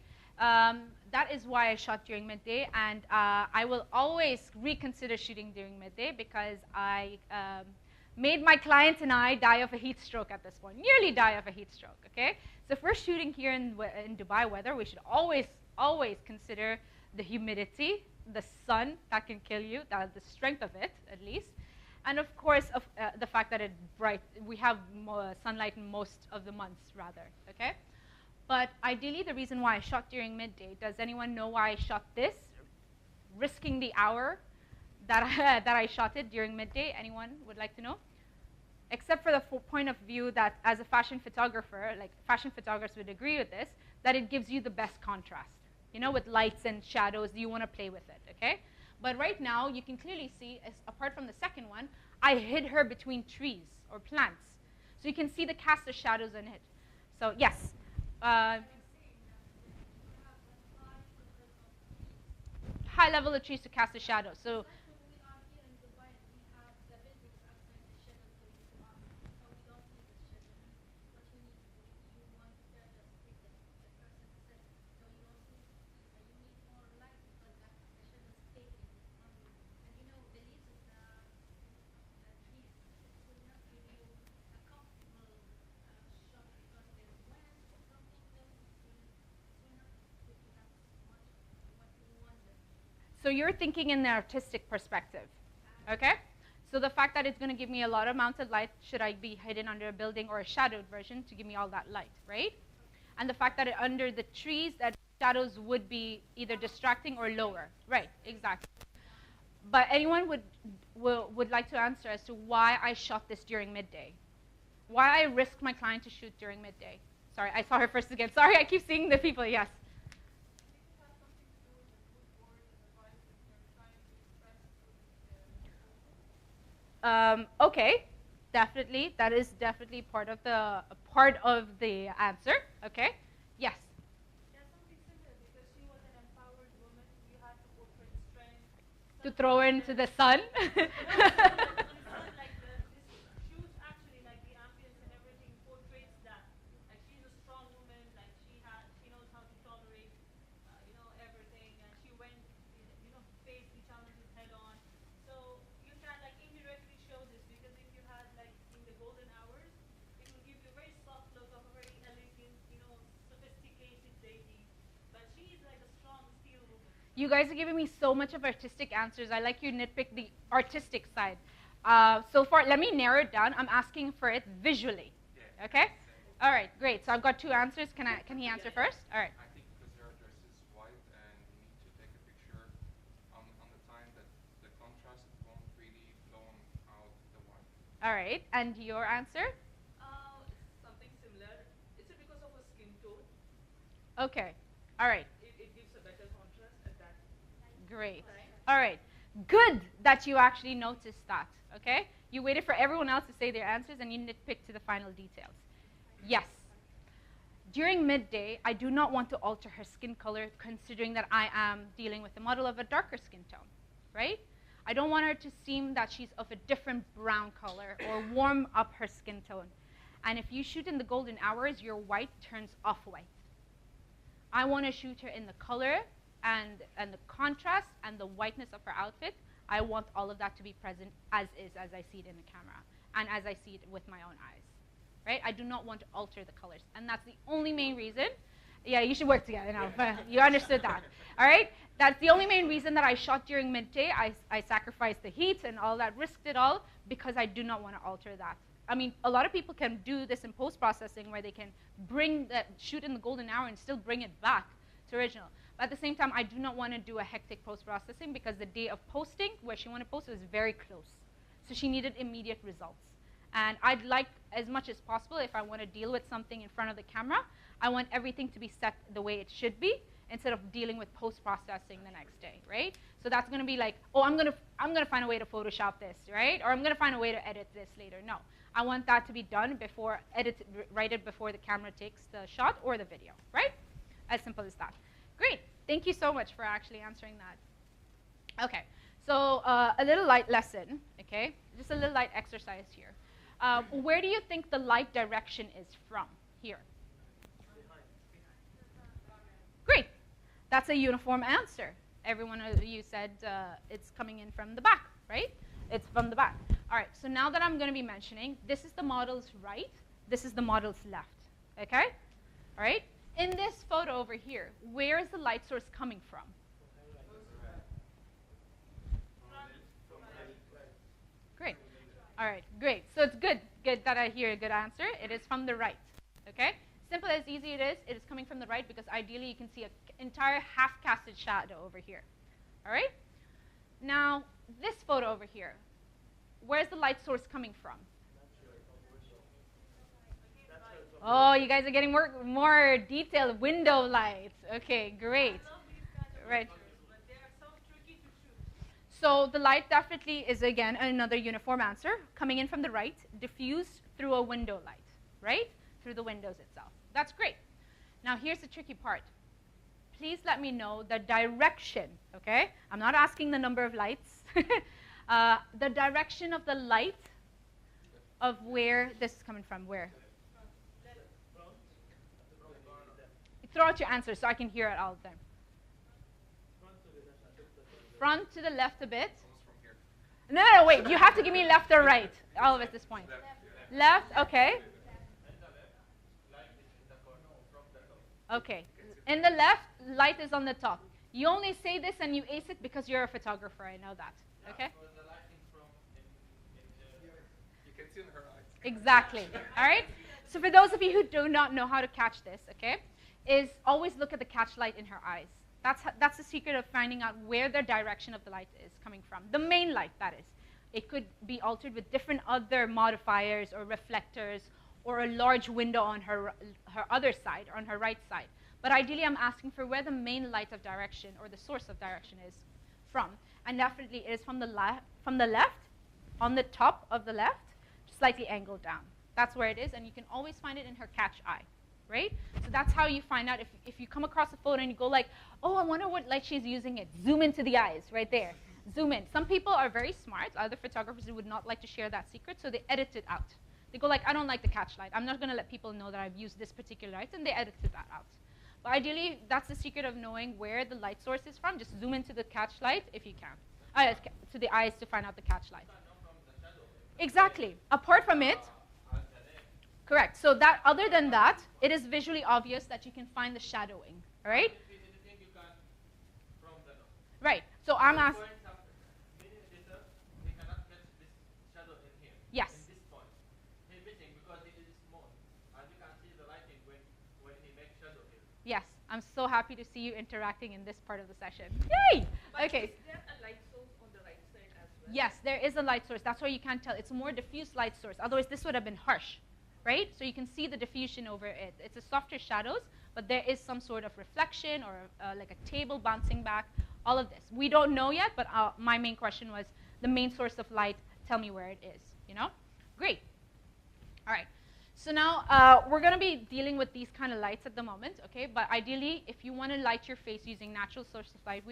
that is why I shot during midday, and I will always reconsider shooting during midday because I made my client and I die of a heat stroke at this point, nearly die of a heat stroke, okay? So if we're shooting here in Dubai weather, we should always consider the humidity, the sun that can kill you, the strength of it at least, and of course the fact that we have more sunlight in most of the months rather, okay? But ideally the reason why I shot during midday, does anyone know why I shot this? Risking the hour that I shot it during midday, anyone would like to know? Except for the point of view that as a fashion photographer, like fashion photographers would agree with this, that it gives you the best contrast. You know, with lights and shadows, you want to play with it, okay? But right now, you can clearly see, apart from the second one, I hid her between trees or plants. So you can see the cast of shadows in it. So yes. High level of trees to cast a shadow. So So you're thinking in the artistic perspective, okay? So the fact that it's going to give me a lot of mounted light, should I be hidden under a building or a shadowed version to give me all that light, right? And the fact that under the trees, that shadows would be either distracting or lower. Right, exactly. But anyone would like to answer as to why I shot this during midday? Why I risked my client to shoot during midday? Sorry, I saw her first again. Sorry, I keep seeing the people, yes. Okay, definitely. That is definitely part of the answer. Okay, yes.
Yeah, something similar because she was an empowered woman. You had to portray strength.
To throw into the sun.
Like this shoot actually, like the ambience and everything portrays that. Like she's a strong woman. Like she knows how to tolerate, everything, and she went, faced the challenges head on. So you can like indirectly show this because if you had like in the golden hours, it will give you a very soft look of a very elegant, sophisticated lady. But she is like a strong steel woman.
You guys are giving me so much of artistic answers. I like you nitpick the artistic side. So far, let me narrow it down. I'm asking for it visually. Okay? All right, great. So I've got two answers. Can he answer first? All right.
I think because your dress is white and you need to take a picture on the time that the contrast won't really blow out the white.
All right. And your answer?
Something similar. Is it because of her skin tone?
Okay. All right.
It gives a better contrast at that.
Great. All right. Good that you actually noticed that. Okay? You waited for everyone else to say their answers and you nitpicked to the final details. Yes. During midday, I do not want to alter her skin color considering that I am dealing with a model of a darker skin tone, right? I don't want her to seem that she's of a different brown color or warm up her skin tone. And if you shoot in the golden hours, your white turns off-white. I want to shoot her in the color and the contrast and the whiteness of her outfit. I want all of that to be present as is, as I see it in the camera, and as I see it with my own eyes, right? I do not want to alter the colors, and that's the only main reason. Yeah, you should work together now. You understood that, all right? That's the only main reason that I shot during midday. I sacrificed the heat and all that, risked it all, because I do not want to alter that. I mean, a lot of people can do this in post-processing where they can shoot in the golden hour and still bring it back to original. But at the same time, I do not want to do a hectic post-processing because the day of posting, where she wanted to post, was very close. So she needed immediate results. And I'd like, as much as possible, if I want to deal with something in front of the camera, I want everything to be set the way it should be instead of dealing with post-processing the next day, right? So that's going to be like, oh, I'm going to find a way to Photoshop this, right? Or I'm going to find a way to edit this later. No. I want that to be done before, write it before the camera takes the shot or the video, right? As simple as that. Great. Thank you so much for actually answering that. Okay. So a little light lesson, okay? Just a little light exercise here. Where do you think the light direction is from? Here. Great. That's a uniform answer. Everyone of you said it's coming in from the back, right? It's from the back. All right, so now that I'm going to be mentioning, this is the model's right, this is the model's left, okay? All right? In this photo over here, where is the light source coming from? Great. All right, great. So it's good that I hear a good answer. It is from the right, okay? Simple as easy it is coming from the right because ideally you can see an entire half-casted shadow over here, all right? Now, this photo over here, where's the light source coming from? Oh, you guys are getting more detailed. Window lights. Okay, great. Right. So the light definitely is, again, another uniform answer. Coming in from the right, diffused through a window light, right? Through the windows itself. That's great. Now, here's the tricky part. Please let me know the direction, okay? I'm not asking the number of lights. The direction of the light of where this is coming from. Where? Throw out your answers so I can hear it all the time. Front to the left a bit. No, wait. You have to give me left or right. All of at this point. Left, okay. Okay. In the left, light is on the top. You only say this and you ace it because you're a photographer. I know that. Okay?
in her eyes.
Exactly. All right? So for those of you who do not know how to catch this, okay, is always look at the catch light in her eyes. That's the secret of finding out where the direction of the light is coming from. The main light, that is. It could be altered with different other modifiers or reflectors or a large window on her other side, or on her right side. But ideally, I'm asking for where the main light of direction or the source of direction is from. And definitely it is from the left, on the top of the left, slightly angled down. That's where it is, and you can always find it in her catch eye, right? So that's how you find out if you come across a photo and you go like, oh, I wonder what light she's using it. Zoom into the eyes right there. Zoom in. Some people are very smart. Other photographers who would not like to share that secret, so they edit it out. They go like, I don't like the catch light. I'm not going to let people know that I've used this particular light, and they edited that out. But ideally, that's the secret of knowing where the light source is from. Just zoom into the catch light if you can. To the eyes to find out the catch light. Exactly. Apart from it, correct. So that, other than that, it is visually obvious that you can find the shadowing. All right? Right. So I'm asking. Yes. Yes. I'm so happy to see you interacting in this part of the session. Yay!
But
okay.
Is there a light source on the right side as well?
Yes, there is a light source. That's why you can't tell. It's a more diffuse light source. Otherwise, this would have been harsh, right? So you can see the diffusion over it. It's a softer shadows, but there is some sort of reflection or like a table bouncing back, all of this. We don't know yet, but my main question was the main source of light. Tell me where it is, you know? Great. All right. So now we're going to be dealing with these kind of lights at the moment, okay? But ideally, if you want to light your face using natural source of light,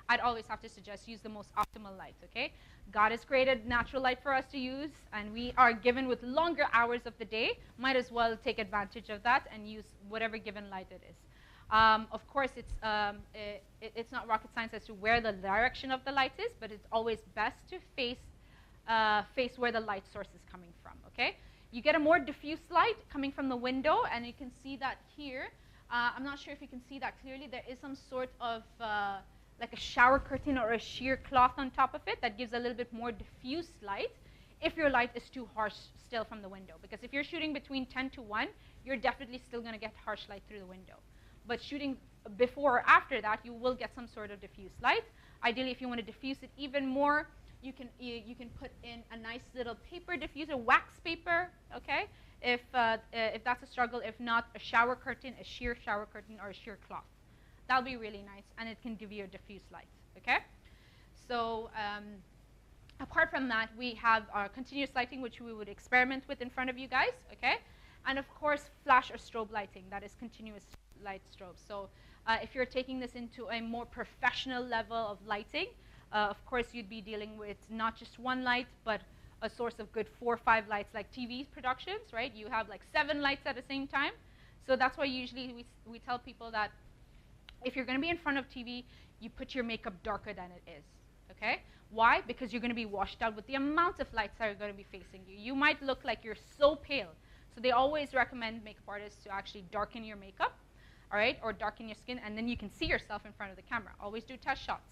I'd always have to suggest use the most optimal light, okay? God has created natural light for us to use, and we are given with longer hours of the day. Might as well take advantage of that and use whatever given light it is. Of course, it's not rocket science as to where the direction of the light is, but it's always best to face where the light source is coming from, okay? You get a more diffuse light coming from the window, and you can see that here. I'm not sure if you can see that clearly. There is some sort of like a shower curtain or a sheer cloth on top of it that gives a little bit more diffuse light if your light is too harsh still from the window. Because if you're shooting between 10 to 1, you're definitely still going to get harsh light through the window. But shooting before or after that, you will get some sort of diffuse light. Ideally, if you want to diffuse it even more, you can put in a nice little paper diffuser, wax paper, okay? If that's a struggle, if not, a shower curtain, a sheer shower curtain, or a sheer cloth. That'll be really nice, and it can give you a diffuse light, okay? So apart from that, we have our continuous lighting, which we would experiment with in front of you guys, okay? And of course, flash or strobe lighting, that is continuous light strobe. So if you're taking this into a more professional level of lighting, of course, you'd be dealing with not just one light, but a source of good 4 or 5 lights, like TV productions, right? You have like 7 lights at the same time. So that's why usually we tell people that if you're going to be in front of TV, you put your makeup darker than it is, okay? Why? Because you're going to be washed out with the amount of lights that are going to be facing you. You might look like you're so pale. So they always recommend makeup artists to actually darken your makeup, all right, or darken your skin, and then you can see yourself in front of the camera. Always do test shots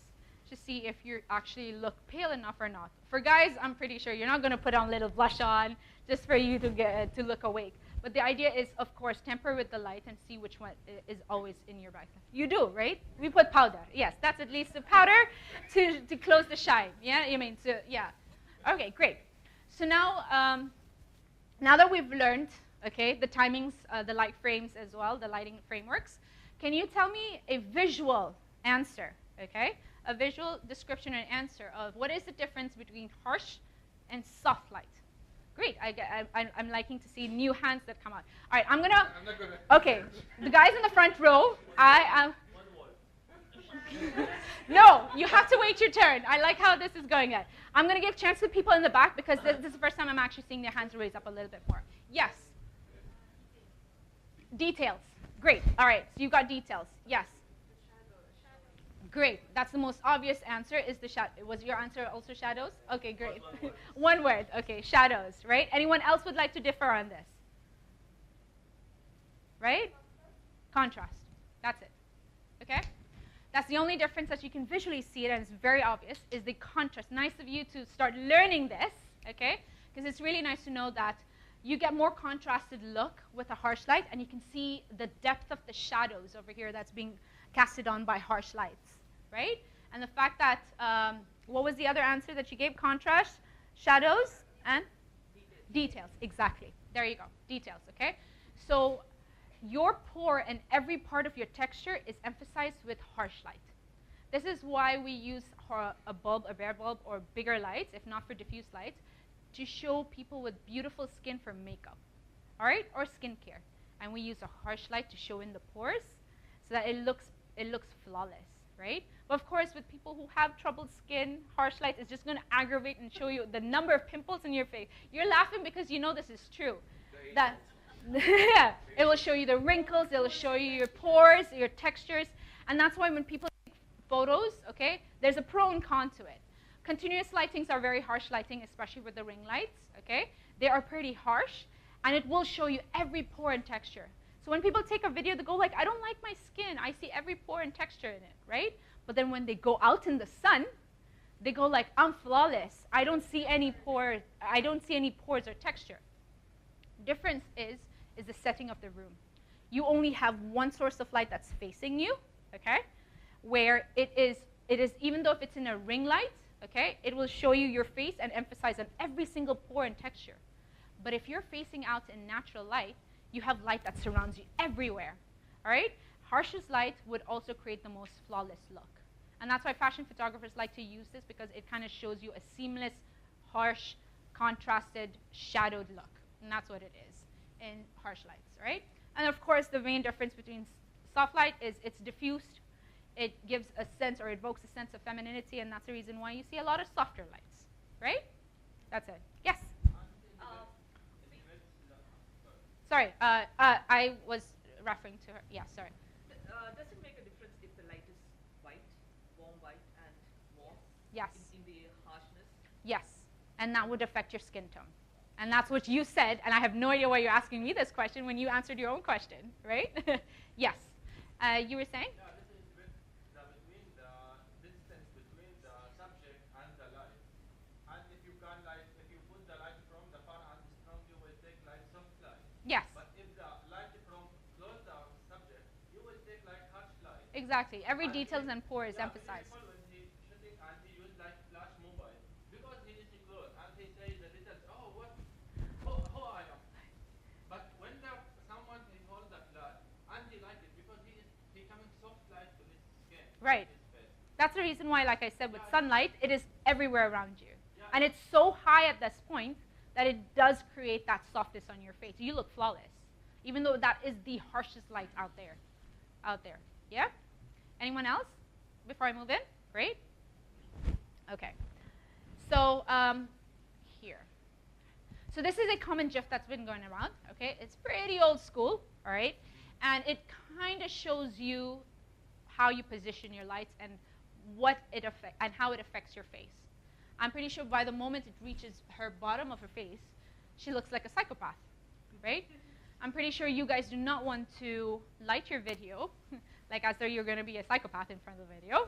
to see if you actually look pale enough or not. For guys, I'm pretty sure you're not going to put on a little blush on just for you to look awake. But the idea is, of course, temper with the light and see which one is always in your back. You do, right? We put powder. Yes, that's at least the powder to close the shine. Yeah, yeah. Okay, great. So now, now that we've learned, okay, the timings, the light frames as well, the lighting frameworks, can you tell me a visual answer, okay? A visual description and answer of what is the difference between harsh and soft light? Great, I'm liking to see new hands that come out. All right, I'm not gonna. Okay, the guys in the front row, I am. No, you have to wait your turn. I like how this is going at. I'm gonna give chance to people in the back because this is the first time I'm actually seeing their hands raised up a little bit more. Yes. Details. Great. All right, so you got details. Yes. Great. That's the most obvious answer is the shadow. Was your answer also shadows? Okay, great. One word. Okay, shadows, right? Anyone else would like to differ on this? Right? Contrast. That's it. Okay? That's the only difference that you can visually see it, and it's very obvious, is the contrast. Nice of you to start learning this, okay? because it's really nice to know that you get more contrasted look with a harsh light, and you can see the depth of the shadows over here that's being casted on by harsh lights, right? And the fact that, what was the other answer that you gave? Contrast, shadows, and? Details, exactly. There you go, details, okay? So your pore and every part of your texture is emphasized with harsh light. This is why we use a bulb, a bare bulb, or bigger lights, if not for diffuse lights, to show people with beautiful skin for makeup, all right, or skincare. And we use a harsh light to show in the pores so that it looks flawless, right? But of course, with people who have troubled skin, harsh light is just going to aggravate and show you the number of pimples in your face. You're laughing because you know this is true. That it will show you the wrinkles, it will show you your pores, your textures, and that's why when people take photos, okay, there's a pro and con to it. Continuous lightings are very harsh lighting, especially with the ring lights, okay? They are pretty harsh, and it will show you every pore and texture. So when people take a video, they go like, I don't like my skin. I see every pore and texture in it, right? But then when they go out in the sun, they go like, I'm flawless. I don't see any pores. I don't see any pores or texture. Difference is the setting of the room. You only have one source of light that's facing you, okay? Where it is even though if it's in a ring light, okay, it will show you your face and emphasize on every single pore and texture. But if you're facing out in natural light, you have light that surrounds you everywhere, all right? Harshest light would also create the most flawless look. And that's why fashion photographers like to use this, because it kind of shows you a seamless, harsh, contrasted, shadowed look. And that's what it is in harsh lights, right? And of course, the main difference between soft light is it's diffused. It gives a sense, or evokes a sense of femininity, and that's the reason why you see a lot of softer lights, right? That's it. Yes? Sorry, I was referring to her. Yeah, sorry.
Does it make a difference if the light is white, warm white, and warm?
Yes.
In the harshness?
Yes, and that would affect your skin tone. And that's what you said, and I have no idea why you're asking me this question when you answered your own question, right? Yes. You were saying?
Yeah, this is between the distance between the subject and the light. And if you can if you put the light from the far and strong, you will take like soft light.
Yes.
But if the light from close the subject, you will take like harsh light.
Exactly. Every
And
details and pore is emphasized.
When he shooting and he used like flash mobile because he is close and he says the details. Oh, what? Who I am? But when someone he hold the flash and he like it because he coming soft light to his skin.
Right. That's the reason why, like I said, with sunlight, it is everywhere around you. And it's so high at this point that it does create that softness on your face. You look flawless, even though that is the harshest light out there. Yeah? Anyone else before I move in? Great. Okay. So here. So this is a common GIF that's been going around. Okay, it's pretty old school. All right, and it kind of shows you how you position your lights and how it affects your face. I'm pretty sure by the moment it reaches her bottom of her face, she looks like a psychopath, right? I'm pretty sure you guys do not want to light your video like as though you're going to be a psychopath in front of the video.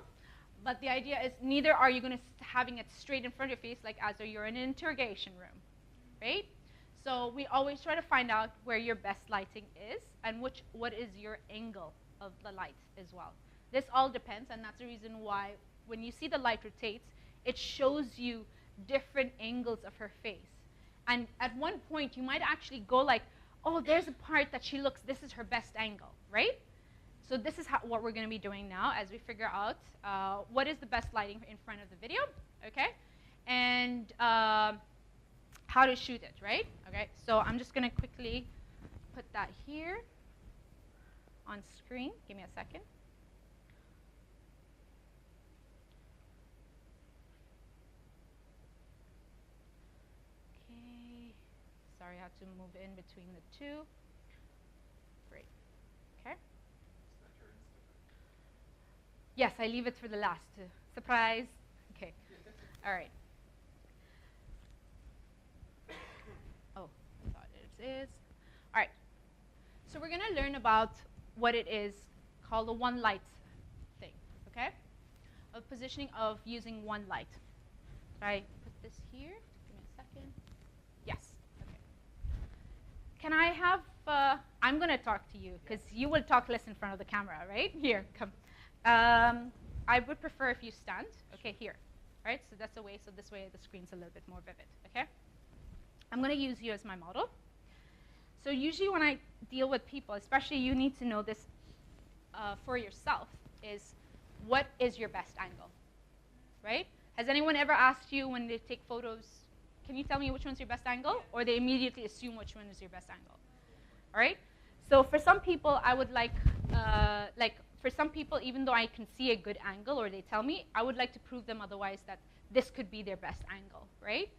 But the idea is neither are you going to having it straight in front of your face like as though you're in an interrogation room, right? So we always try to find out where your best lighting is and what is your angle of the light as well. This all depends, and that's the reason why when you see the light rotates, it shows you different angles of her face. And at one point, you might actually go like, oh, there's a part that she looks, this is her best angle, right? So this is what we're going to be doing now as we figure out what is the best lighting in front of the video, okay? And how to shoot it, right? Okay, so I'm just going to quickly put that here on screen. Give me a second. Okay, sorry, I have to move in between the two. Great, okay. Yes, I leave it for the last. Surprise. Okay, all right. Oh, I thought it is. All right. So we're going to learn about what it is called the one light thing, okay? Of positioning of using one light. Should I put this here? Give me a second. can I have, I'm going to talk to you, because you will talk less in front of the camera, right? Here, come. I would prefer if you stand. Okay, here. All right, so that's the way, so this way the screen's a little bit more vivid, okay? I'm going to use you as my model. So usually when I deal with people, especially you need to know this for yourself, is what is your best angle, right? Has anyone ever asked you when they take photos, can you tell me which one's your best angle? Or they immediately assume which one is your best angle, all right? So for some people, I would like for some people, even though I can see a good angle, or they tell me, I would like to prove them otherwise that this could be their best angle, right?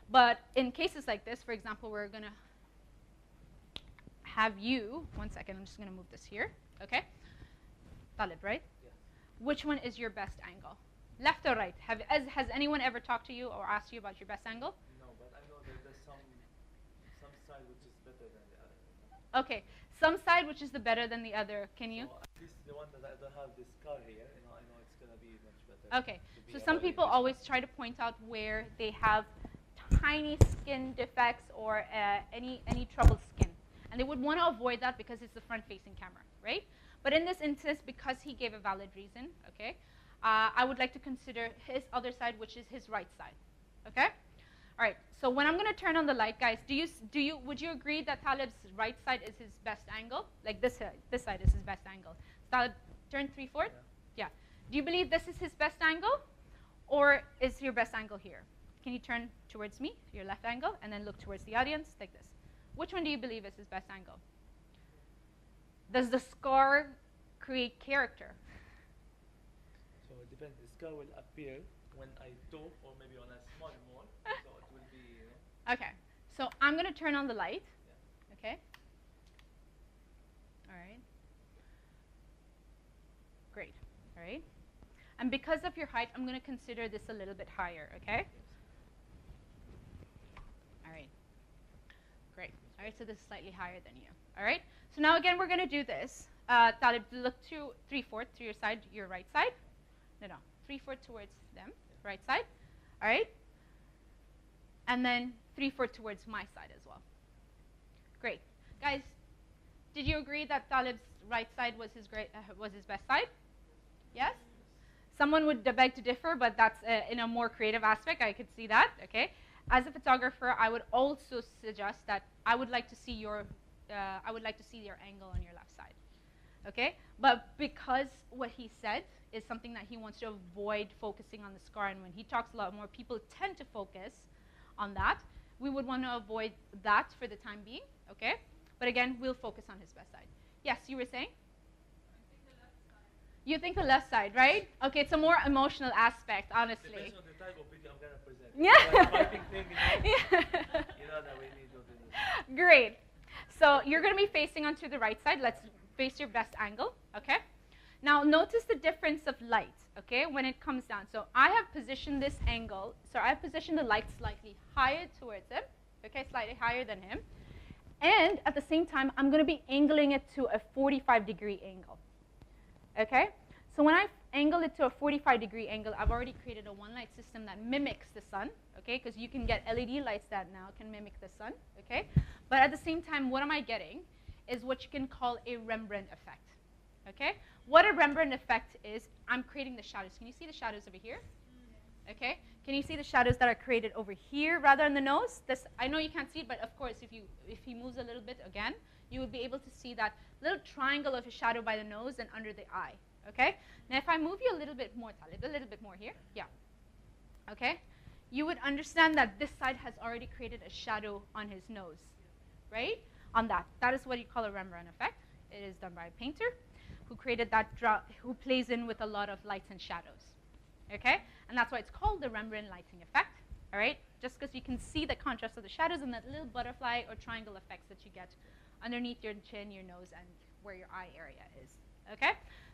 But in cases like this, for example, we're going to have you, one second, I'm just going to move this here, okay? Talib, right?
Yeah.
Which one is your best angle? Left or right? Has anyone ever talked to you or asked you about your best angle?
No, but I know that there's some side which is better than the other.
Okay, some side which is the better than the other. Can you?
So at least the one that I don't have this scar here, I know it's gonna be much better.
Okay, so some people always try to point out where they have tiny skin defects or any troubled skin. And they would want to avoid that because it's the front-facing camera, right? But in this instance, because he gave a valid reason, okay, I would like to consider his other side, which is his right side, okay? All right, so when I'm going to turn on the light, guys, would you agree that Talib's right side is his best angle? Like this side is his best angle. Talib, turn 3/4? Yeah. Do you believe this is his best angle? Or is your best angle here? Can you turn towards me, your left angle, and then look towards the audience like this? Which one do you believe is his best angle? Does the scar create character?
So it depends. The scar will appear when I talk or maybe when I smile more. So it will be,
Okay. So I'm going to turn on the light. Yeah. Okay. All right. Great. All right. And because of your height, I'm going to consider this a little bit higher, okay? All right. Great. All right, so this is slightly higher than you. All right? So now again, we're going to do this. Talib, look to 3/4 to your side, your right side. No. 3/4 towards them, right side. All right? And then 3/4 towards my side as well. Great. Guys, did you agree that Talib's right side was his best side? Yes? Someone would beg to differ, but that's in a more creative aspect. I could see that, okay? As a photographer, I would also suggest that I would like to see your angle on your left side, okay? But because what he said is something that he wants to avoid focusing on the scar, and when he talks a lot more, people tend to focus on that. We would want to avoid that for the time being, okay? But again, we'll focus on his best side. Yes, you were saying? You think the left side, right? Okay, it's a more emotional aspect, honestly.
Depends on the type of video I'm going to present.
Yeah.
Like fighting thing, you know that we need to do this.
Great. So you're going to be facing onto the right side. Let's face your best angle, okay? Now notice the difference of light, okay, when it comes down. So I have positioned this angle, so I've positioned the light slightly higher towards him, okay, slightly higher than him. And at the same time, I'm going to be angling it to a 45-degree angle. Okay? So when I angle it to a 45-degree angle, I've already created a one-light system that mimics the sun, okay? Because you can get LED lights that now can mimic the sun, okay? But at the same time, what am I getting is what you can call a Rembrandt effect, okay? What a Rembrandt effect is, I'm creating the shadows. Can you see the shadows over here? Okay? Can you see the shadows that are created over here rather than the nose? This, I know you can't see it, but of course, if he moves a little bit again, you would be able to see that little triangle of a shadow by the nose and under the eye, okay? Now, if I move you a little bit more, Talib, a little bit more here, yeah, okay? You would understand that this side has already created a shadow on his nose, right? On that. That is what you call a Rembrandt effect. It is done by a painter who created that, who plays in with a lot of lights and shadows, okay? And that's why it's called the Rembrandt lighting effect, all right? Just because you can see the contrast of the shadows and that little butterfly or triangle effects that you get underneath your chin, your nose, and where your eye area is, okay?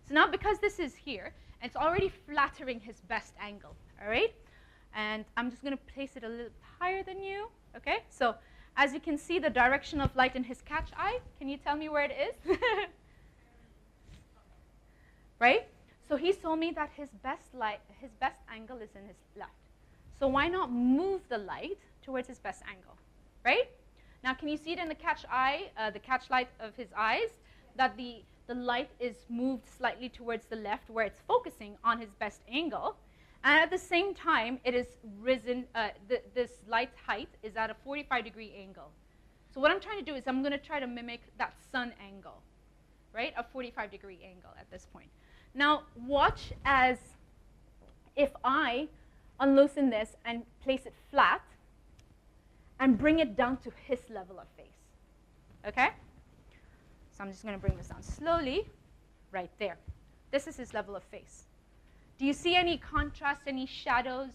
So now because this is here, it's already flattering his best angle, all right? And I'm just going to place it a little higher than you, okay? So as you can see, the direction of light in his catch eye, can you tell me where it is? Right? So he told me that his best angle is in his left. So why not move the light towards his best angle, right? Now, can you see it in the catch light of his eyes, that the light is moved slightly towards the left where it's focusing on his best angle. And at the same time, it is risen, this light height is at a 45-degree angle. So what I'm trying to do is I'm going to try to mimic that sun angle, right? A 45-degree angle at this point. Now, watch as if I unloosen this and place it flat and bring it down to his level of face, okay? So I'm just going to bring this down slowly, right there. This is his level of face. Do you see any contrast, any shadows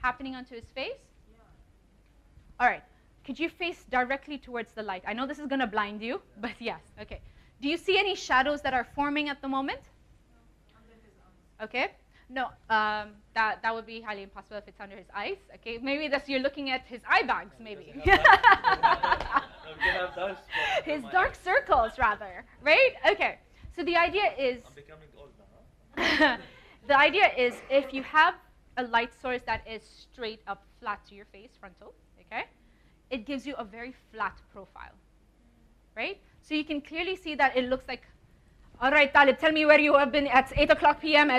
happening onto his face? Yeah. All right. Could you face directly towards the light? I know this is going to blind you, but yes. Okay. Do you see any shadows that are forming at the moment? No. Under his eyes. Okay. No, that would be highly impossible if it's under his eyes. Okay, maybe that's you're looking at his eye bags, maybe. His dark circles, rather, right? Okay, so the idea is... I'm becoming old now, huh? The idea is if you have a light source that is straight up flat to your face, frontal, okay, it gives you a very flat profile, right? So you can clearly see that it looks like, all right, Talib, tell me where you have been at 8 o'clock p.m.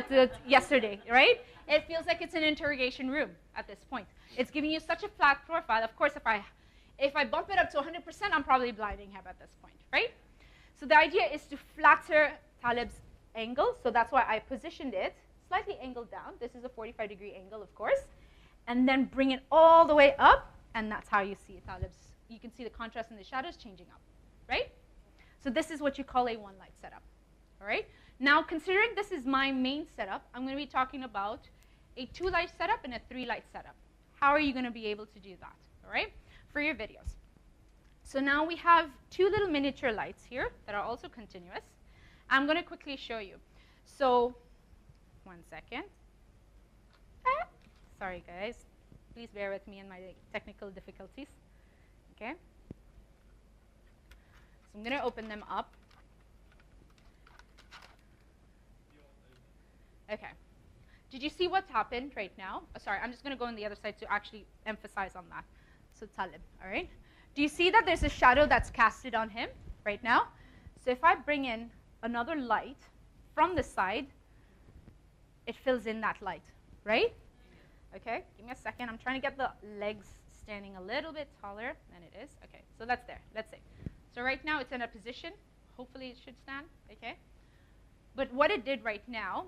Yesterday, right? It feels like it's an interrogation room at this point. It's giving you such a flat profile. Of course, if I bump it up to 100%, I'm probably blinding him at this point, right? So the idea is to flatter Talib's angle. So that's why I positioned it slightly angled down. This is a 45-degree angle, of course. And then bring it all the way up, and that's how you see Talib's. You can see the contrast and the shadows changing up, right? So this is what you call a one-light setup. All right. Now, considering this is my main setup, I'm going to be talking about a 2-light setup and a 3-light setup. How are you going to be able to do that? All right, for your videos. So now we have 2 little miniature lights here that are also continuous. I'm going to quickly show you. So, 1 second. Sorry, guys. Please bear with me and my technical difficulties. Okay. So I'm going to open them up. Okay. Did you see what's happened right now? Oh, sorry, I'm just going to go on the other side to actually emphasize on that. So Talib, all right? Do you see that there's a shadow that's casted on him right now? So if I bring in another light from the side, it fills in that light, right? Okay, give me a second. I'm trying to get the legs standing a little bit taller than it is. Okay, so that's there. Let's see. So right now it's in a position. Hopefully it should stand, okay? But what it did right now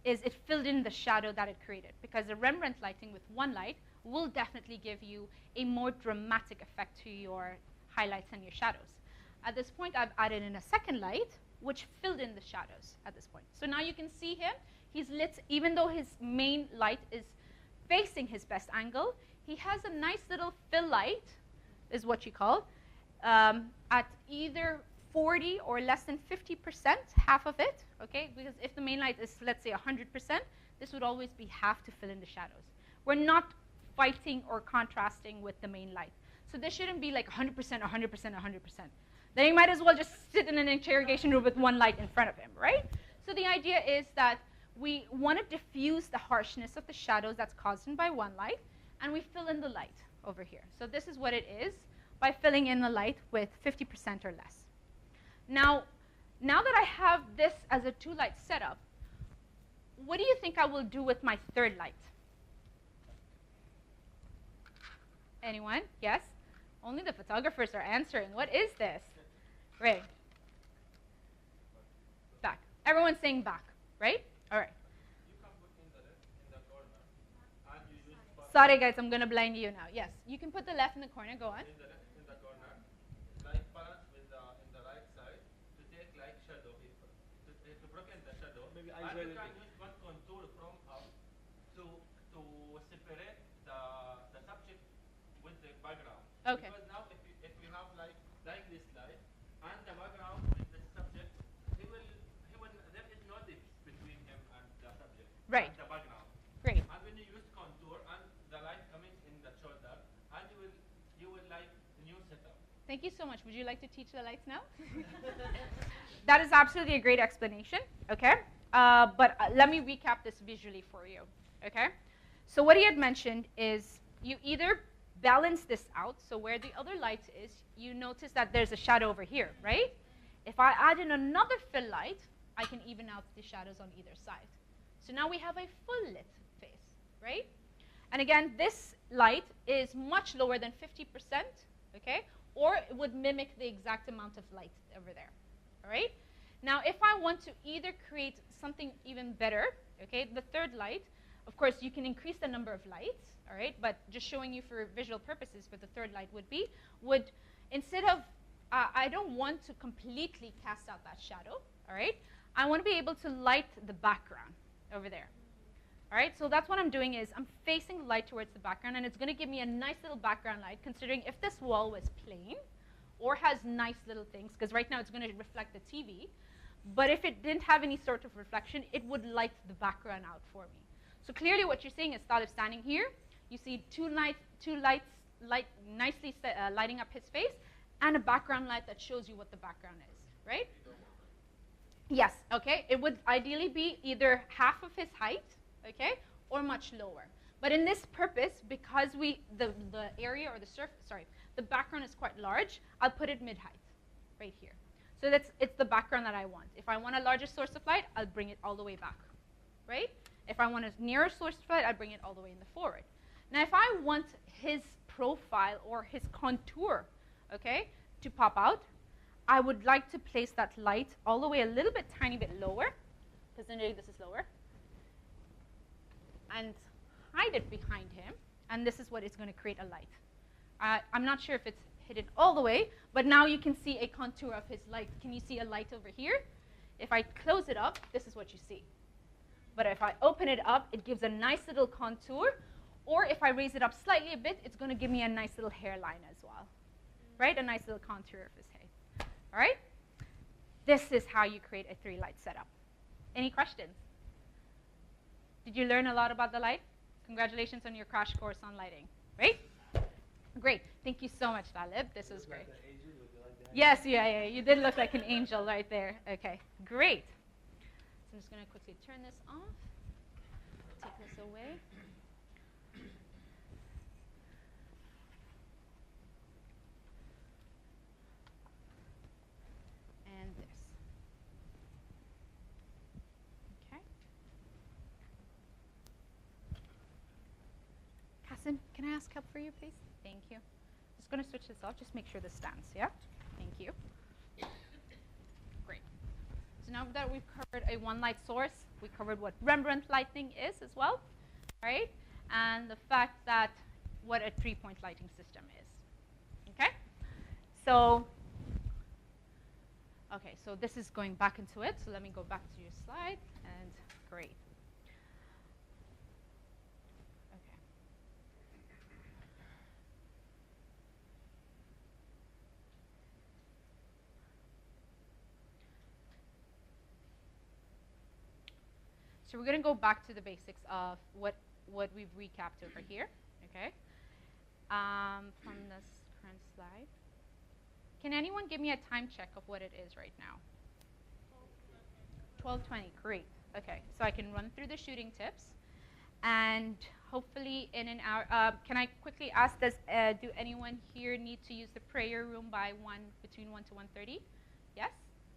is it filled in the shadow that it created, because the Rembrandt lighting with one light will definitely give you a more dramatic effect to your highlights and your shadows. At this point, I've added in a second light, which filled in the shadows at this point. So now you can see him. He's lit, even though his main light is facing his best angle, he has a nice little fill light, is what you call, at either 40 or less than 50%, half of it, okay? Because if the main light is, let's say, 100%, this would always be half to fill in the shadows. We're not fighting or contrasting with the main light. So this shouldn't be like 100%, 100%, 100%. Then you might as well just sit in an interrogation room with one light in front of him, right? So the idea is that we want to diffuse the harshness of the shadows that's caused by one light, and we fill in the light over here. So this is what it is by filling in the light with 50% or less. Now that I have this as a 2-light setup, what do you think I will do with my 3rd light? Anyone? Yes? Only the photographers are answering. What is this? Right. Back. Everyone's saying back, right? All right.
You can put in the corner, and you use...
Sorry, guys, I'm going to blind you now. Yes, you can put the left in the corner. Go on.
In the corner, like balance with in the right side to take like shadow, to broken the shadow. Maybe and you can use one contour from up to separate the subject with the background.
Okay.
Because now if we have like this light and the background with the subject, he will there is no difference between him and the subject.
Right.
And the background.
Great.
And when you use contour and the light coming in the shoulder, and you will like the new setup.
Thank you so much. Would you like to teach the lights now? That is absolutely a great explanation, okay? But let me recap this visually for you, okay? So what he had mentioned is you either balance this out. So where the other light is, you notice that there's a shadow over here, right? If I add in another fill light, I can even out the shadows on either side. So now we have a full lit face, right? And again, this light is much lower than 50%, okay? Or it would mimic the exact amount of light over there, all right? Now, if I want to either create something even better, okay, the third light, of course, you can increase the number of lights, all right? But just showing you for visual purposes what the third light would instead of, I don't want to completely cast out that shadow, all right? I want to be able to light the background over there. All right, so that's what I'm doing is I'm facing the light towards the background, and it's going to give me a nice little background light, considering if this wall was plain or has nice little things, because right now it's going to reflect the TV, but if it didn't have any sort of reflection, it would light the background out for me. So clearly what you're seeing is Talib standing here. You see two lights nicely lighting up his face, and a background light that shows you what the background is, right? Yes, okay. It would ideally be either half of his height, okay, or much lower. But in this purpose, because the area or the surface, the background is quite large, I'll put it mid-height, right here. So it's the background that I want. If I want a larger source of light, I'll bring it all the way back, right? If I want a nearer source of light, I'll bring it all the way in the forward. Now, if I want his profile or his contour, okay, to pop out, I would like to place that light all the way a little bit, tiny bit lower, because then this is lower, and hide it behind him, and this is what is going to create a light. I'm not sure if it's hidden all the way, but now you can see a contour of his light. Can you see a light over here? If I close it up, this is what you see. But if I open it up, it gives a nice little contour, or if I raise it up slightly a bit, it's going to give me a nice little hairline as well, right? A nice little contour of his head, all right? This is how you create a 3-light setup. Any questions? Did you learn a lot about the light? Congratulations on your crash course on lighting, right? Great. Thank you so much, Talib. This was great. Yes, yeah, you did look like an angel right there. Okay, great. So I'm just going to quickly turn this off, take this away. And this. Okay. Kasim, can I ask help for you, please? Thank you. Just going to switch this off. Just make sure this stands, yeah? Thank you. Great. So now that we've covered a 1-light source, we covered what Rembrandt lighting is as well, right? And the fact that what a 3-point lighting system is, okay? So, okay, so this is going back into it. So let me go back to your slide, and great. So we're going to go back to the basics of what we've recapped over here, okay? From this current slide. Can anyone give me a time check of what it is right now? 12:20, great. Okay, so I can run through the shooting tips, and hopefully in an hour, can I quickly ask, do anyone here need to use the prayer room by between 1 to 1:30? Yes?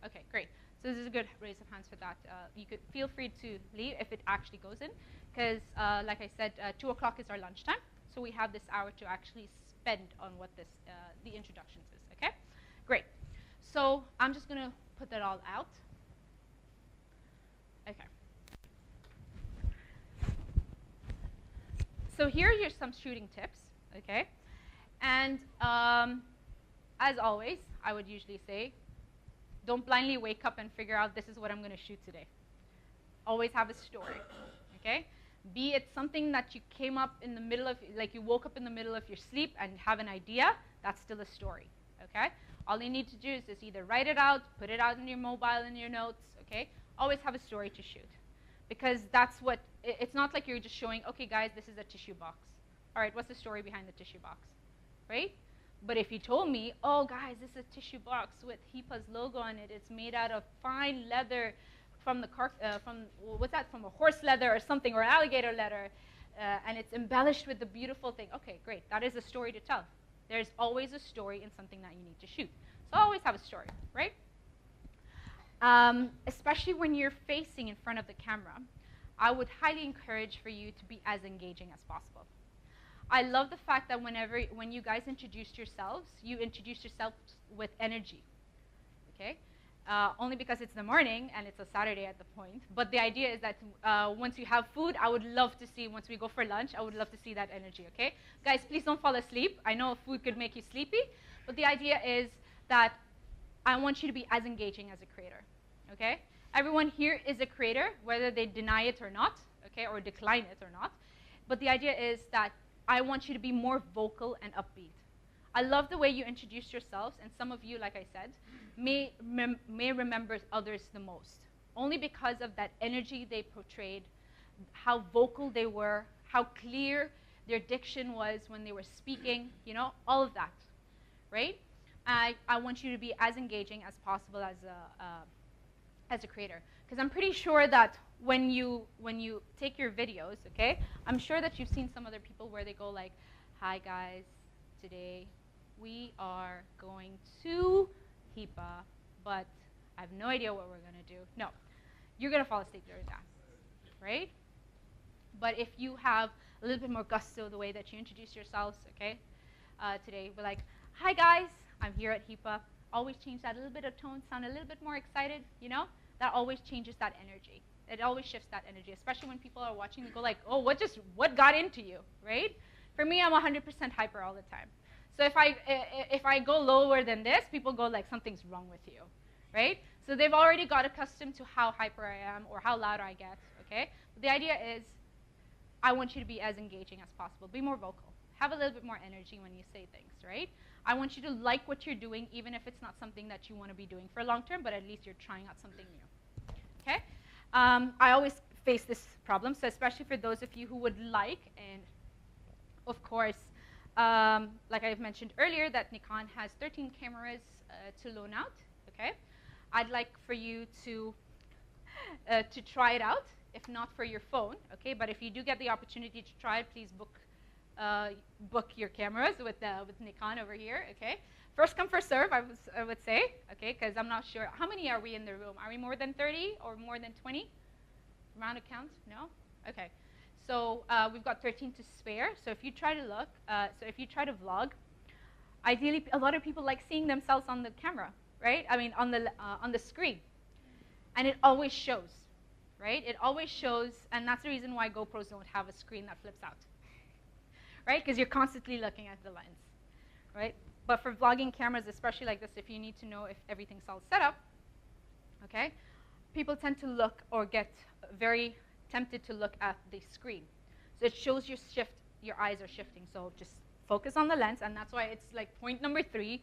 Okay, great. So this is a good raise of hands for that. You could feel free to leave if it actually goes in, because like I said, 2 o'clock is our lunchtime, so we have this hour to actually spend on what the introductions is, okay? Great. So I'm just going to put that all out. Okay. So here are some shooting tips, okay? And as always, I would usually say, don't blindly wake up and figure out this is what I'm going to shoot today. Always have a story, okay? Be it something that you came up in the middle of, like you woke up in the middle of your sleep and have an idea, that's still a story, okay? All you need to do is just either write it out, put it out in your mobile, in your notes, okay? Always have a story to shoot. Because that's what, it's not like you're just showing, okay guys, this is a tissue box. All right, what's the story behind the tissue box, right? But if you told me, oh guys, this is a tissue box with HIPAA's logo on it, it's made out of fine leather from what's that, from a horse leather or something, or alligator leather, and it's embellished with the beautiful thing. Okay, great. That is a story to tell. There's always a story in something that you need to shoot. So always have a story, right? Especially when you're facing in front of the camera, I would highly encourage for you to be as engaging as possible. I love the fact that when you guys introduced yourselves, you introduced yourselves with energy, okay? Only because it's the morning and it's a Saturday at the point. But the idea is that once you have food, I would love to see, once we go for lunch, I would love to see that energy, okay? Guys, please don't fall asleep. I know food could make you sleepy, but the idea is that I want you to be as engaging as a creator, okay? Everyone here is a creator, whether they deny it or not, okay, or decline it or not. But the idea is that I want you to be more vocal and upbeat. I love the way you introduced yourselves, and some of you, like I said, may remember others the most, only because of that energy they portrayed, how vocal they were, how clear their diction was when they were speaking, you know, all of that, right? I want you to be as engaging as possible as a creator, because I'm pretty sure that when you take your videos, okay, I'm sure that you've seen some other people where they go like, "Hi guys, today we are going to HIPAA, but I have no idea what we're going to do." No, you're going to fall asleep during that, right? But if you have a little bit more gusto the way that you introduce yourselves, okay, today we're like, "Hi guys, I'm here at HIPAA." Always change that a little bit of tone, sound a little bit more excited, you know? That always changes that energy. It always shifts that energy, especially when people are watching and go like, "Oh, what got into you," right? For me, I'm 100% hyper all the time. So if I go lower than this, people go like, "Something's wrong with you," right? So they've already got accustomed to how hyper I am or how loud I get, okay? But the idea is, I want you to be as engaging as possible. Be more vocal. Have a little bit more energy when you say things, right? I want you to like what you're doing, even if it's not something that you want to be doing for long term, but at least you're trying out something new, okay? I always face this problem, so especially for those of you who would like, and of course, like I've mentioned earlier, that Nikon has 13 cameras to loan out, okay? I'd like for you to try it out, if not for your phone, okay? But if you do get the opportunity to try it, please book your cameras with Nikon over here, okay? First come, first serve, I would say, okay? Because I'm not sure. How many are we in the room? Are we more than 30 or more than 20? Round a count? No? Okay. So we've got 13 to spare. So if you try to vlog, ideally, a lot of people like seeing themselves on the camera, right? I mean, on the screen. And it always shows, right? It always shows, and that's the reason why GoPros don't have a screen that flips out, right? Because you're constantly looking at the lens, right? But for vlogging cameras, especially like this, if you need to know if everything's all set up, okay, people tend to look or get very tempted to look at the screen. So it shows your eyes are shifting. So just focus on the lens, and that's why it's like point number 3,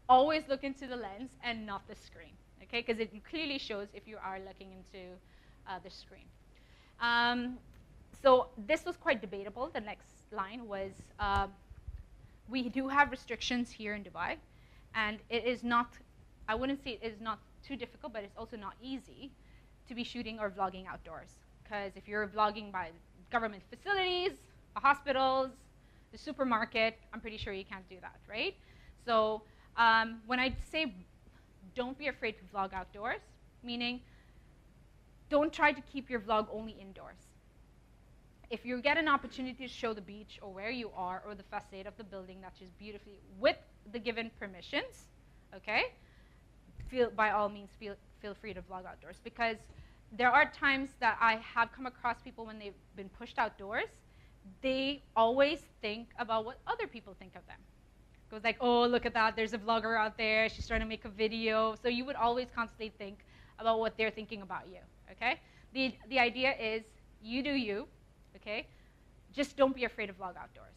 always look into the lens and not the screen, okay? Because it clearly shows if you are looking into the screen. So this was quite debatable. The next line was, we do have restrictions here in Dubai, and it is not, I wouldn't say it is not too difficult, but it's also not easy to be shooting or vlogging outdoors. Because if you're vlogging by government facilities, hospitals, the supermarket, I'm pretty sure you can't do that, right? So when I say don't be afraid to vlog outdoors, meaning don't try to keep your vlog only indoors. If you get an opportunity to show the beach or where you are or the facade of the building that is beautifully with the given permissions, okay, by all means feel free to vlog outdoors, because there are times that I have come across people when they've been pushed outdoors, they always think about what other people think of them. It goes like, "Oh, look at that, there's a vlogger out there, she's trying to make a video." So you would always constantly think about what they're thinking about you, okay? The idea is you do you, okay? Just don't be afraid to vlog outdoors.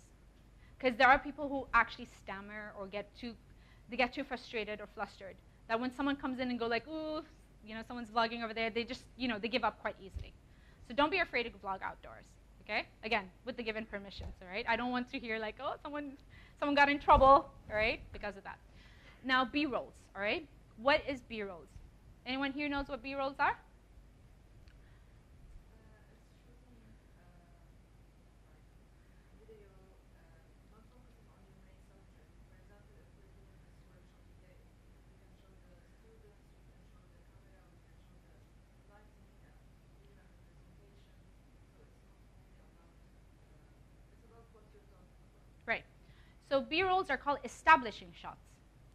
Because there are people who actually stammer or get too frustrated or flustered, that when someone comes in and go like, "Ooh, you know, someone's vlogging over there," they just, you know, they give up quite easily. So don't be afraid to vlog outdoors, okay? Again, with the given permissions, all right? I don't want to hear like, "Oh, someone got in trouble," all right, because of that. Now, B-rolls, all right? What is B-rolls? Anyone here knows what B-rolls are? So B-rolls are called establishing shots.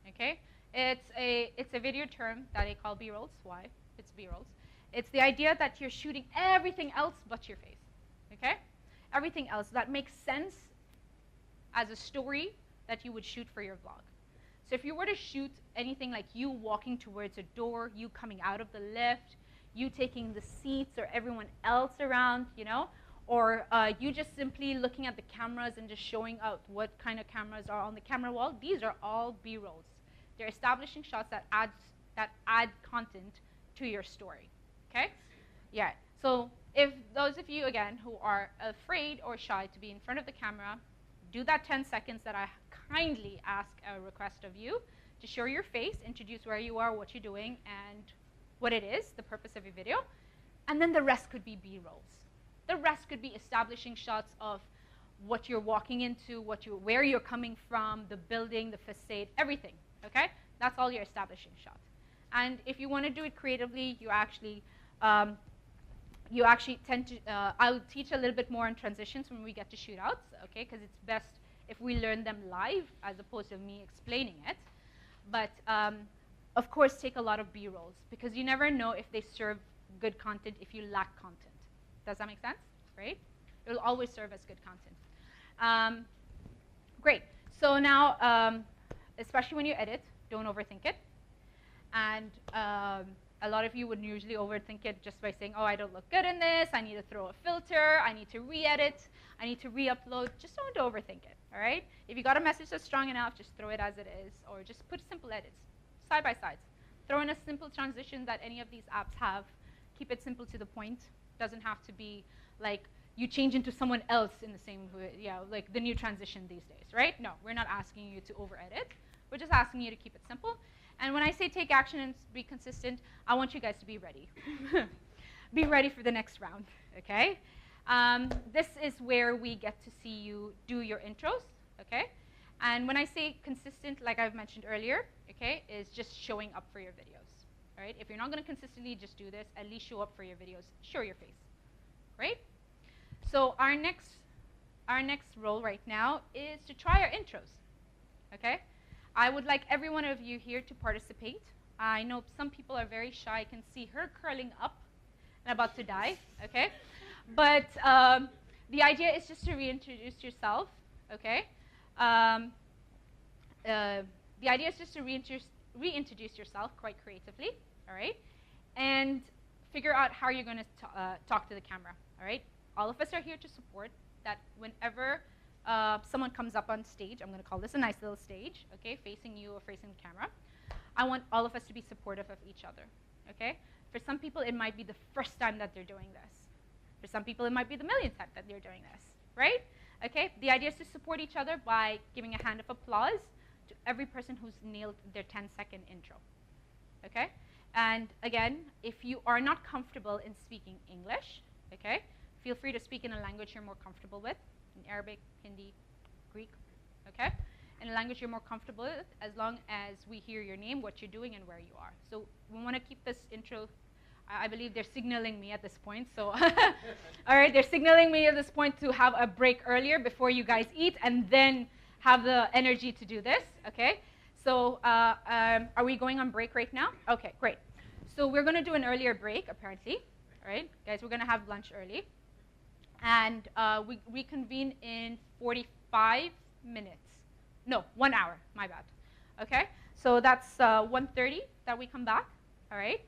Okay, it's a video term that I call B-rolls. Why? It's B-rolls. It's the idea that you're shooting everything else but your face. Okay, everything else that makes sense as a story that you would shoot for your vlog. So if you were to shoot anything like you walking towards a door, you coming out of the lift, you taking the seats or everyone else around, you know, or you just simply looking at the cameras and just showing out what kind of cameras are on the camera wall, these are all B-rolls. They're establishing shots that add content to your story, okay? Yeah, so if those of you, again, who are afraid or shy to be in front of the camera, do that 10 seconds that I kindly ask a request of you to show your face, introduce where you are, what you're doing, and what it is, the purpose of your video. And then the rest could be B-rolls. The rest could be establishing shots of what you're walking into, where you're coming from, the building, the facade, everything, okay? That's all your establishing shots. And if you want to do it creatively, you actually tend to, I'll teach a little bit more on transitions when we get to shootouts, okay? Because it's best if we learn them live as opposed to me explaining it. But of course, take a lot of B-rolls because you never know if they serve good content if you lack content. Does that make sense? Right? It will always serve as good content. Great. So now, especially when you edit, don't overthink it. And a lot of you would usually overthink it just by saying, oh, I don't look good in this. I need to throw a filter. I need to re-edit. I need to re-upload. Just don't overthink it, all right? If you got a message that's strong enough, just throw it as it is, or just put simple edits, side by sides. Throw in a simple transition that any of these apps have. Keep it simple to the point. Doesn't have to be like you change into someone else in the same way, yeah, like the new transition these days, right? No, we're not asking you to over-edit. We're just asking you to keep it simple. And when I say take action and be consistent, I want you guys to be ready. Be ready for the next round, okay? This is where we get to see you do your intros, okay? And when I say consistent, like I've mentioned earlier, okay, is just showing up for your videos, all right? If you're not going to consistently just do this, at least show up for your videos. Show your face, right? So our next role right now is to try our intros, okay? I would like every one of you here to participate. I know some people are very shy. I can see her curling up and about to die, okay? But the idea is just to reintroduce yourself, okay? The idea is just to reintroduce yourself quite creatively, all right? And figure out how you're going to talk to the camera, all right? All of us are here to support that whenever someone comes up on stage, I'm going to call this a nice little stage, okay, facing you or facing the camera. I want all of us to be supportive of each other, okay? For some people, it might be the first time that they're doing this. For some people, it might be the millionth time that they're doing this, right? Okay, the idea is to support each other by giving a hand of applause to every person who's nailed their 10-second intro, okay? And again, if you are not comfortable in speaking English, okay, feel free to speak in a language you're more comfortable with, in Arabic, Hindi, Greek, okay? In a language you're more comfortable with, as long as we hear your name, what you're doing, and where you are. So we want to keep this intro. I believe they're signaling me at this point, so all right, they're signaling me at this point to have a break earlier before you guys eat, and then have the energy to do this, okay? So are we going on break right now? Okay, great. So we're going to do an earlier break, apparently, all right? Guys, we're going to have lunch early. And we reconvene in 45 minutes. No, 1 hour, my bad. Okay, so that's 1:30 that we come back, all right?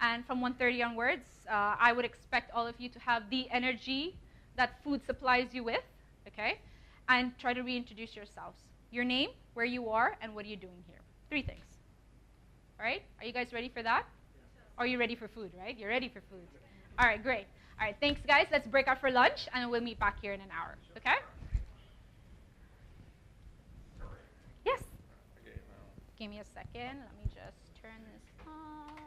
And from 1:30 onwards, I would expect all of you to have the energy that food supplies you with, okay? And try to reintroduce yourselves. Your name, where you are, and what are you doing here. 3 things, all right? Are you guys ready for that? Or are you ready for food, right? You're ready for food. All right, great. All right, thanks, guys. Let's break out for lunch, and we'll meet back here in an hour, okay? Yes? Give me a second. Let me just turn this off.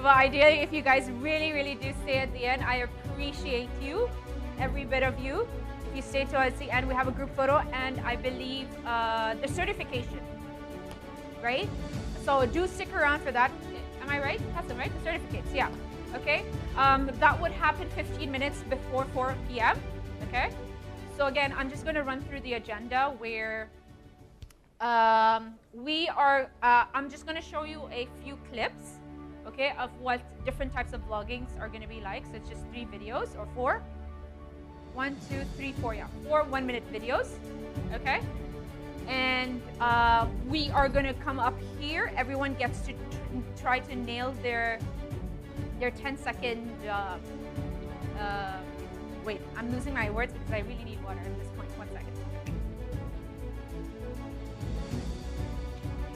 But ideally, if you guys really, really do stay at the end, I appreciate you, every bit of you. If you stay till the end, we have a group photo and I believe the certification, right? So do stick around for that. Am I right? Hassan, right? The certificates, yeah. Okay. That would happen 15 minutes before 4 p.m. Okay. So again, I'm just going to run through the agenda where I'm just going to show you a few clips, okay, of what different types of vloggings are going to be like. So it's just 3 videos or 4. 1, 2, 3, 4, yeah. 4 1-minute videos, okay? And we are going to come up here. Everyone gets to try to nail their 10-second, wait, I'm losing my words because I really need water at this point. 1 second.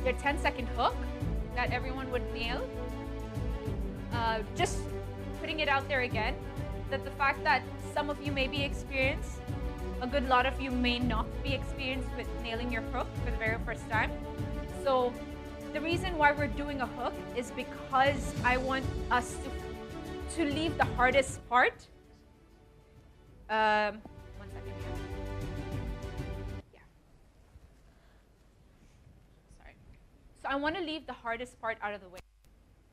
Their 10-second hook that everyone would nail. Just putting it out there again, that the fact that some of you may be experienced, a good lot of you may not be experienced with nailing your hook for the very first time. So the reason why we're doing a hook is because I want us to leave the hardest part. 1 second here. Yeah. Sorry. So I want to leave the hardest part out of the way.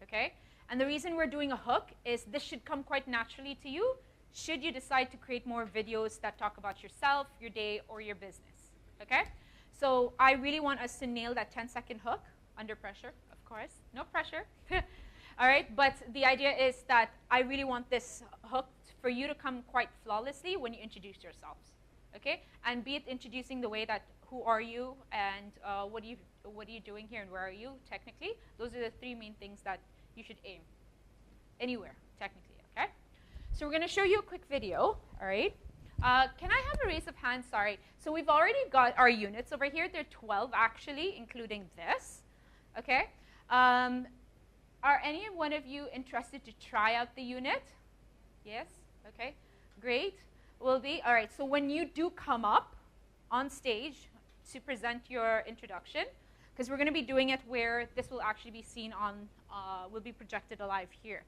Okay? And the reason we're doing a hook is this should come quite naturally to you should you decide to create more videos that talk about yourself, your day, or your business. Okay? So I really want us to nail that 10-second hook under pressure, of course. No pressure. All right? But the idea is that I really want this hook for you to come quite flawlessly when you introduce yourselves. Okay? And be it introducing the way that who are you and what are you doing here and where are you technically. Those are the 3 main things that you should aim anywhere technically. Okay? So we're going to show you a quick video. All right? Can I have a raise of hands? Sorry. So we've already got our units over here. There are 12 actually, including this. Okay? Are any one of you interested to try out the unit? Yes? Okay. Great. Will be. All right. So when you do come up on stage to present your introduction, because we're going to be doing it where this will actually be seen on, will be projected alive here,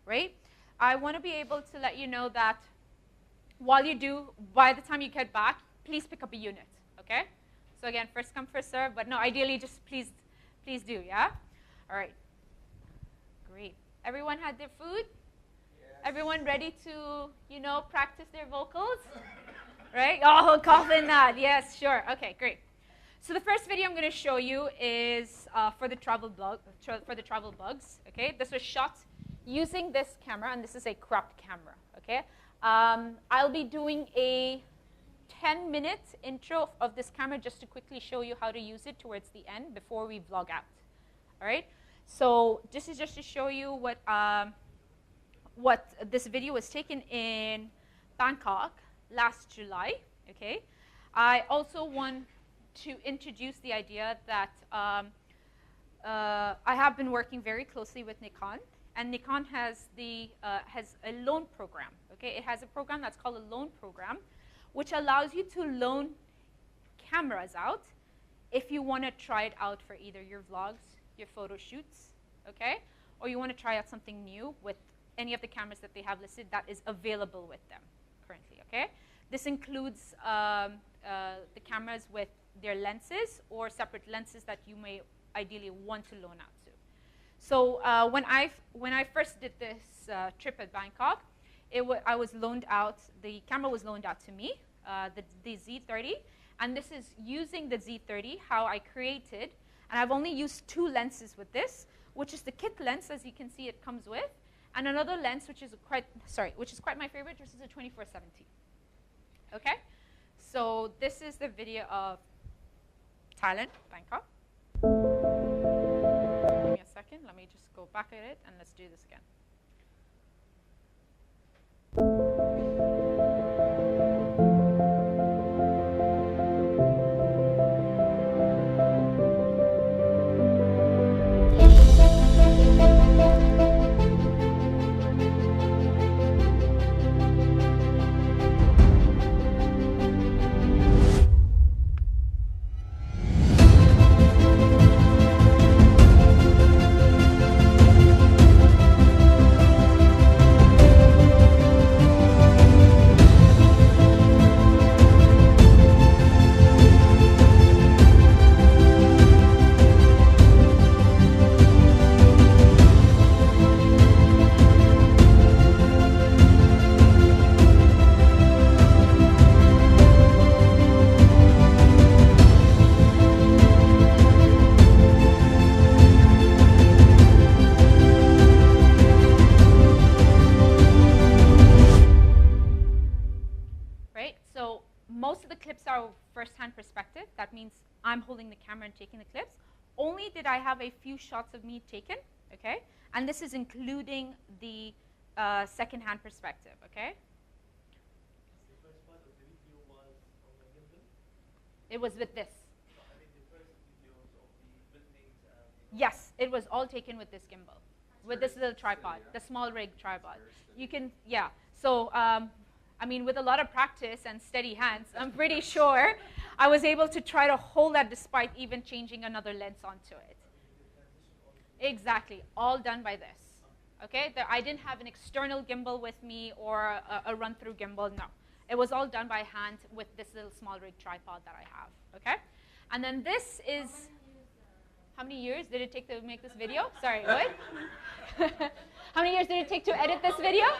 right? I want to be able to let you know that while you do, by the time you get back, please pick up a unit, okay? So again, first come, first serve, but no, ideally just please do, yeah? All right. Great. Everyone had their food? Yes. Everyone ready to, practice their vocals? Right? Oh, cough in that. Yes, sure. Okay, great. So the first video I'm going to show you is for the travel bugs. Okay, this was shot using this camera, and this is a cropped camera. Okay, I'll be doing a 10-minute intro of this camera just to quickly show you how to use it towards the end before we vlog out. All right. So this is just to show you what this video was taken in Bangkok last July. Okay, I also want to introduce the idea that I have been working very closely with Nikon, and Nikon has a loan program. Okay, it has a program that's called a loan program, which allows you to loan cameras out if you want to try it out for either your vlogs, your photo shoots, okay, or you want to try out something new with any of the cameras that they have listed that is available with them currently. Okay, this includes the cameras with their lenses or separate lenses that you may ideally want to loan out to. So when I first did this trip at Bangkok, I was loaned out, the camera was loaned out to me, the Z30, and this is using the Z30 how I created, and I've only used 2 lenses with this, which is the kit lens, as you can see it comes with, and another lens which is quite my favorite, which is a 24-70. Okay, so this is the video of Thailand, Bangkok. Give me a second. Let me just go back at it and let's do this again. selected, I have a few shots of me taken, okay? And this is including the second-hand perspective, okay?
The first part of the video was on the gimbal?
It was with this.
No, I mean the first videos of the buildings and...
Yes, it was all taken with this gimbal, with this little tripod, the small rig tripod. You can, yeah. So, I mean, with a lot of practice and steady hands, I'm pretty sure I was able to try to hold that despite even changing another lens onto it. Exactly, all done by this. Okay, I didn't have an external gimbal with me or a run-through gimbal, no. It was all done by hand with this little small rig tripod that I have, okay? And then this is, how many years did it take to make this video? Sorry, what? How many years did it take to edit this video?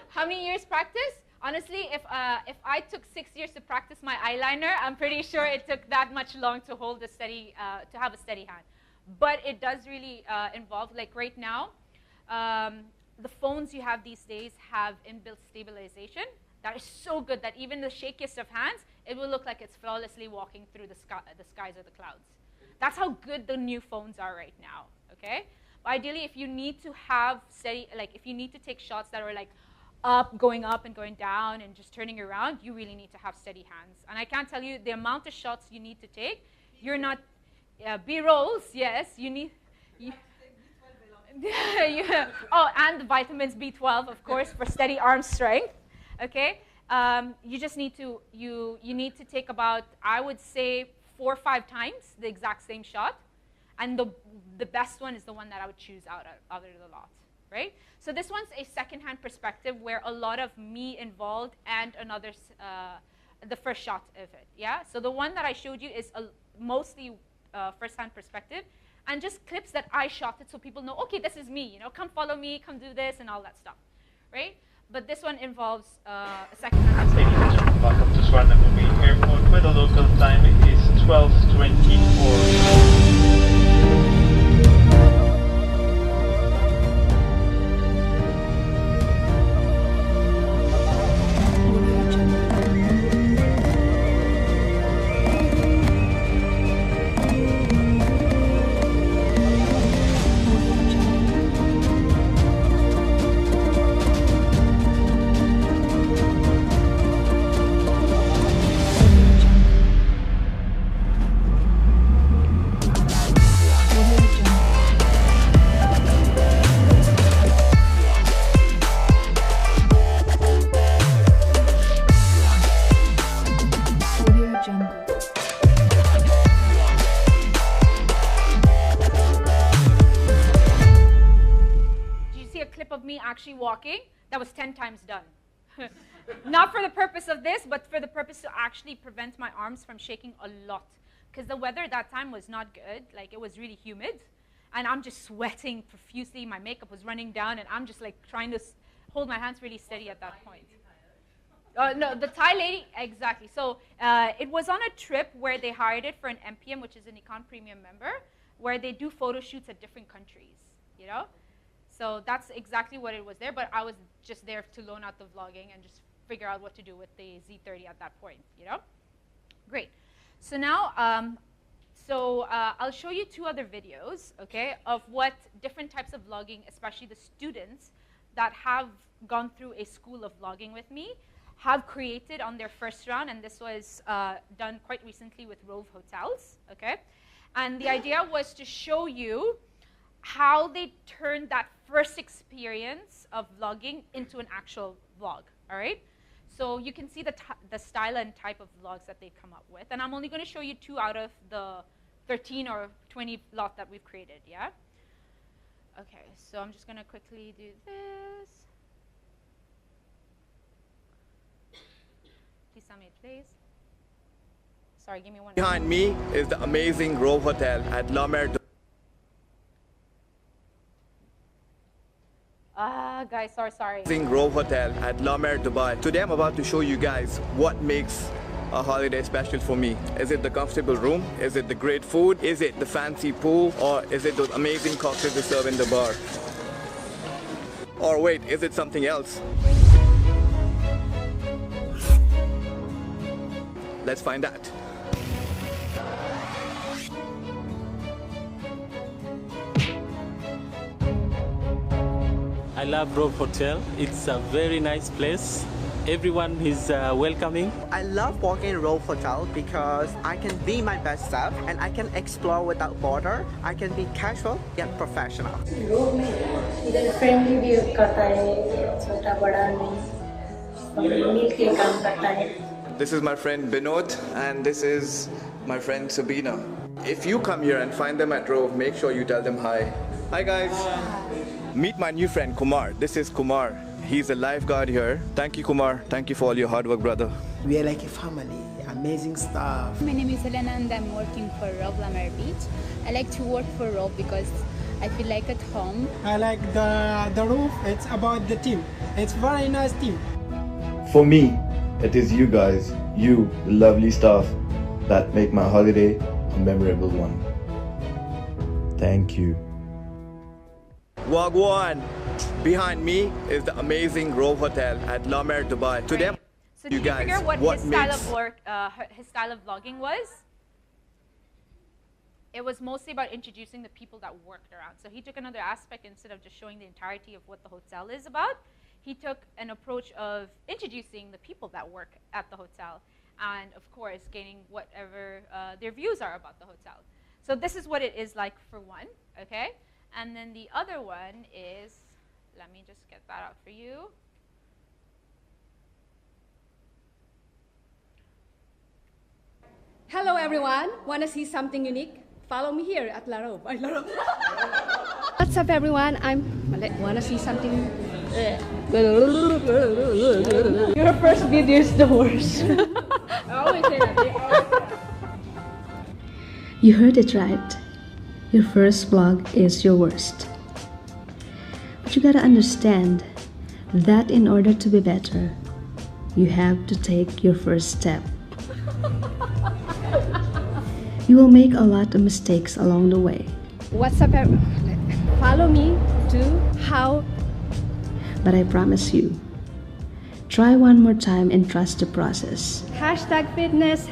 How many years practice? Honestly, if I took 6 years to practice my eyeliner, I'm pretty sure it took that much long to hold a steady, to have a steady hand. But it does really involve, like right now, the phones you have these days have inbuilt stabilization. That is so good that even the shakiest of hands, it will look like it's flawlessly walking through the skies or the clouds. That's how good the new phones are right now, okay? But ideally, if you need to have steady, like if you need to take shots that are like going up and going down and just turning around, you really need to have steady hands. And I can't tell you the amount of shots you need to take. You're not, B-rolls, yes, you need, yeah. Oh, and the vitamins B12, of course, for steady arm strength, okay? You just need to, you need to take about, I would say, 4 or 5 times the exact same shot. And the best one is the one that I would choose out of the lot, right? So this one's a second-hand perspective where a lot of me involved and another, the first shot of it, yeah? So the one that I showed you is mostly first-hand perspective and just clips that I shot it so people know, okay, this is me, you know, come follow me, come do this and all that stuff, right? But this one involves a second-hand perspective.
Welcome to Suvarnabhumi Airport, where the local time is 12:24.
Actually walking, that was 10 times done. Not for the purpose of this, but for the purpose to actually prevent my arms from shaking a lot. Because the weather that time was not good, like it was really humid, and I'm just sweating profusely, my makeup was running down, and I'm just like trying to hold my hands really steady at that point. No, the Thai lady, exactly. So it was on a trip where they hired it for an MPM, which is a Nikon Premium member, where they do photo shoots at different countries, you know? So that's exactly what it was there, but I was just there to loan out the vlogging and just figure out what to do with the Z30 at that point, you know? Great. So now, I'll show you 2 other videos, okay, of what different types of vlogging, especially the students that have gone through a school of vlogging with me, have created on their first round, and this was done quite recently with Rove Hotels, okay? And the idea was to show you how they turned that first experience of vlogging into an actual vlog, all right? So you can see the style and type of vlogs that they come up with. And I'm only going to show you 2 out of the 13 or 20 lot that we've created, yeah? Okay, so I'm just going to quickly do this. Please tell me it plays. Sorry, give me one.
Behind me is the amazing Rove Hotel at La Mer.
Guys, sorry.
Rove Hotel at La Mer, Dubai. Today I'm about to show you guys what makes a holiday special for me. Is it the comfortable room? Is it the great food? Is it the fancy pool? Or is it those amazing cocktails they serve in the bar? Or wait, is it something else? Let's find out.
I love Rove Hotel. It's a very nice place. Everyone is welcoming.
I love working in Rove Hotel because I can be my best self and I can explore without border. I can be casual yet professional.
Road में इधर friendly भी करता है, छोटा बड़ा नहीं, मिल के काम करता है.
This is my friend Binod and this is my friend Sabina. If you come here and find them at Rove, make sure you tell them hi. Hi guys. Meet my new friend Kumar. This is Kumar. He's a lifeguard here. Thank you, Kumar. Thank you for all your hard work, brother.
We are like a family. Amazing stuff.
My name is Ellaine and I'm working for Rove La Mer Beach. I like to work for Rove because I feel like at home.
I like the roof. It's about the team. It's very nice team.
For me, it is you guys, you, the lovely staff, that make my holiday a memorable one. Thank you.
Wagwan. Behind me is the amazing Rove Hotel at La Mer, Dubai. To them,
so did you figure what his style of vlogging was? It was mostly about introducing the people that worked around. So he took another aspect. Instead of just showing the entirety of what the hotel is about, he took an approach of introducing the people that work at the hotel and, of course, gaining whatever their views are about the hotel. So this is what it is like for one, okay? And then the other one is, let me just get that out for you.
Hello everyone, wanna see something unique? Follow me here at La Rove. What's up everyone, wanna see something? Your first video is the worst. I always say that.
You heard it right. Your first vlog is your worst. But you gotta understand that in order to be better, you have to take your first step. You will make a lot of mistakes along the way.
What's up everyone? Follow me to how.
But I promise you, try one more time and trust the process.
#fitness,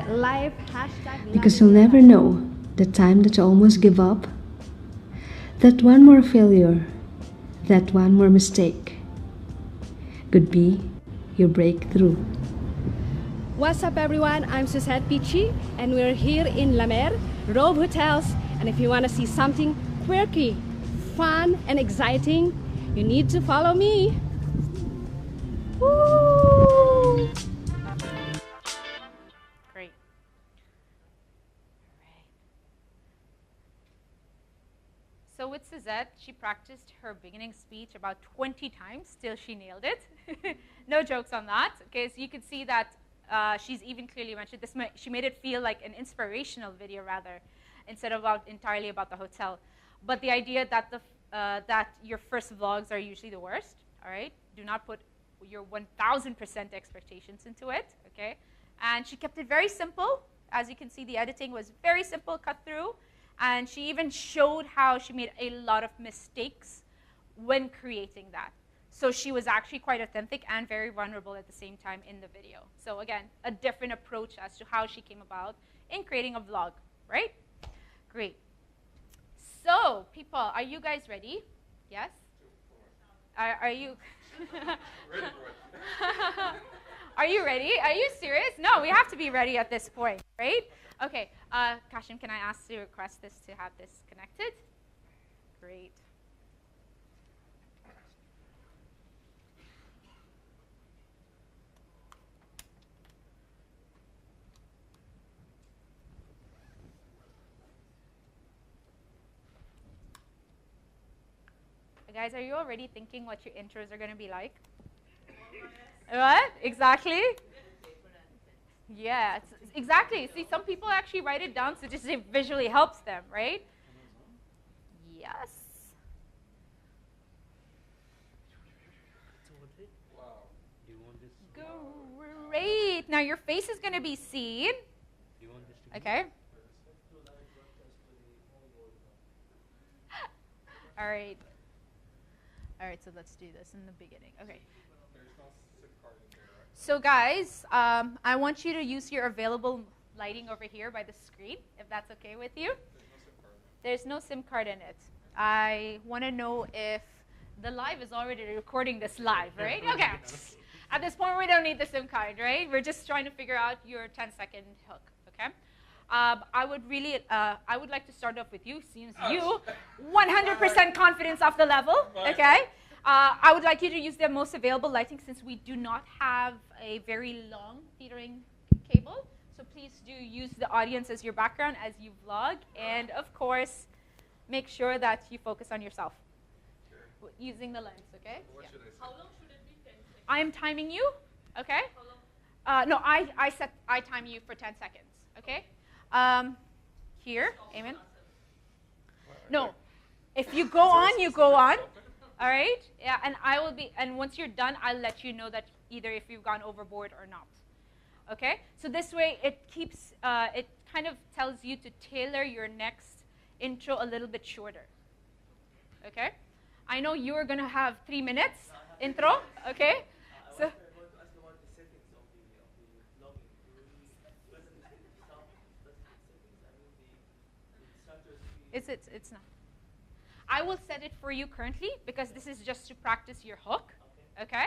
#life,
Because you'll never know the time that you almost give up, that one more failure, that one more mistake could be your breakthrough.
What's up everyone, I'm Suzette Pichi and we're here in La Mer, Rove Hotels, and if you want to see something quirky, fun and exciting, you need to follow me. Woo!
Great. So with Suzette, she practiced her beginning speech about 20 times till she nailed it. No jokes on that. Okay, so you can see that she's even clearly mentioned this. She made it feel like an inspirational video rather, instead of entirely about the hotel. But the idea that that your first vlogs are usually the worst. All right, do not put your 1000% expectations into it. Okay, and she kept it very simple. As you can see, the editing was very simple, cut through, and she even showed how she made a lot of mistakes when creating that. So she was actually quite authentic and very vulnerable at the same time in the video. So again, a different approach as to how she came about in creating a vlog, right? Great. So people, are you guys ready? Yes? Are you? Are you ready? Are you serious? No, we have to be ready at this point, right? Okay, Kashim, can I ask to request this to have this connected? Great. Guys, are you already thinking what your intros are going to be like? What? Exactly? Yeah, exactly. See, some people actually write it down so just it visually helps them, right? Yes.
Wow. Do you want this?
Great. Now your face is going to be seen.
Do you want this to
Okay. All right. All right, so let's do this in the beginning. Okay. So guys, I want you to use your available lighting over here by the screen, if that's okay with you. There's no SIM card in it. I want to know if the live is already recording this live, right? Okay. At this point, we don't need the SIM card, right? We're just trying to figure out your 10-second hook, okay? I would like to start off with you, since you 100% confidence off the level, okay? I would like you to use the most available lighting, since we do not have a very long theatering cable. So please do use the audience as your background as you vlog, and of course, make sure that you focus on yourself using the lens, okay?
What should I say?
How long should it be? 10 seconds?
I am timing you, okay?
How long?
No, I time you for 10 seconds, okay? Here, Eamon. No, if you go on, you go on. All right? Yeah, and once you're done, I'll let you know that either if you've gone overboard or not. Okay? So this way, it kind of tells you to tailor your next intro a little bit shorter. Okay? I know you're going to have 3 minutes intro, okay? So. It's not. I will set it for you currently, because this is just to practice your hook, okay?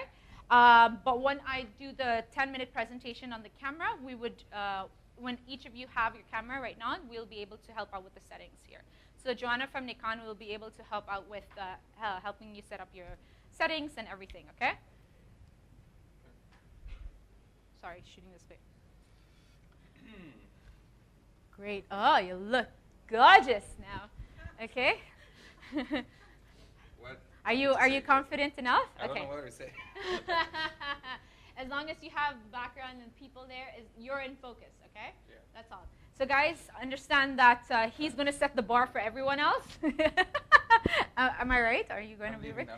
But when I do the 10-minute presentation on the camera, we would, when each of you have your camera right now, we'll be able to help out with the settings here. So Joanna from Nikon will be able to help out with helping you set up your settings and everything, okay? Sorry, shooting this way. Great. Oh, you look gorgeous now. Okay.
What?
Are you confident enough?
I don't
Okay.
know what to say.
As long as you have background and people there, you're in focus. Okay.
Yeah.
That's all. So guys, understand that he's going to set the bar for everyone else. Am I right? Are you going to be right?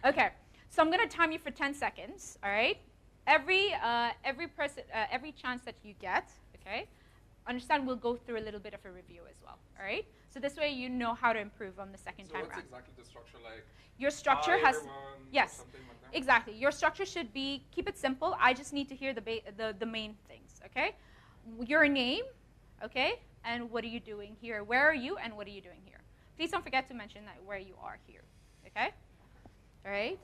Okay. So I'm going to time you for 10 seconds. All right. Every chance that you get. Okay. Understand, we'll go through a little bit of a review as well, all right? So this way you know how to improve on the second time
what's
round.
exactly the structure like?
Your structure
Hi,
has,
everyone,
yes,
something like that?
exactly. Your structure should be, keep it simple. I just need to hear the main things, okay? Your name, okay? And what are you doing here? Where are you and what are you doing here? Please don't forget to mention that where you are here, okay? All right?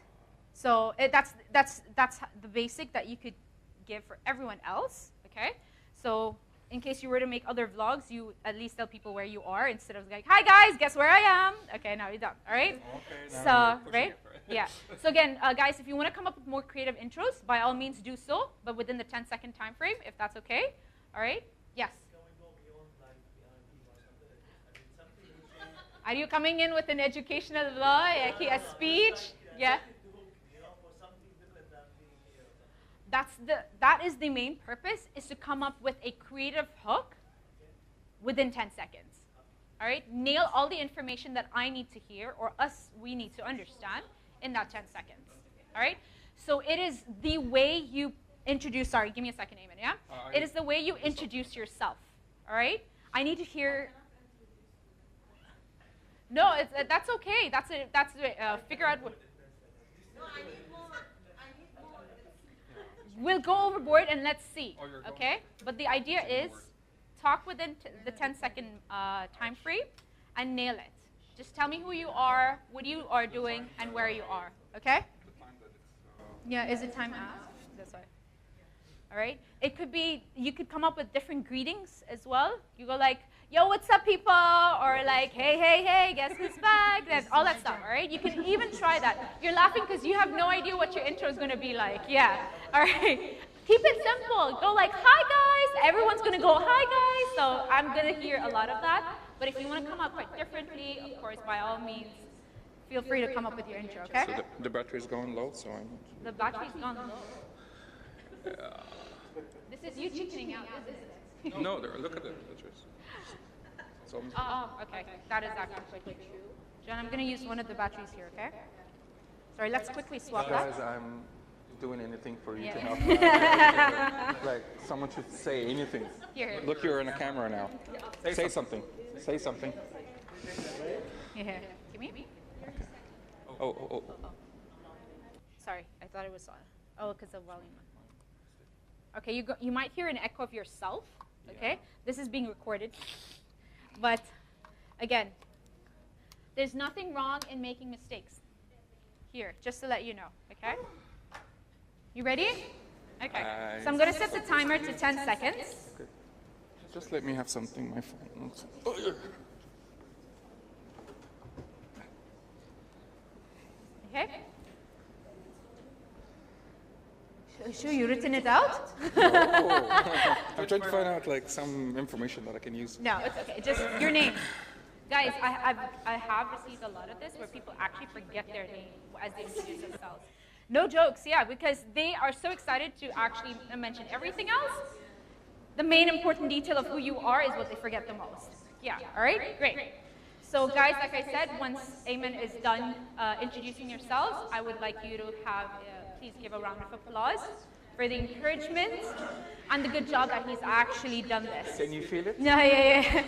So that's the basic that you could give for everyone else, okay? So in case you were to make other vlogs, you at least tell people where you are instead of like, hi guys, guess where I am? Okay, now you're done, all right?
Okay,
So, right? Yeah. So again, guys, if you want to come up with more creative intros, by all means do so, but within the 10-second time frame, if that's okay. All right? Yes?
Can we go beyond like or something like this? I mean, something
Are you coming in with an educational vlog, like a speech? Yeah? That is the main purpose, is to come up with a creative hook within 10 seconds. All right? Nail all the information that I need to hear, or we need to understand in that 10 seconds. All right? So it is the way you introduce, sorry, give me a second, Eamon, yeah? It is the way you introduce yourself. All right? I need to hear. No, that's okay. Figure out what.
No, I need more.
We'll go overboard and let's see, okay? But the idea is talk within the 10-second time frame and nail it. Just tell me who you are, what you are doing, and where you are, okay? Yeah, is it time asked? That's why. All right? It could be, you could come up with different greetings as well. You go like, yo, what's up, people? Or like, hey, hey, hey, guess who's back? All that stuff, all right? You can even try that. You're laughing because you have no idea what your intro is going to be like. Yeah, all right? Keep it simple. Go like, hi, guys. Everyone's going to go, hi, guys. So I'm going to hear a lot of that. But if you want to come up quite differently, of course, by all means, feel free to come up with your intro, okay?
So the battery's going low, so I'm...
The battery's gone low. This is you chickening out, isn't it?
No, look at the pictures.
Oh, okay. That is actually quite true. John, I'm going to use one of the batteries here, okay? Sorry, let's quickly swap that.
Guys, I'm doing anything for you to help. Like, someone should say anything.
Here.
Look, you're in a camera now. Say something. Say something.
Yeah. Give me.
Okay. Oh.
Sorry, I thought it was on. Oh, because of volume. Okay, you might hear an echo of yourself, okay? Yeah. This is being recorded. But again, there's nothing wrong in making mistakes. here, just to let you know, okay? You ready? Okay. So I'm going to set the timer to 10 seconds.
Okay. Just let me have something, my phone.
Okay. Sure, you written it out?
I'm trying to find out like some information that I can use.
No, it's okay. Just your name. Guys, I have received a lot of this where people actually forget their name as they introduce themselves. No jokes, yeah, because they are so excited to actually mention everything else. The main important detail of who you are is what they forget the most. Yeah, all right? Great. So guys, like I said, once Ellaine is done introducing yourselves, I would like you to have, please give a round of applause for the encouragement and the good job that he's actually done this.
Can you feel it?
No, yeah.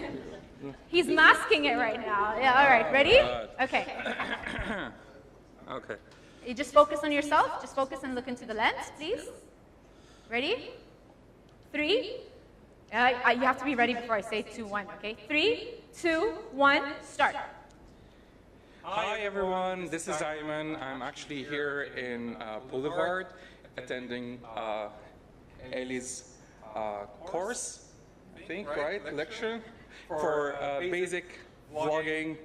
He's masking it right now. Yeah, all right, ready? Okay.
Okay.
You just focus on yourself. Just focus and look into the lens, please. Ready? 3. You have to be ready before I say 2, 1, okay? 3, 2, 1, start.
Hi everyone, this is Ellaine. I'm actually here in Boulevard attending Ellie's course, I think, right? Lecture for basic vlogging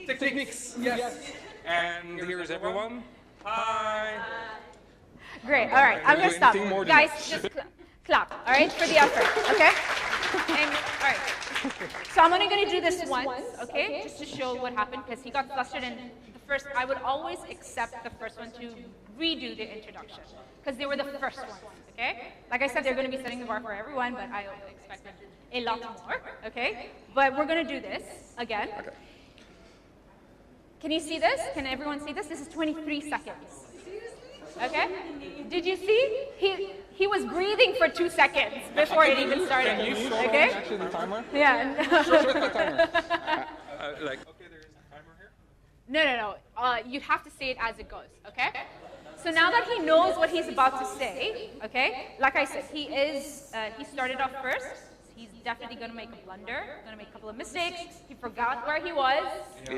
techniques. Yes. And here's everyone. Hi.
Great. All right. I'm gonna stop. Guys, just clap. All right, for the effort. Okay. And all right. So I'm only gonna do this once. Okay, just to show what happened because he got flustered and the first. I would always accept the first one to redo the introduction because they were the first ones. Okay. Like I said, they're gonna be setting the bar for everyone, but I expected a lot more. Okay. But we're gonna do this again. Okay. Can you see this? Can everyone see this? This is 23 seconds. Okay? Did you see? He was breathing for 2 seconds before it even started.
Can you show
okay?
actually the timer?
Yeah.
Show the timer. Okay, there's a timer here?
No. You have to say it as it goes, okay? So now that he knows what he's about to say, okay? Like I said, he started off first. He's definitely going to make a blunder, going to make a couple of mistakes. He forgot where he was,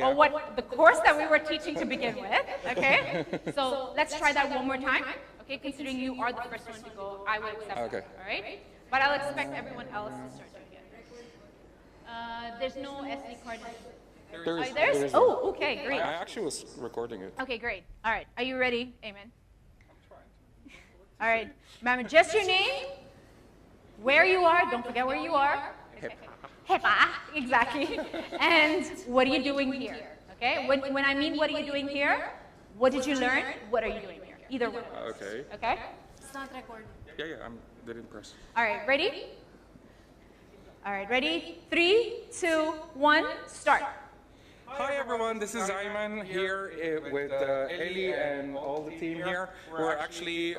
or what the course that we were teaching to begin with, okay? So let's try that one more time, okay? Considering you are the first one to go, I would accept that, all right? But I'll expect everyone else to start doing it. There's no SD card. There is. Oh, okay, great.
I actually was recording it.
Okay, great. All right, are you ready, Ellaine? I'm trying. All right, ma'am, just your name. Where you are, don't forget where you are. Okay. Hepa, exactly. And what are you doing here? Okay? When I mean what are you doing here, what did you learn? What are you doing here? Either one.
Okay.
Okay?
It's not recording.
Yeah, I'm dead impressed.
All right, ready? All right, ready? 3, 2, 1, start.
Hi everyone, this is Ellaine here with Ellie and all the team here. We're actually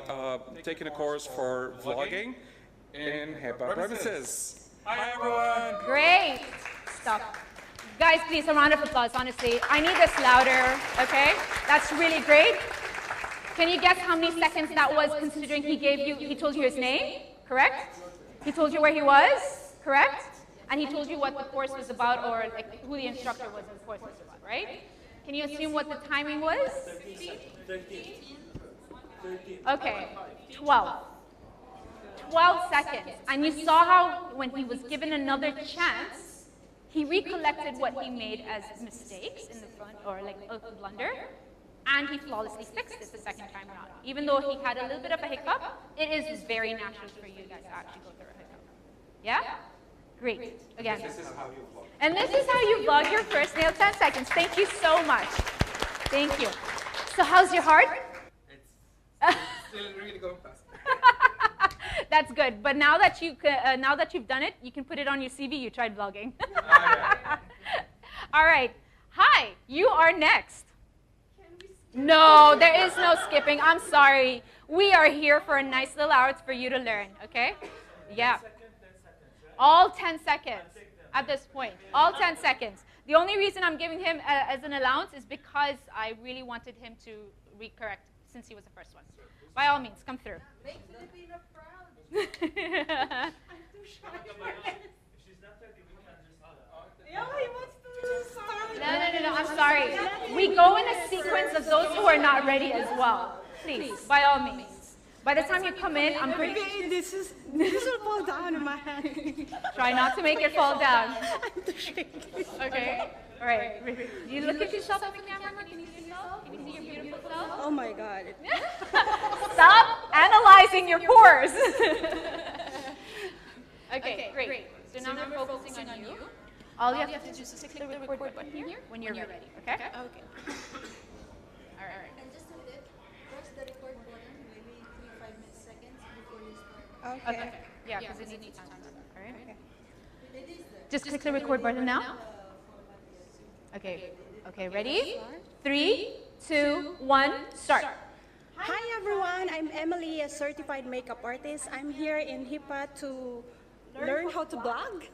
taking a course for vlogging in HEPA premises. Hi everyone!
Great! Stop. Guys, please, a round of applause, honestly. I need this louder, okay? That's really great. Can you guess how many seconds that was considering he told you his name, correct? He told you where he was, correct? And he told you what the course was about or like who the instructor was and the course was about, right? Can you assume what the timing was?
13.
Okay, 12. 12 seconds. And you saw how when he was given another chance, he recollected what he made as mistakes in the front, or like a blunder, and he flawlessly fixed it the second time around. Even though he had a little bit of a hiccup, it is very natural for you guys to actually go through a hiccup. Yeah? Great. Again.
This is how you vlog.
And this is how you vlog your first nail 10 seconds. Thank you so much. Thank you. So how's your heart?
It's still really going fast.
That's good. But now that you've done it, you can put it on your CV. You tried vlogging. All right. Hi. You are next. No, there is no skipping. I'm sorry. We are here for a nice little hour for you to learn. Okay? Yeah. All 10 seconds at this point. All 10 seconds. The only reason I'm giving him as an allowance is because I really wanted him to recorrect since he was the first one. By all means, come through.
Make Filipino proud.
Yeah,
I'm too shy.
If she's not ready, we can just...
Yeah, he wants to start
No, I'm sorry. We go in a sequence of those who are not ready as well. Please, by all means. By the time you come in, I'm pretty sure
This will fall down in my hand.
Try not to make it fall down. Okay? All right. You look at yourself in the camera. Can you see yourself? Can you see your beautiful self?
Oh my God.
Stop analyzing your pores. Okay, great. So now we're focusing on you. All you have to do is just click the record button here when you're ready. Okay?
Okay.
All right.
And just a minute, press the record button maybe 3-5 seconds before you start.
Okay. Yeah, because it needs time. All right.
Okay.
Just click the record button now. Okay. Okay, ready? 3, 2, 1, start.
Hi everyone, I'm Emily, a certified makeup artist. I'm here in HIPAA to learn how to blog.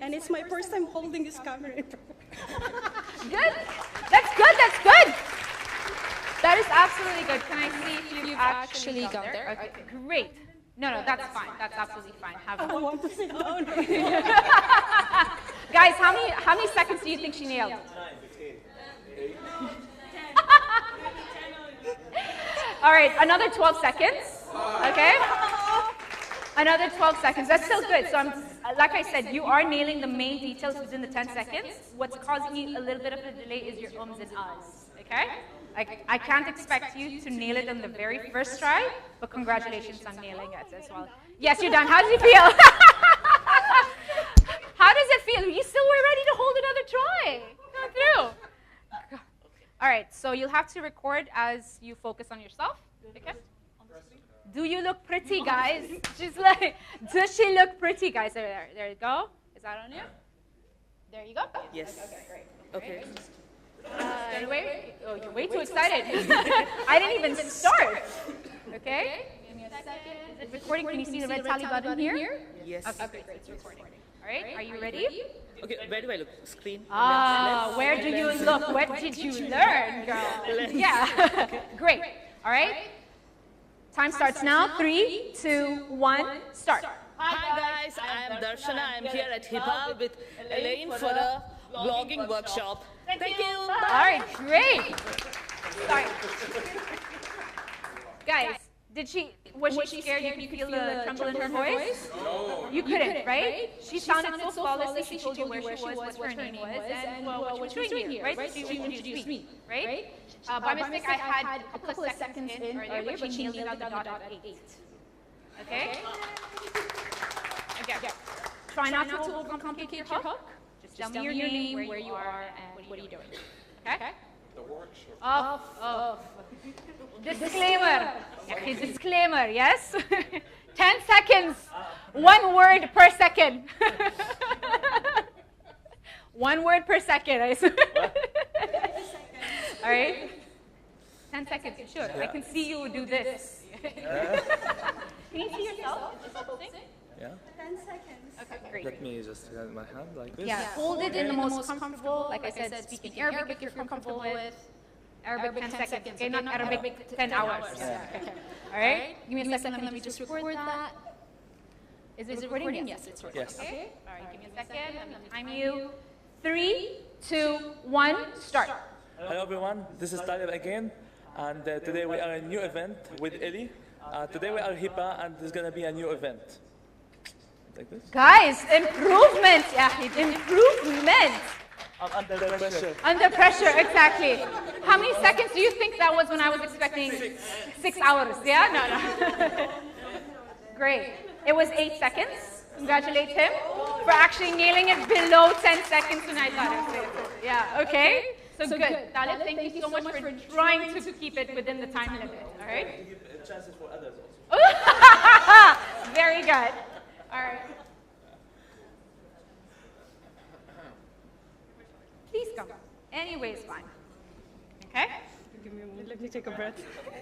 And it's my first time holding this camera.
Good. That's good. That's good. That is absolutely good. Can I see if you've actually gone there? Okay, great. No, that's fine. That's absolutely fine. Have
I want to sit down.
Guys, how many seconds do you think she nailed?
9, 8.
All right, another 12 seconds. Okay? Another 12 seconds. That's still good. So like I said, you are nailing the main details within the 10 seconds. What's causing you a little bit of a delay is your ums and ahs. Okay? I can't expect you to nail it on the very first try, but congratulations on nailing it as well. Yes, you're done. How does it feel? How does it feel? You still were ready to hold another try. Come through. All right, so you'll have to record as you focus on yourself. Okay? Do you look pretty, guys? Just like, does she look pretty, guys? There you go. Is that on you? There you go.
Yes.
Okay, great. Anyway, you're way too excited. I didn't even start. Okay? Give me a second. Is it recording? Can you see the red tally button here?
Yes.
Okay, great. It's recording. All right, are you ready?
Okay, where do I look? Screen?
Where do you look? What did you learn, girl? Yeah. Great. All right. Time starts now. 3, 2, 1, start.
Hi guys, I am Darshana. I am here at HIPAA with Ellaine for a blogging workshop. Thank you.
All right, great. Sorry. Guys, was she scared? You could feel the tremble in her voice?
No.
You couldn't, right? She sounded so flawlessly. She told you where she was, what her name was, and what she was doing here, right? She introduced me, right? By mistake, I had a couple of seconds in earlier, but she nailed it on the dot at 8. Okay? Okay. Try not to overcomplicate your hook. Just tell me your name, where you are, and what are you doing. Okay?
The workshop.
Off. Disclaimer. Okay, disclaimer, yes? 10 seconds. 1 word per second. 1 word per second, I swear. All right? 10 seconds, sure. I can see you do this. Can you see yourself?
Yeah.
10 seconds. Okay, great.
Let me just get my hand like this.
Yeah, hold it in the most comfortable, like I said, speaking Arabic if you're comfortable with. Arabic 10 seconds, okay, not Arabic 10 hours.
Yeah.
Okay. All right, give me a second, let me just record that. Is it recording? Yes, it's recording.
Yes.
Okay, all right, give me a second, let me time you. 3, 2, 1, start.
Hello everyone, this is Talib again, and today we are in a new event with Ellie. Today we are HIPAA, and there's going to be a new event. Like this?
Guys, improvement, improvement.
Under pressure.
Under pressure, exactly. How many seconds do you think that was when I was expecting 6 hours? Yeah? No. Great. It was 8 seconds. Congratulate him for actually nailing it below 10 seconds when I thought it. Yeah, okay? So good. Talib, thank you so much for trying to keep it within the time limit. All right?
Give chances for others also.
Very good. All right. Please come. Anyway, it's fine. Okay?
Give me a moment. Let me take a breath.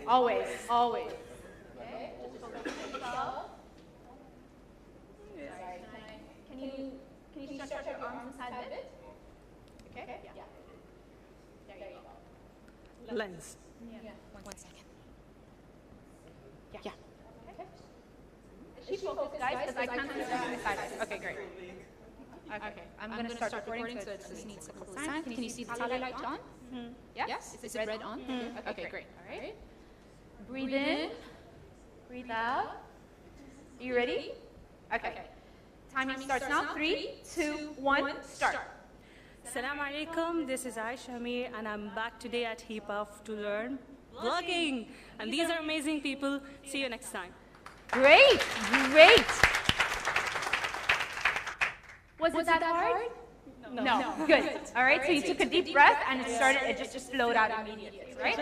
Always. Okay. Can you stretch your arms inside a bit? Okay? Yeah. There you go.
Lens.
Yeah. 1 second. Yeah. Okay. Is she focused, guys? Because I can't understand inside. Okay, great. Okay. I'm going to start recording, so it just needs a couple of seconds. Can you see the tally light on? Yes? Is it red on? Okay, great. All right. Breathe in. Breathe out. Are you ready? Okay. Timing starts now. 3, 2, 1, start.
Assalamu alaikum, this is Aisha Amir and I'm back today at HIPAF to learn vlogging. And these are amazing people. See you next time.
Great, great. Was it that hard? No. Good. All right, so you took a deep breath and it just flowed out immediately, right?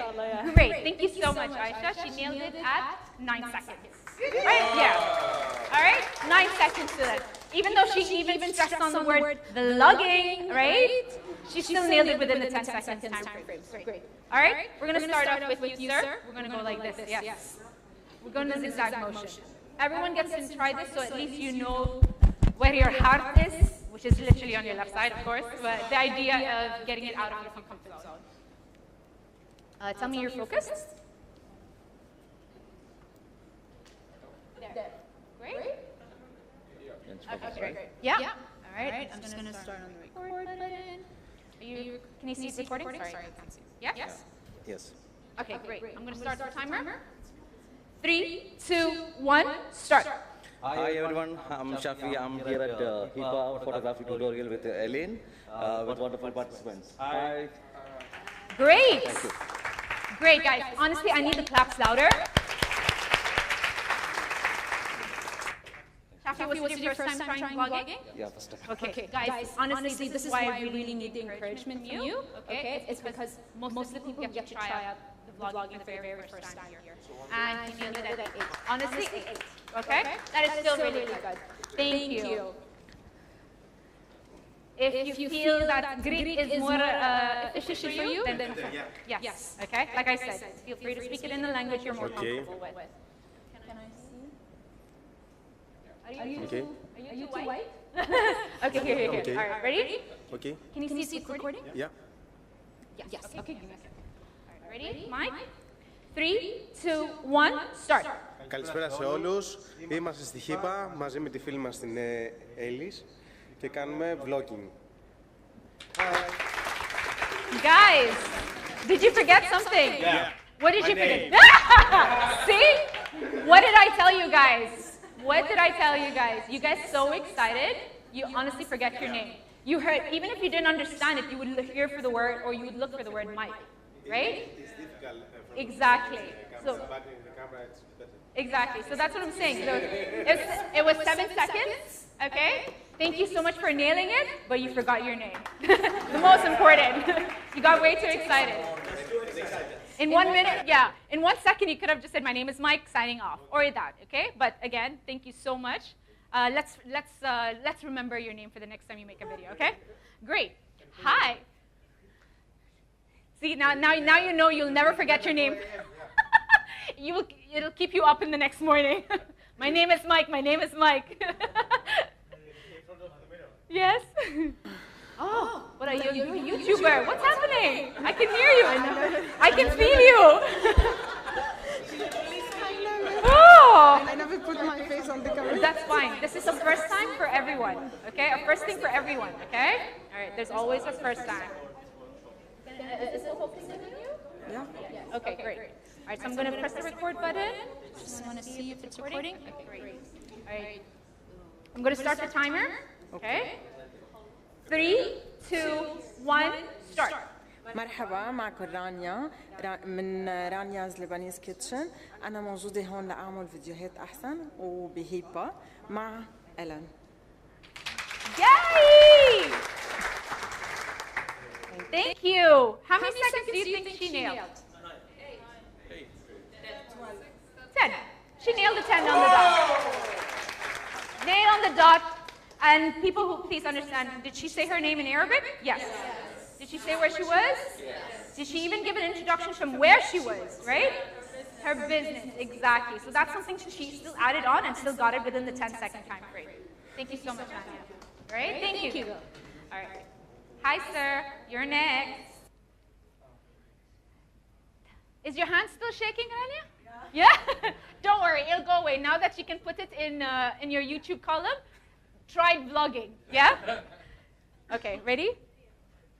Great. Thank you so much, Aisha. She nailed it at 9 seconds. Right? Yeah. All right, 9 seconds to that. Even though she even stressed on the word vlogging, right? She still nailed it within the 10 seconds time frame. Great. All right, we're going to start off with you, sir. We're going to go like this. Yes. We're going to zigzag motion. Everyone gets to try this, so at least you know where your heart is, which is literally on your left side, of course, but the idea of getting it out of your comfort zone. Tell me you're focused. There. Great? Okay, great. Yeah? All right, I'm just going to start on the record button. Can you see the recording? Sorry, I can't see. Yes?
Yes.
Okay, great. I'm going to start the timer. 3, 2, 1, start.
Hi everyone, I'm Shafi. I'm here at HIPA photography tutorial with Ellaine, with wonderful participants. Hi.
Great. Great, guys. Honestly, I need the claps louder. Shafi, was this your first time trying vlogging?
Yeah, first time.
Okay, guys, honestly, this is why I really need the encouragement from you. Okay, it's because most of the people get to try out the vlogging the very first time here. And you nailed it at 8. Honestly, 8. Okay? That is still really good. Thank you. If you feel that Greek is more efficient for you, then yes. Okay? Like I said, feel free to speak it in the language you're more comfortable with. Can I see? Are you too white? Okay, here. All right, ready?
Okay.
Can you see the recording?
Yeah.
Yes. Okay, give me a second. All right, ready? Mike? 3, 2, 1, start.
Καλησπέρα σε όλους. Είμαστε στη HIPA μαζί με τη φίλη μας την Έλλης και κάνουμε vlogging.
Guys, did you forget something?
Yeah.
What did you forget? See? What did I tell you guys? What did I tell you guys? You guys so excited, you honestly forget your name. You heard, even if you didn't understand it, you would hear for the word or you would look for the word Mike, right?
It's difficult.
Exactly. Exactly. So that's what I'm saying. So it was 7 seconds. Okay. Thank you so much for nailing it, but you forgot your name. The most important. You got way too excited. In 1 minute, yeah. In 1 second, you could have just said, "My name is Mike," signing off, or that. Okay. But again, thank you so much. Let's remember your name for the next time you make a video. Okay. Great. Hi. See, now you know you'll never forget your name. It'll keep you up in the next morning. My name is Mike. My name is Mike. Yes. Oh, what are you? You're a YouTuber. What's happening? I can hear you. I can feel you. Oh.
I never put my face on the camera.
That's fine. This is a first time for everyone. Okay, a first thing for everyone. Okay. All right. There's always a first time. Is it focusing on you? Yeah. Okay, great. All right, so I'm going to press the record button. Just want to see if it's recording. Okay, great. All right. I'm going to start the timer. Okay. 3, 2, 1, start.
مرحبا معكم رانيا من رانياز لبنيز كيتشن. أنا موجودة هون لأعمل فيديوهات أحسن وبهيبا مع إلين.
Yay! Thank you. How many seconds do you think she nailed? 10. She nailed the 10 on the dot. Nail on the dot. And people who please understand, did she say her name in Arabic? Yes. Did she say where she was? Yes. Did she even give an introduction from where she was, right? Her business, exactly. So that's something she still added on and still got it within the 10-second time frame. Thank you so much, Anya. All right, thank you. All right. Hi, sir. You're next. Is your hand still shaking, Anya? Yeah? Don't worry, it'll go away. Now that you can put it in your YouTube column, tried vlogging, yeah? Okay, ready?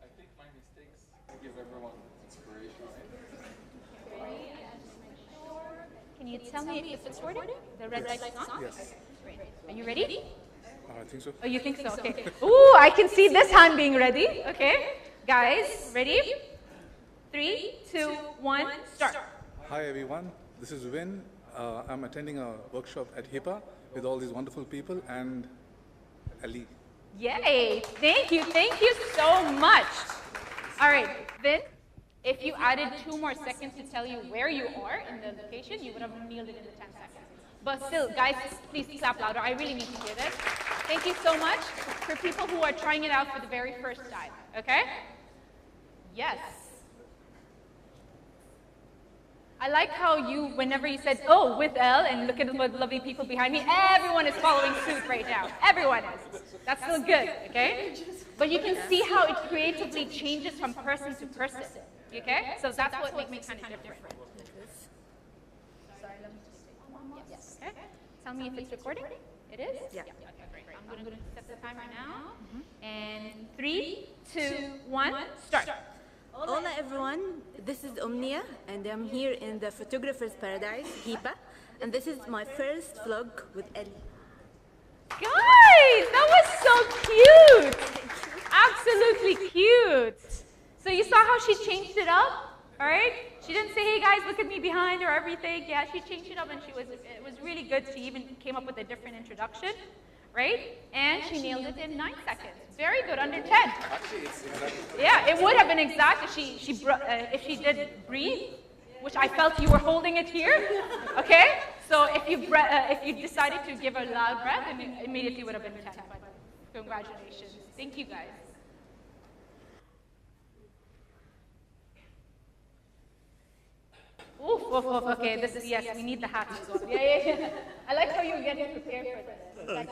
I think my mistakes give everyone inspiration, right?
Can you tell me if it's recording? The red light's on?
Yes.
Great. Are you ready?
I think so.
Oh, you think so? Okay. Ooh, I can see this hand being ready. Okay. Guys, ready? 3, 2, 1, start.
Hi everyone, this is Win. I'm attending a workshop at HIPAA with all these wonderful people and Ali.
Yay! Thank you so much. All right, Vin, if you added 2 more seconds to tell you where you are in the location, you would have nailed it in the 10 seconds. But still, guys, please clap louder. I really need to hear this. Thank you so much for people who are trying it out for the very first time. Okay? Yes. I like how you, whenever you said, oh, with L, and look at the lovely people behind me, everyone is following suit right now. Everyone is. That's still good, okay? But you can see how it creatively changes from person to person, okay? So that's what makes it kind of different. Yes. Okay. Tell me if it's recording. It is? Yeah. Okay, great. I'm going to set the timer now. And 3, 2, 1, start.
Hola everyone, this is Omnia and I'm here in the Photographer's Paradise, HIPAA, and this is my first vlog with Ellie.
Guys, that was so cute! Absolutely cute! So you saw how she changed it up, alright? She didn't say, hey guys, look at me behind or everything. Yeah, she changed it up and it was really good. She even came up with a different introduction, right? And she nailed it in 9 seconds. Very good, under 10.
Actually, it's exactly.
Yeah, it would have been exact if she did breathe, which I felt you were holding it here. Okay, so if you decided to give a loud breath, it immediately would have been 10. But congratulations, thank you guys. Oof, oof, oof. Okay, this is yes. We need the hat. Yeah. I like how you're getting prepared for this.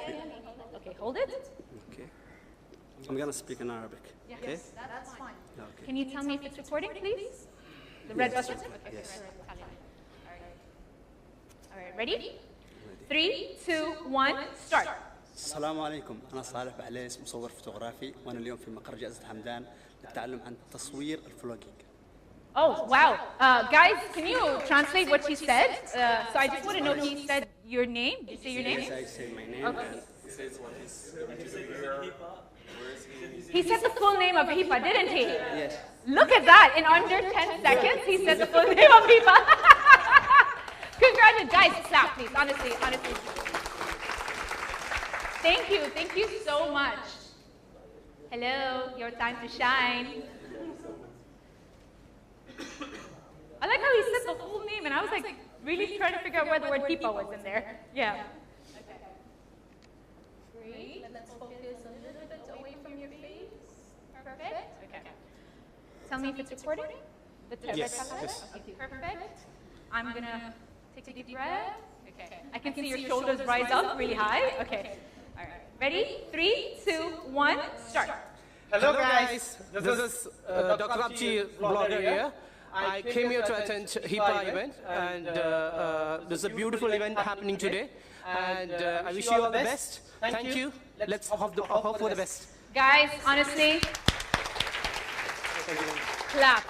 Okay, hold it.
Okay. I'm gonna speak in Arabic.
Yes,
okay?
that's fine.
Okay.
Can you tell me if it's recording, please? The red button? Okay,
yes.
All right, ready? 3, 2, 1, start.
السلام عليكم، أنا صالح بعليس مصور فوتوغرافي وأنا اليوم في مقر جائزة حمدان للتعلم عن تصوير الفلوجينج.
Oh, wow. Guys, can you translate what she said? So I just want to know, he said your name? Did you say your name?
Yes, I say my name.
Okay.
He says what he's going to do here. Where is he?
He said the full name of HIPAA, didn't he?
Yes.
Look at that. In under 10 seconds, he said the full name of HIPAA. Congratulations. Guys, clap, please. Honestly. Thank you so much. Hello, your time to shine. I like how he said the whole name, and I was like really trying to figure out where the word HIPAA was in there. Yeah. Great. Let's focus a little bit away from your face. Perfect. Okay. Tell me if it's recording.
Yes.
Okay, perfect. I'm gonna take a deep breath. Okay. I can see your shoulders rise up really high. Okay. All right. Ready? 3, 2, 1, start.
Hello guys, this is Dr. Abchi, blogger here. I came here to attend HIPAA event, and there's a beautiful event happening today, and I wish you all the best. Thank you. Let's hope for the best.
Guys, honestly, clap.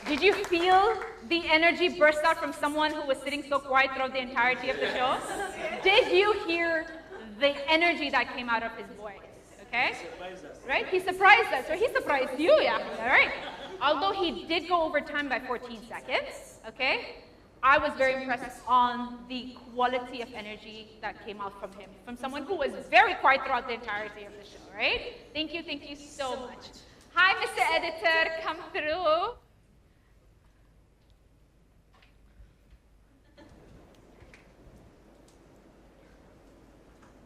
Did you feel the energy burst out from someone who was sitting so quiet throughout the entirety of the show? Did you hear the energy that came out of his voice? Okay? Right? He surprised us, or he surprised you, yeah. All right. Although he did go over time by 14 seconds, okay? I was very impressed on the quality of energy that came out from him, from someone who was very quiet throughout the entirety of the show, right? Thank you so much. Hi, Mr. Editor, come through.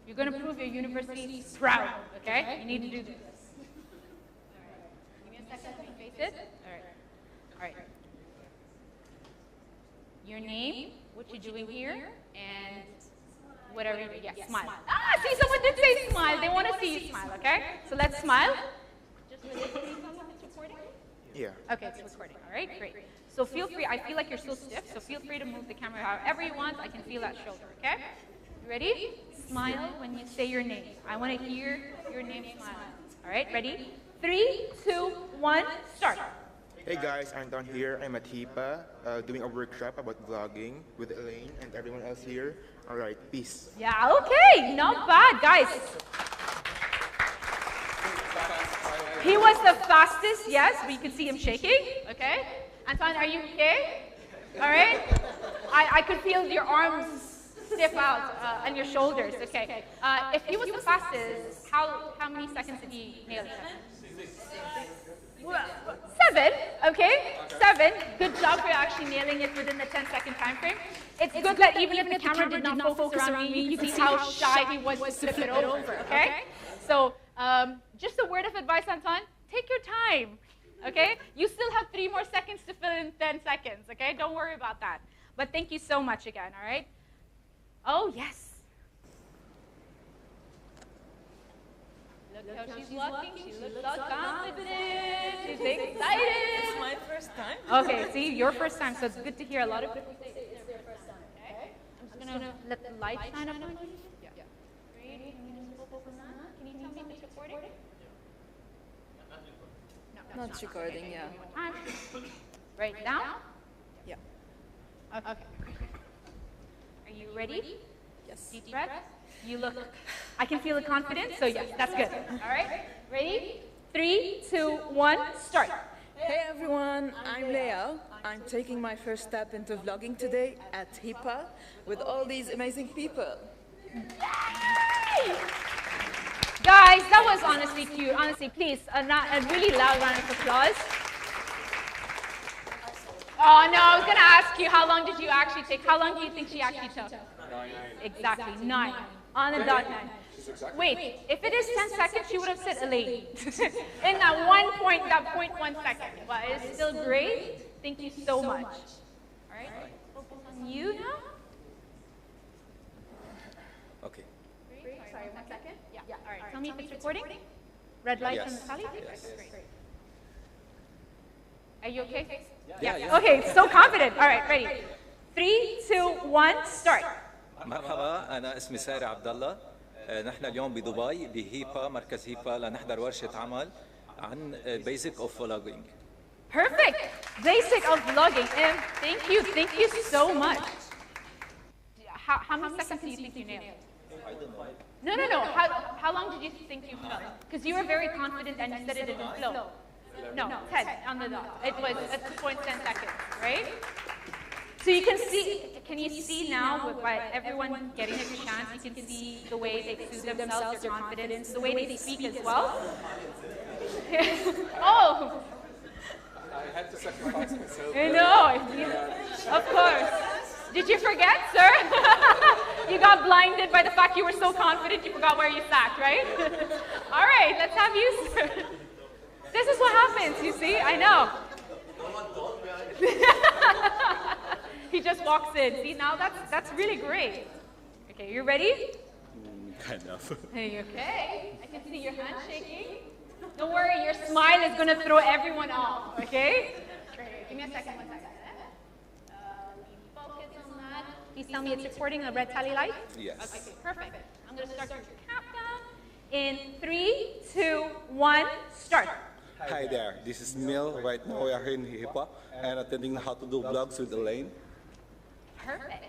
You're going to prove your university proud, okay? You need to do this. Give me a second, let me face it. All right. Your name, what you're doing here, and whatever you do. Yeah, smile. Ah, see, someone did say smile. They want to see you smile, okay? So let's smile. Just really quickly, tell me if it's recording.
Yeah.
Okay, it's recording. All right, great. So feel free. I feel like you're so stiff, so feel free to move the camera however you want. I can feel that shoulder, okay? You ready? Smile when you say your name. I want to hear your name smile. All right, ready? 3, 2, 1, start.
Hey guys, I'm down here. I'm at HIPA doing a workshop about vlogging with Ellaine and everyone else here. All right, peace.
Yeah, okay, not bad, guys. He was the fastest, yes, but you can see him shaking, okay? Anton, are you okay? All right? I could feel your arms stiff out and your shoulders, okay? If he was the fastest, how many seconds did he nail it? 7, okay? 7. Good job for actually nailing it within the 10-second time frame. It's good that even if the camera did not focus around me, you can see how shy he was to flip it over, okay? So, just a word of advice, Anton, take your time, okay? You still have 3 more seconds to fill in 10 seconds, okay? Don't worry about that. But thank you so much again, all right? Oh, yes. Look how she's walking. She looks so confident. She's excited.
It's my first time.
Okay, see, your first time, so it's good to hear a lot of people say it's their first time. Okay? I'm just going to let the light shine up on you. Yeah. Great. Can you tell me if it's recording? No,
Not recording, yeah.
Right now?
Yeah.
Okay. Are you ready?
Yes.
Deep breath. You look, I can feel the confidence, so yes, that's good. All right, ready? 3, 2, 1, start.
Hey everyone, I'm Leah. I'm taking my first step into vlogging today at HIPA with all these amazing people.
Yay! Guys, that was honestly cute. Honestly, please, a really loud round of applause. Oh no, I was going to ask you, how long did you actually take? How long do you think she actually took?
9.
Exactly, 9. On the dot 9. Wait, if it is 10 seconds, she would have said Ellaine. In that 0.1 second. But it's still great. Thank you so much. All right, focus on you now.
Okay.
Sorry, 1 second. Yeah. All right, tell me if it's recording. Red light from the tally?
Yes.
Great. Are you okay?
Yeah.
Okay, so confident. All right, ready. 3, 2, 1, start.
مرحبا، أنا اسمي ساري عبد الله. نحن اليوم بدبي بهيبا، مركز هيبا، لنحضر ورشة عمل عن basic of vlogging.
Perfect. Basic of vlogging. Thank you so much. How many seconds do you think you nailed?
I don't know.
No. How long did you think you felt? Because you were very confident and you said it in flow. No, 10 on the dot. It was at 2.10 seconds, right? So you can see, can you see now by everyone getting a chance, you can see the way they soothe themselves, their confidence, the way they speak as well? Oh!
I had to sacrifice myself.
I know, of course. Did you forget, sir? You got blinded by the fact you were so confident you forgot where you sat, right? All right, let's have you, sir. This is what happens, you see, I know. He just walks in. See, now that's really great. Okay, you ready?
Kind of.
Are you okay? I can see your hand shaking. Don't worry, your smile is going to throw everyone off, okay? Great. Give me a second, 1 second. Focus on that. Please tell me it's recording a red tally light?
Yes.
Okay, perfect. I'm going to start your countdown. In 3, 2, 1, start.
Hi there, this is Mil. Right now we are here in HIPA and attending how to do vlogs with Ellaine.
Perfect.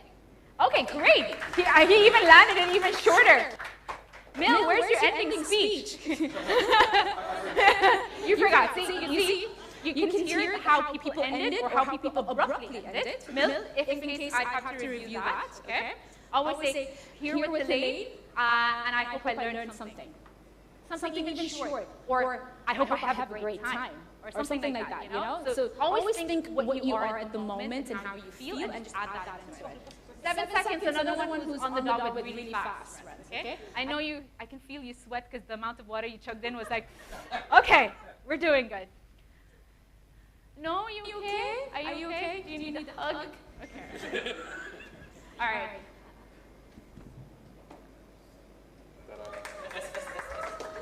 Okay, great. He even landed it even shorter. Mil, where's your ending speech? You forgot. See, you can hear how people ended or how people abruptly ended. Mil, if in case I have to review that, okay? Always say, here with Ellaine, and I hope I learned something. Something even short, or I hope I have a great time, or something like that, you know? So always think what you are at the moment and how you feel, and just add that into it. 7 seconds, another one who's on the dot with really fast runs, okay? I know I can feel you sweat because the amount of water you chugged in was like, okay, we're doing good. No, you okay? Are you okay? Do you need a hug? Okay. All right.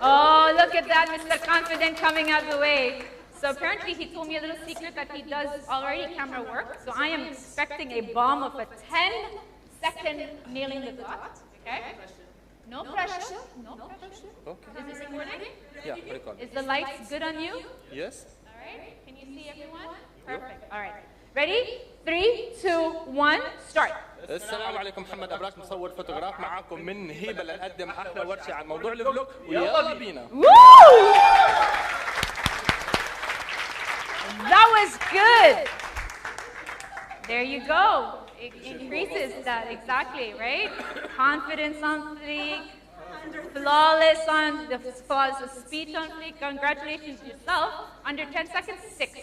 Oh, look at that, Mr. Confident coming out the way. So apparently he told me a little secret that he does already camera work. So I am expecting a bomb of a 10-second nailing the dot. Okay? No pressure. No pressure.
Okay.
Is this recording?
Yeah, record.
Is the lights good on you?
Yes.
All right. Can you see everyone? Perfect. All right. Ready? 3, 2, 1, start.
السلام عليكم، محمد أبراك مصور فوتوغراف معاكم من هيبة لنقدم أحلى ورشة عن موضوع الفلوج ويلا بينا.
That was good. There you go. It increases that, exactly, right? Confidence on fleek, flawless on the flawless speech on fleek. Congratulations to yourself. Under 10 seconds, 6.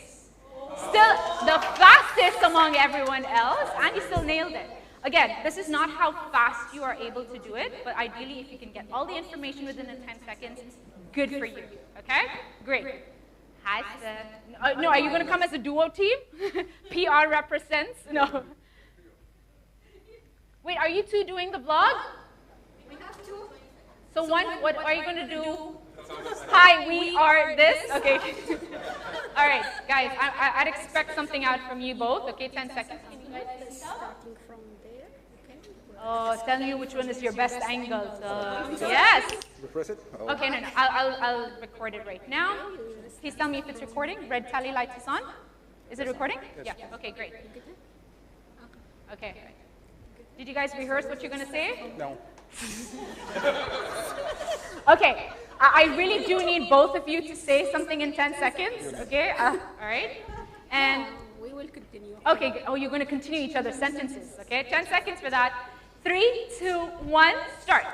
Still the fastest among everyone else, and you still nailed it. Again, this is not how fast you are able to do it, but ideally if you can get all the information within the 10 seconds, good for you, okay? Great. Hi, Steph. No, are you going to come as a duo team? PR represents? No. Wait, are you two doing the vlog?
We have two.
So one, what are you going to do? Hi, we are this? Okay. All right, guys, I'd expect something out from you both. Okay, 10 seconds.
Starting from there, okay?
Oh, telling you which one is your best angle. So, yes.
Press it? Oh.
Okay, no, I'll record it right now. Please tell me if it's recording. Red tally light is on. Is it recording?
Yes.
Yeah, okay, great. Okay. Did you guys rehearse what you're going to say?
No.
Okay, I really do need both of you to say something in 10 seconds, okay? All right? And
we will continue.
okay, oh, you're going to continue each other's sentences, okay? 10 seconds for that. 3, 2, 1, start.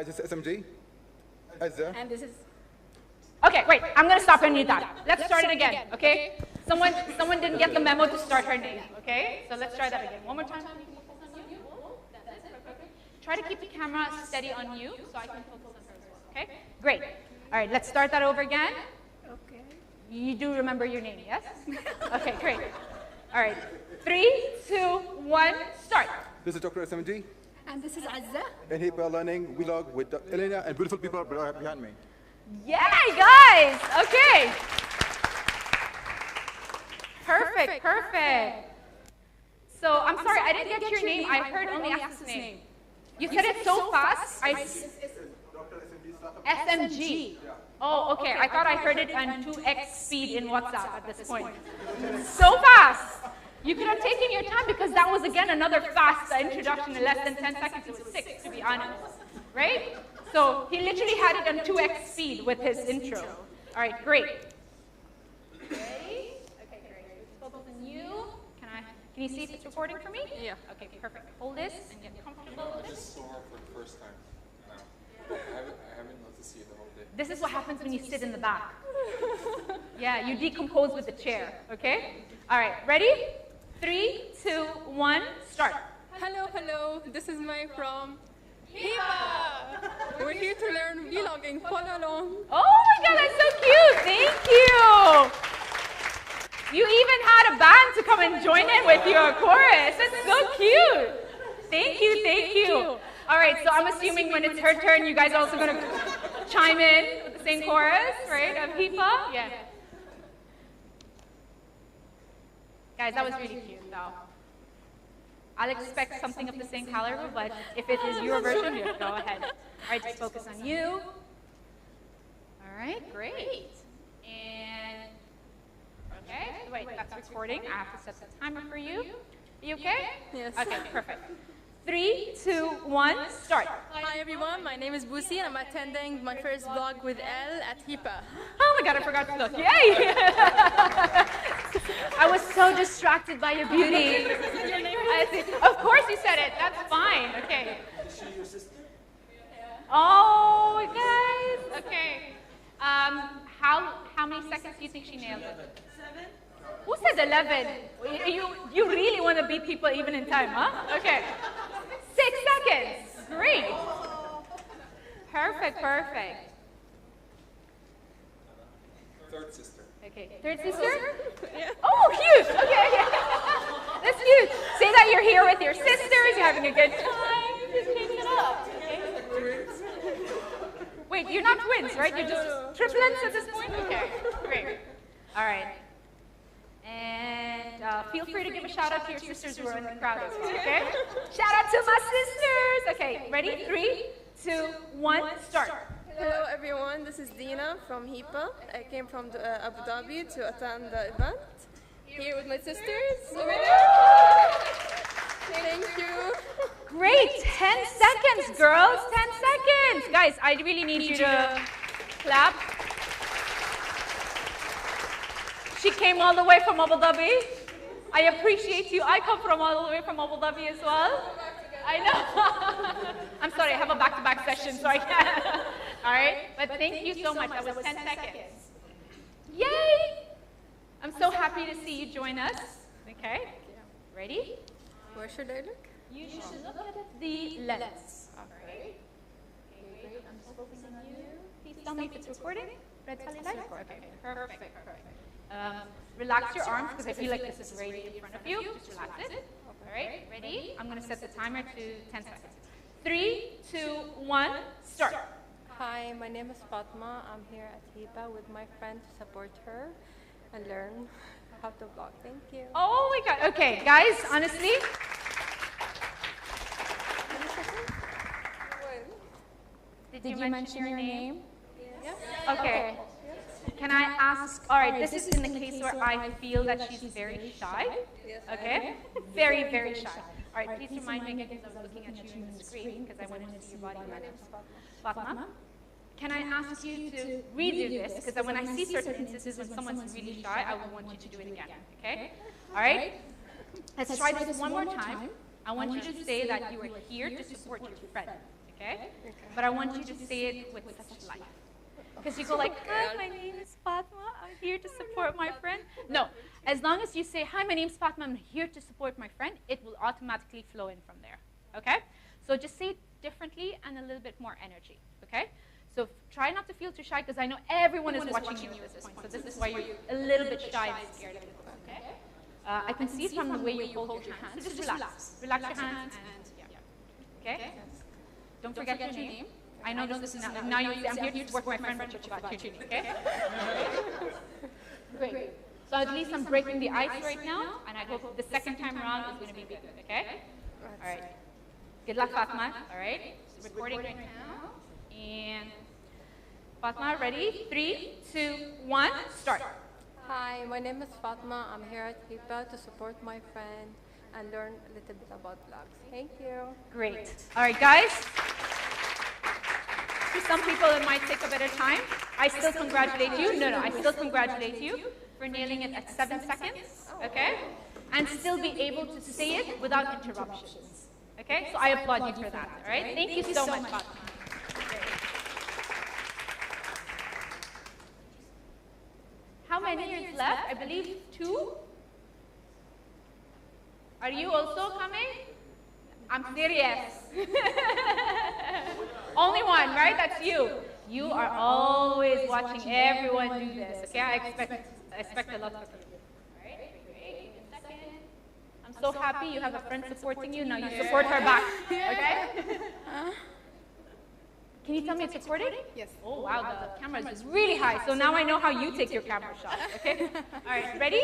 This is SMG. Azza.
And this is...
Okay, wait, I'm going to stop and mute that. Let's start it again, okay? Someone didn't get the memo to start her name, okay? So let's try that again. One more time. Try to keep the camera steady on you so I can focus on her as well, okay? Great. All right, let's start that over again.
Okay.
You do remember your name, yes? Okay, great. All right, 3, 2, 1, start.
This is Dr. SMG.
And this is Azza.
And here we are learning vlog with Ellaine and beautiful people behind me.
Yay, guys! Okay. Perfect, perfect. So, I'm sorry, I didn't get your name. I heard only As's name. You said it so fast. SMG. Oh, okay. I thought I heard it on 2x speed in WhatsApp at this point. So fast. You could have taken your time because that was, again, another fast introduction in less than 10 seconds. It was 6, to be honest. Right? So he literally had it on 2x speed with his intro. All right, great. Ready? Okay, great. Focus on you. Can you see if it's recording for me? Yeah. Okay, perfect. Hold this and get comfortable with
I
it.
just saw her for the first time now. I haven't noticed you the whole day.
This is what happens when you sit in the back. Yeah, you decompose with the chair, okay? All right, ready? 3, 2, 1, start.
Hello, hello. This is Mai from Hiba. We're here to learn vlogging. Follow along.
Oh my God, that's so cute. Thank you. You even had a band to come and join in with your chorus. That's so cute. Thank you, thank you. All right, so I'm assuming when it's her turn, you guys are also going to chime in with the same chorus, right, of Hipa? Yeah. Guys, that was really cute, though. I'll expect something of the same caliber, but if it is your version, yeah, go ahead. All right, just focus on you. All right, great. And, okay, wait, that's recording. I have to set the timer for you. You okay?
Yes.
Okay, perfect. 3, 2, 1, start.
Hi everyone, my name is Busi and I'm attending my first vlog with Elle at Hipa.
Oh my God, I forgot to look. Yay! I was so distracted by your beauty.
Your name?
I see. Of course you said it. That's fine. Okay.
Is she your sister?
Oh, guys. Okay. How many seconds do you think she nailed it? 7. Who said 11? You really want to beat people even in time, huh? Okay. 6 seconds. Great. Perfect, perfect.
Third sister.
Okay. Third sister? Yeah. Oh, cute. Okay, okay. That's cute. Say that you're here with your sisters, you're having a good time. Just changing it up. Okay. Wait, you're not twins, right? You're just triplets at this point? Okay. Great. All right. And feel free to give a shout out to your sisters who are in the crowd as well, okay? Shout out to my sisters! Okay, ready? 3, 2, 1, start.
Hello everyone, this is Dina from HIPA. I came from Abu Dhabi to attend the event. Here with my sisters over there. Thank you.
Great, 10 seconds, girls, 10 seconds. Guys, I really need you to clap. She came all the way from Abu Dhabi. I appreciate you. I come from all the way from Abu Dhabi as well. I know. I'm sorry, I have a back-to-back session, so I can't. All right, but thank you so much. That was 10 seconds. Yay! I'm so happy to see you join us. Okay, ready?
Where should I look?
You should look at the lens. All right. Okay, great. I'm just focusing on you. Please tell me if it's recording. Red light? Okay, perfect. Relax your arms because I feel like this is right in front of you. Just relax it. All right, ready? I'm going to set the timer to 10 seconds. 3, 2, 1, start.
Hi, my name is Fatma. I'm here at HIPA with my friend to support her and learn how to vlog. Thank you.
Oh my God. Okay, guys, honestly. Did you mention your name?
Yes.
Okay. Can I ask, all right, this is in the case where I feel that she's very shy. Okay? Very, very shy. All right, please remind me again because I was looking at you on the screen because I wanted to see your body language. Fatma, can I ask you to redo this? Because when I see certain instances when someone's really shy, I will want you to do it again. Okay? All right? Let's try this one more time. I want you to say that you are here to support your friend. Okay? But I want you to say it with such life. Because you go like, hi, my name is Fatma. I'm here to support my friend. No. As long as you say, hi, my name is Fatma. I'm here to support my friend, it will automatically flow in from there. Okay? So just say it differently and a little bit more energy. Okay? So try not to feel too shy because I know everyone is watching you at this point. So this is why you're a little bit shy and scared of it. Okay? I can see it from the way you hold your hands. So just relax. Relax your hands and yeah. Okay? Don't forget your name. I know this is now you say, I'm here to support my friend, but you forgot your name, okay? Great. So at least I'm breaking the ice right now, and I hope the second time around is going to be good, okay? All right. Good luck, Fatma. All right. Recording right now. And Fatma, ready? 3, 2, 1, start.
Hi, my name is Fatma. I'm here at HIPA to support my friend and learn a little bit about vlogs. Thank you.
Great. All right, guys. For some people, it might take a bit of time. I still congratulate you. No, I still congratulate you for nailing it at 7 seconds, okay? And still be able to say it without interruptions, okay? So I applaud you for that, all right? Thank you so much, Fatma. How many years left? I believe 2. Are you also coming? I'm serious. Only one, right? That's you. You are always watching everyone do this. Okay, I expect a lot of you. All right, great. Give me a second. I'm so happy you have a friend supporting you. Now you support her back. Okay? Can you tell me it's recording?
Yes.
Oh wow, the camera is really high. So now I know how you take your camera shots. Okay? All right, ready?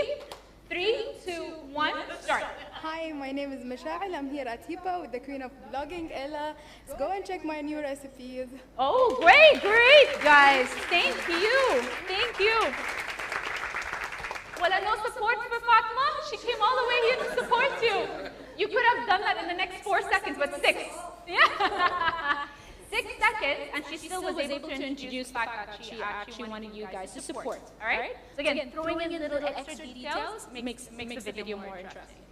3, 2, 1, start.
Hi, my name is Masha'il. I'm here at HIPA with the queen of vlogging, Ella. Let's go and check my new recipes.
Oh, great, guys. Thank you. Thank you. Well, no support for Fatma. She came all the way here to support you. You could have done that in the next 4 seconds, but 6. Yeah. 6 seconds, and she still was able to introduce the fact that she actually wanted you guys to support. All right? So again, throwing in little extra details makes the video more interesting.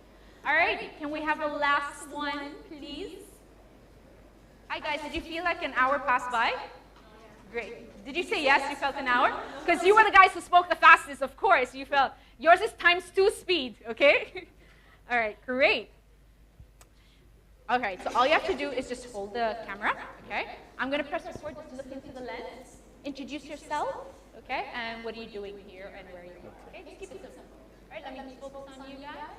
All right, can we have a last one, please? Hi, guys. Did you feel like an hour passed by? Great. Did you say yes, you felt an hour? Because you were the guys who spoke the fastest, of course. You felt. Yours is ×2 speed, okay? All right, great. Okay, so all you have to do is just hold the camera, okay? I'm going to press record, just look into the lens. Introduce yourself, okay? And what are you doing here and where are you going? Okay, just keep it simple. All right, let me just focus on you guys.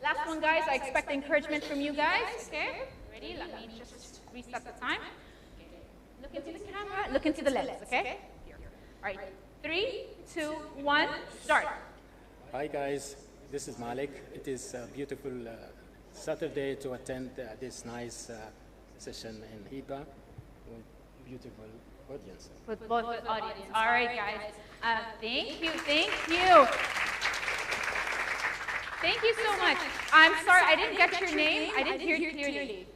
Last one, guys, I expect encouragement from you guys, okay? Ready? Let me just reset the time. Look into the camera, look into the lens, okay? All right, 3, 2, 1, start.
Hi, guys. This is Malik. It is a beautiful Saturday to attend this nice session in HIPA. with beautiful audience.
With both audience. All right, guys. Thank you, thank you. Thank you so much. I'm sorry, I didn't get your name. I didn't hear it clearly.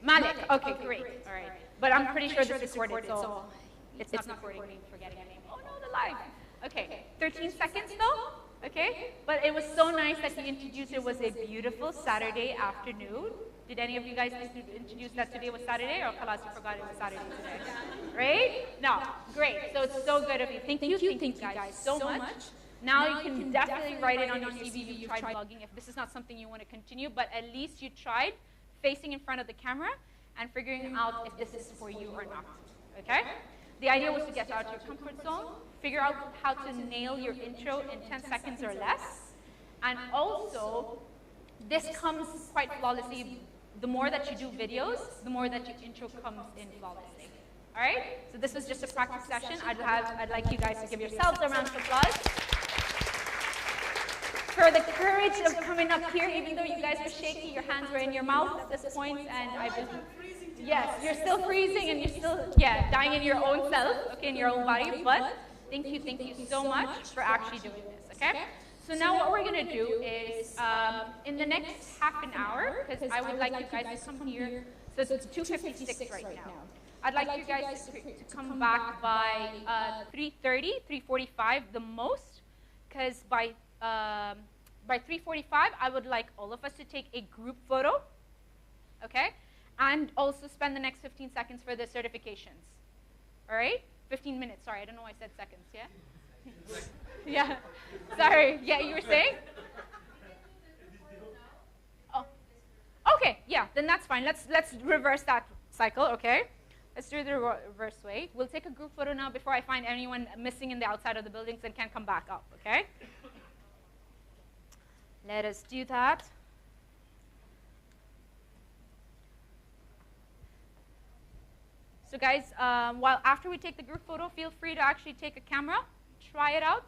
Malik. Okay, great. All right. But I'm pretty sure this is recorded, so it's not recording me forgetting a name. Oh no, the live. Okay, 13 seconds though. Okay, but it was so nice that you introduced it was a beautiful Saturday afternoon. Did any of you guys introduce that today was Saturday, or Khalas, you forgot it was Saturday today? Right? No, great. So it's so good of you. Thank you guys so much. Now you can definitely write it on your CV. You tried vlogging. If this is not something you want to continue, but at least you tried facing in front of the camera and figuring out if this is for you or not. Okay? The idea was to get out of your comfort zone, figure out how to nail your intro in 10 seconds or less, and also this comes quite flawlessly. The more that you do videos, the more that your intro comes in flawlessly. All right? So this was just a practice session. I'd like you guys to give yourselves a round of applause for the courage of coming up here, even though you guys were shaky, your hands were in your mouth at this point, and I believe, yes, you're still freezing and you're still, dying in your own self, okay, in your own body, but thank you so much for actually doing this, okay? So now what we're going to do is, in the next half an hour, because I would like you guys to come here, so it's 2:56 right now. I'd like you guys to come back by 3:30, 3:45 the most, because by 3:45, I would like all of us to take a group photo, okay? And also spend the next 15 seconds for the certifications, all right? 15 minutes, sorry, I don't know why I said seconds, yeah? Yeah, sorry, yeah, you were saying? Oh, okay, yeah, then that's fine. Let's reverse that cycle, okay? Let's do it the reverse way. We'll take a group photo now before I find anyone missing in the outside of the buildings and can't come back up, okay? Let us do that. So guys, while after we take the group photo, feel free to actually take a camera, try it out.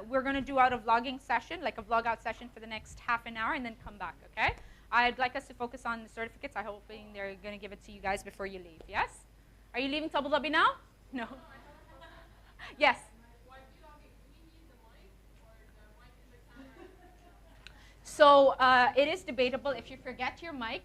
We're going to do out a vlogging session, like a vlog out session for the next half an hour, and then come back, okay? I'd like us to focus on the certificates. I'm hoping they're going to give it to you guys before you leave, yes? Are you leaving to Abu Dhabi now? No. Yes. So it is debatable. If you forget your mic,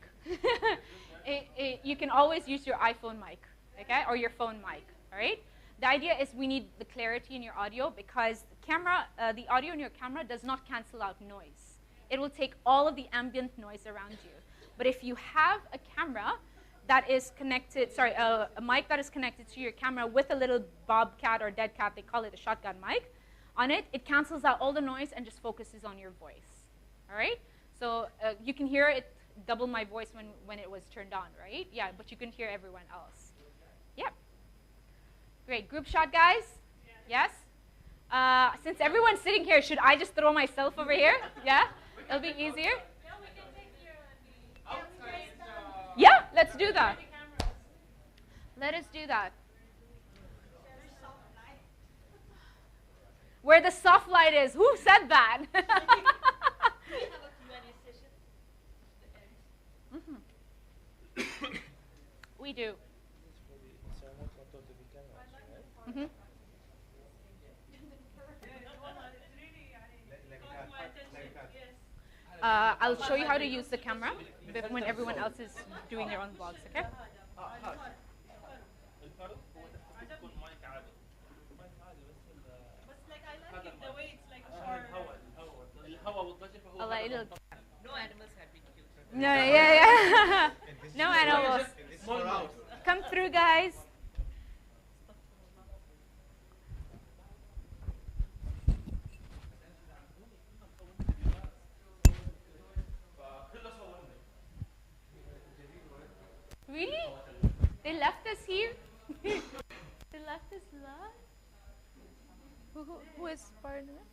you can always use your iPhone mic, okay, or your phone mic, all right? The idea is we need the clarity in your audio because the audio in your camera does not cancel out noise. It will take all of the ambient noise around you. But if you have a camera that is connected, a mic that is connected to your camera with a little bobcat or dead cat, they call it a shotgun mic, on it, it cancels out all the noise and just focuses on your voice. All right? So you can hear it double my voice when it was turned on, right? Yeah, but you can hear everyone else. Yep. Great. Group shot, guys? Yes? Since everyone's sitting here, should I just throw myself over here? Yeah? It'll be easier? Yeah, let's do that. Let us do that. Where the soft light is. Who said that? We do. Mm-hmm. I'll show you how to use the camera when everyone else is doing their own vlogs, okay?
No animals have been killed.
No, yeah. No animals. Come through, guys. Really? They left us here? They left us live? Who is part of it?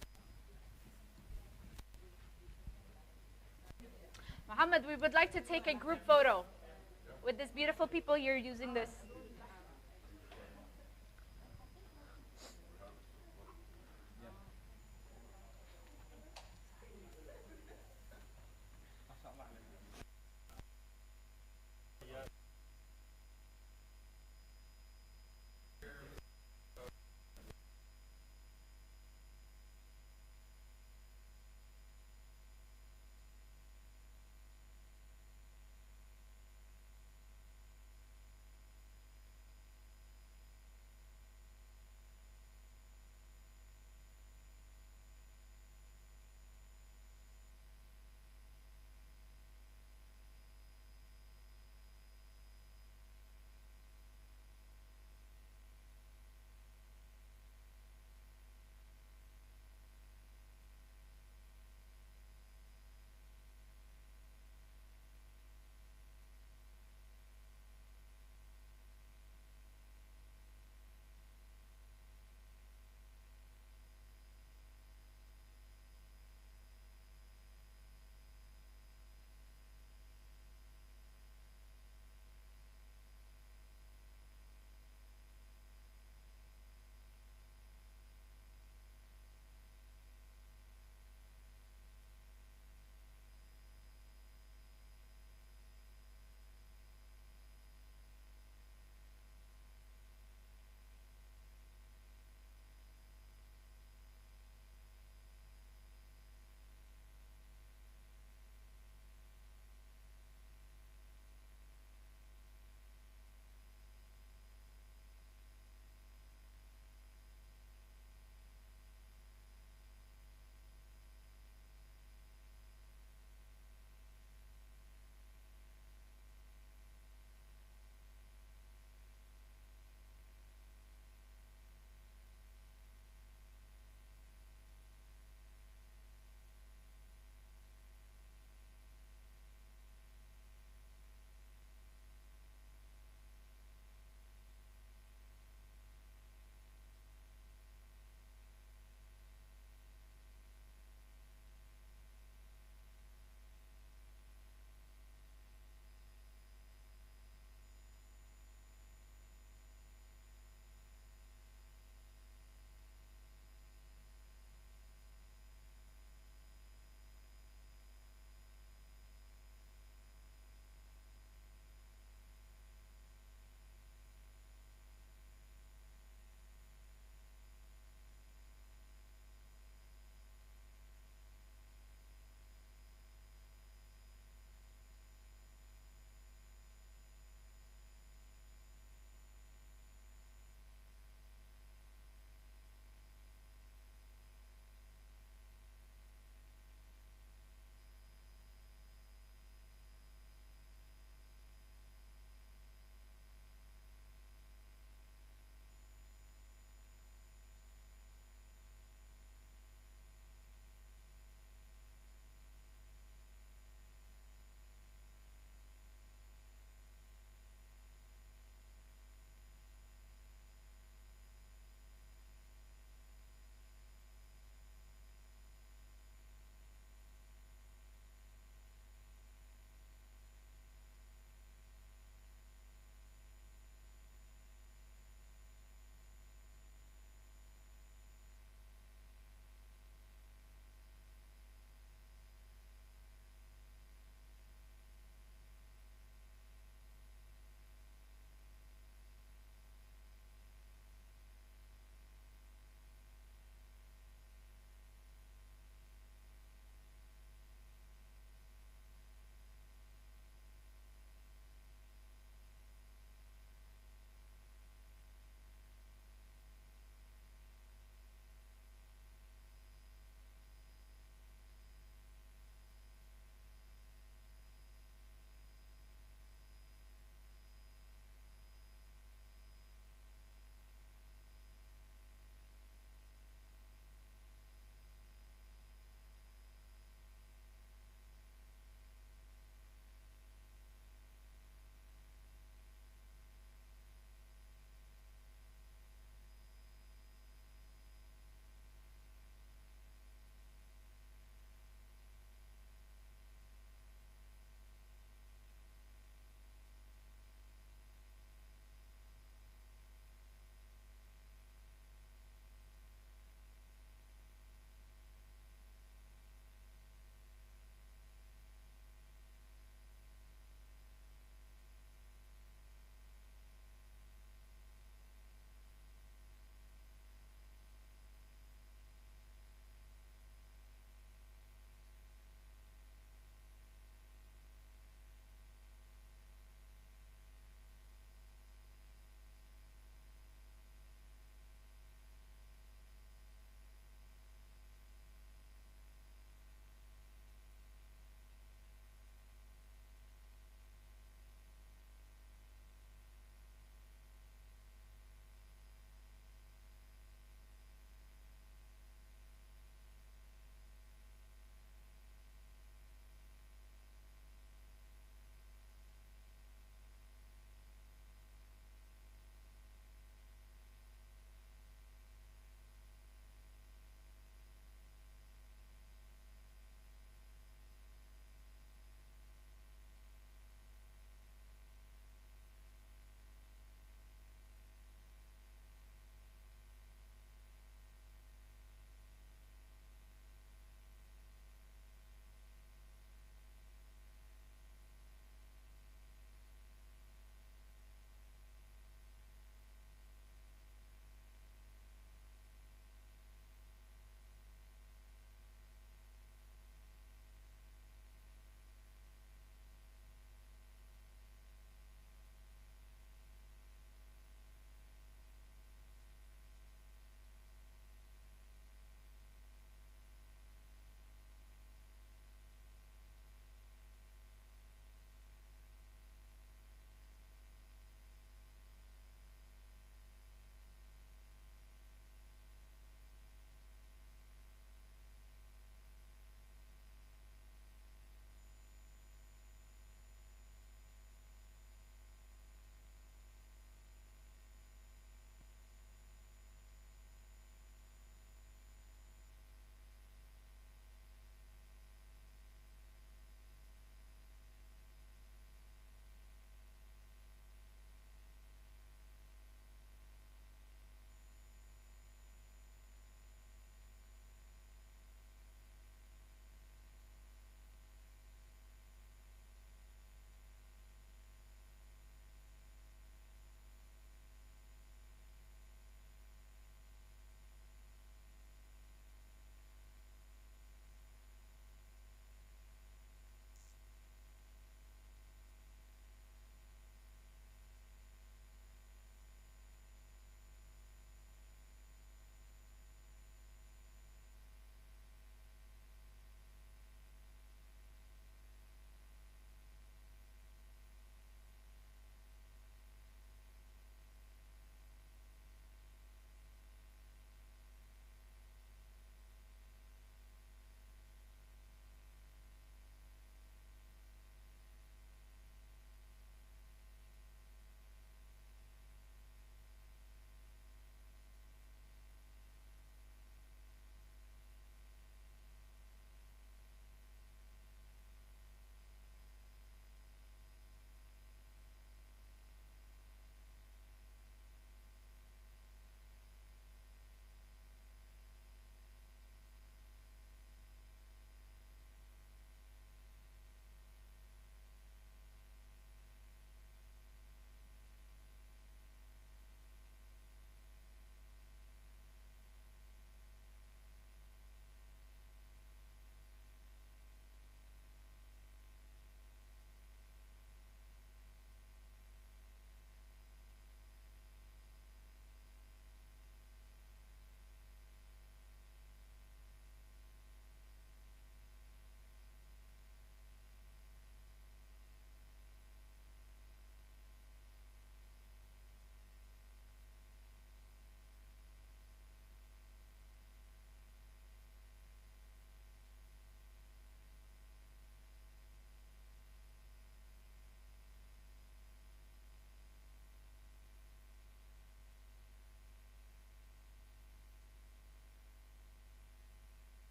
Muhammad, we would like to take a group photo with these beautiful people here using this